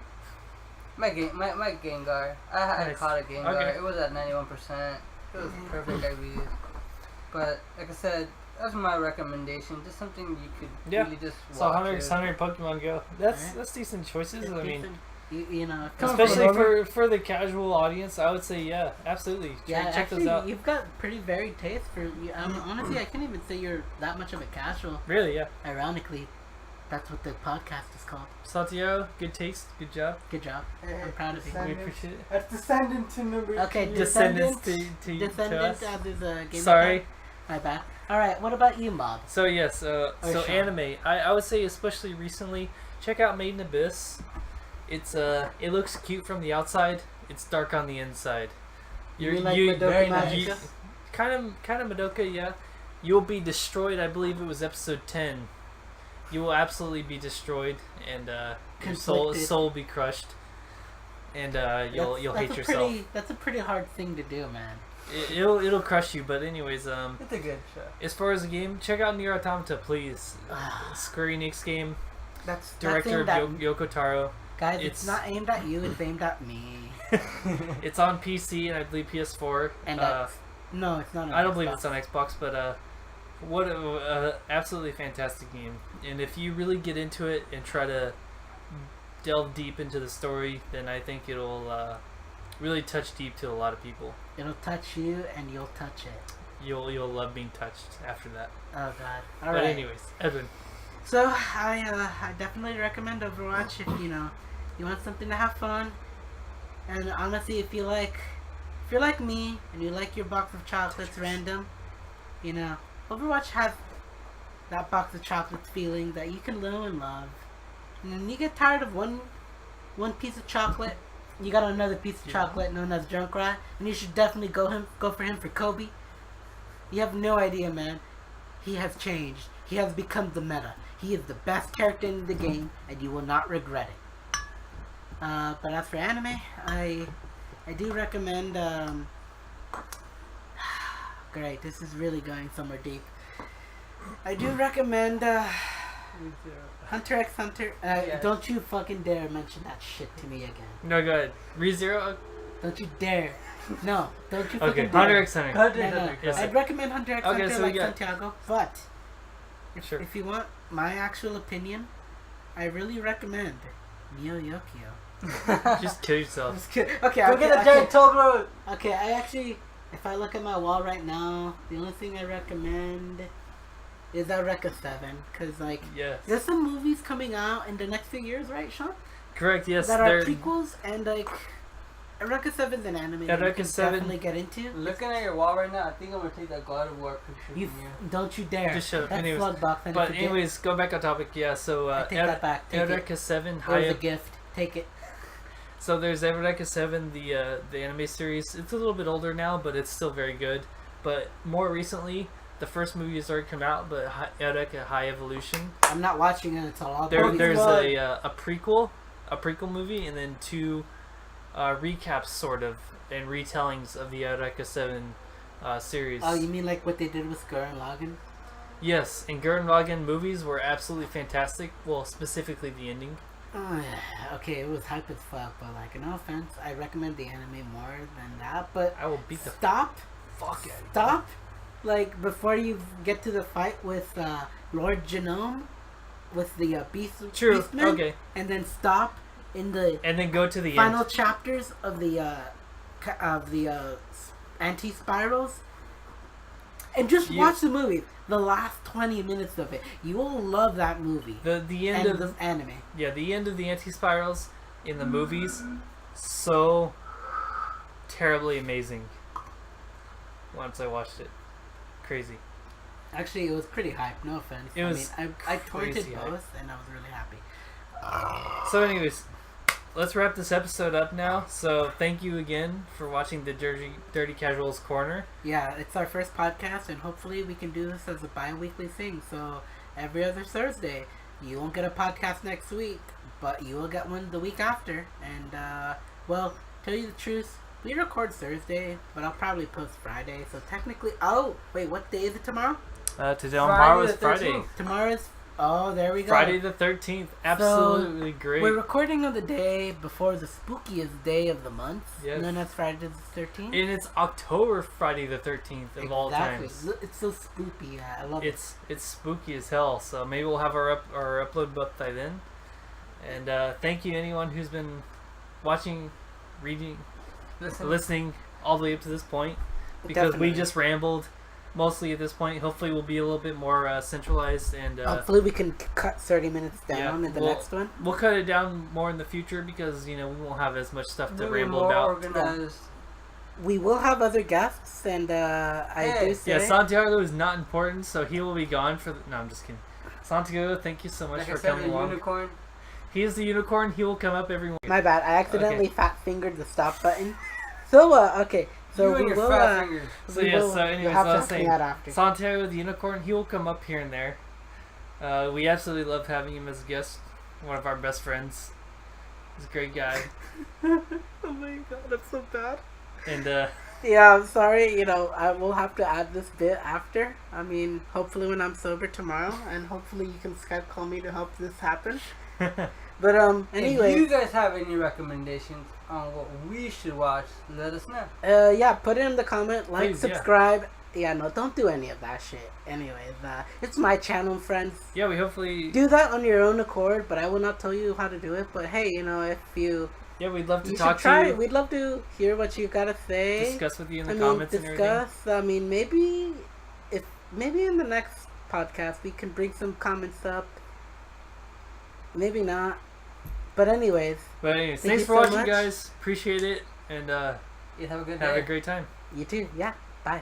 my Gengar. I caught a Gengar. Okay. It was at 91%. It was perfect IV. But like I said, that's my recommendation. Just something you could really just watch. So Hunter x Hunter, Pokemon Go. That's decent choices. It's decent. You know, especially for the casual audience, I would say absolutely. Check those out. You've got pretty varied taste for. Honestly, I can't even say you're that much of a casual. Really, yeah. Ironically, that's what the podcast is called. Santiago, good taste, good job. Good job. I'm proud of you. We appreciate it. That's descendant to number 2. Descendants to us. as is a game. Sorry. My bad. All right, what about you, Bob? So yes, so Sean? anime. I would say especially recently, check out Made in Abyss. It's it looks cute from the outside. It's dark on the inside. You like Madoka Magica? Kind of Madoka, yeah. You'll be destroyed. I believe it was episode 10. You will absolutely be destroyed, and your soul will be crushed, and you'll hate yourself. That's a pretty hard thing to do, man. It'll crush you. But anyways, it's a good show. As far as the game, check out Nier Automata, please. Square Enix game. That's director of Yoko Taro. Guys, it's not aimed at you. It's aimed at me. It's on PC and I believe PS4. And no, it's not. I don't believe it's on Xbox, but What a absolutely fantastic game. And if you really get into it and try to delve deep into the story, then I think it'll really touch deep to a lot of people. It'll touch you, and you'll touch it. You'll love being touched after that. Oh God! All But right. anyways, Edwin. So I definitely recommend Overwatch if you want something to have fun. And honestly, if you're like me and you like your box of chocolates random, Overwatch has that box of chocolates feeling that you can know and love. And when you get tired of one piece of chocolate, you got another piece of chocolate known as Junkrat, and you should definitely go for him for Kobe. You have no idea, man. He has changed. He has become the meta. He is the best character in the game, and you will not regret it. But as for anime, I do recommend. Great, this is really going somewhere deep. I do recommend Hunter x Hunter. Yes. Don't you fucking dare mention that shit to me again. No, go ahead. ReZero. Don't you dare. No, don't you fucking Okay, dare. Hunter x Hunter. No. Yes. I'd recommend Hunter x Okay, Hunter so we like got- Santiago, but Sure. if you want my actual opinion, I really recommend Neo Yokio. Just kill yourself. Just kidding. Okay, Go get a giant Toblerone. Okay, I actually, if I look at my wall right now, the only thing I recommend is Eureka 7, because like Yes. there's some movies coming out in the next few years, right, Sean? Correct. Yes. That are They're prequels, and like Eureka 7's an anime that you Eureka can 7 definitely get into. Looking at your wall right now, I think I'm gonna take that God of War picture You from you. don't you dare. Just shut up. That's Anyways, Slugbox. And But it's a gift. anyways, go back on topic. Yeah. So I take that back. Take it. Eureka 7 It was a high. gift. Take it. So there's Eureka 7, the anime series. It's a little bit older now, but it's still very good. But more recently, the first movie has already come out, but Eureka High Evolution. I'm not watching it until all the movies There's are a prequel movie, and then two recaps sort of and retellings of the Eureka 7 series. Oh, you mean like what they did with Gurren Lagann? Yes, and Gurren Lagann movies were absolutely fantastic. Well, specifically the ending. Okay, it was hype as fuck, but like, no offense, I recommend the anime more than that. But I will beat the stop, fuck out. stop, like before you get to the fight with Lord Genome, with the True. Beastman, Okay. and then stop in the And then go to the final end. chapters of the anti-spirals, and just watch the movie. The last 20 minutes of it, you will love that movie. The end of the anime. Yeah, the end of the anti-spirals in the movies, so terribly amazing. Once I watched it, crazy. Actually, it was pretty hype. No offense. It was I torrented crazy hype. both, and I was really happy. So, anyways, let's wrap this episode up now. So, thank you again for watching the Dirty Casuals Corner. Yeah, it's our first podcast, and hopefully we can do this as a bi-weekly thing. So every other Thursday, you won't get a podcast next week, but you will get one the week after. And well, tell you the truth, we record Thursday, but I'll probably post Friday. So technically, oh wait, what day is it tomorrow? Tomorrow is Friday. 13th. Tomorrow's. Oh, there we go. Friday the 13th. Absolutely great. We're recording on the day before the spookiest day of the month. Yes. And then that's Friday the 13th. And it's October Friday the 13th of all times. Look, it's so spooky. I love it. It's spooky as hell. So maybe we'll have our upload up by then. And thank you anyone who's been watching, reading, listening all the way up to this point, because Definitely. we just rambled mostly at this point. Hopefully we'll be a little bit more centralized, and Hopefully we can cut 30 minutes down yeah, in the we'll- next one. we'll cut it down more in the future, because we won't have as much stuff to We'll be ramble more about. organized. We will have other guests, and I do say... Yeah, Santiago is not important, so he will be gone for no, I'm just kidding. Santiago, thank you so much Like for I said, coming the along. unicorn. He is the unicorn. He will come up every week. My bad. I accidentally Okay. fat-fingered the stop button. So, okay. So You and we your will... fat fingers. So we yeah, will- so anyways, you'll have I to was ask me saying, that after. Santiago the unicorn, he will come up here and there. We absolutely love having him as a guest. One of our best friends. He's a great guy. Oh my god, that's so bad. And Yeah, I'm sorry. I will have to add this bit after. I mean, hopefully when I'm sober tomorrow, and hopefully you can Skype call me to help this happen. But anyway, If you guys have any recommendations on what we should watch, let us know. yeah, put it in the comment, like, Please, yeah. subscribe, Yeah, no, don't do any of that shit. Anyways, it's my channel, friends. Yeah, we hopefully Do that on your own accord, but I will not tell you how to do it. But hey, if you we'd love to you talk should try to it. you, We'd love to hear what you gotta say. discuss with you in the comments and everything. Discuss. I mean, maybe in the next podcast we can bring some comments up. Maybe not. But anyways, Thanks you for so watching, much. guys. Appreciate it, and You have a good day. have a great time. You too. Yeah. Bye.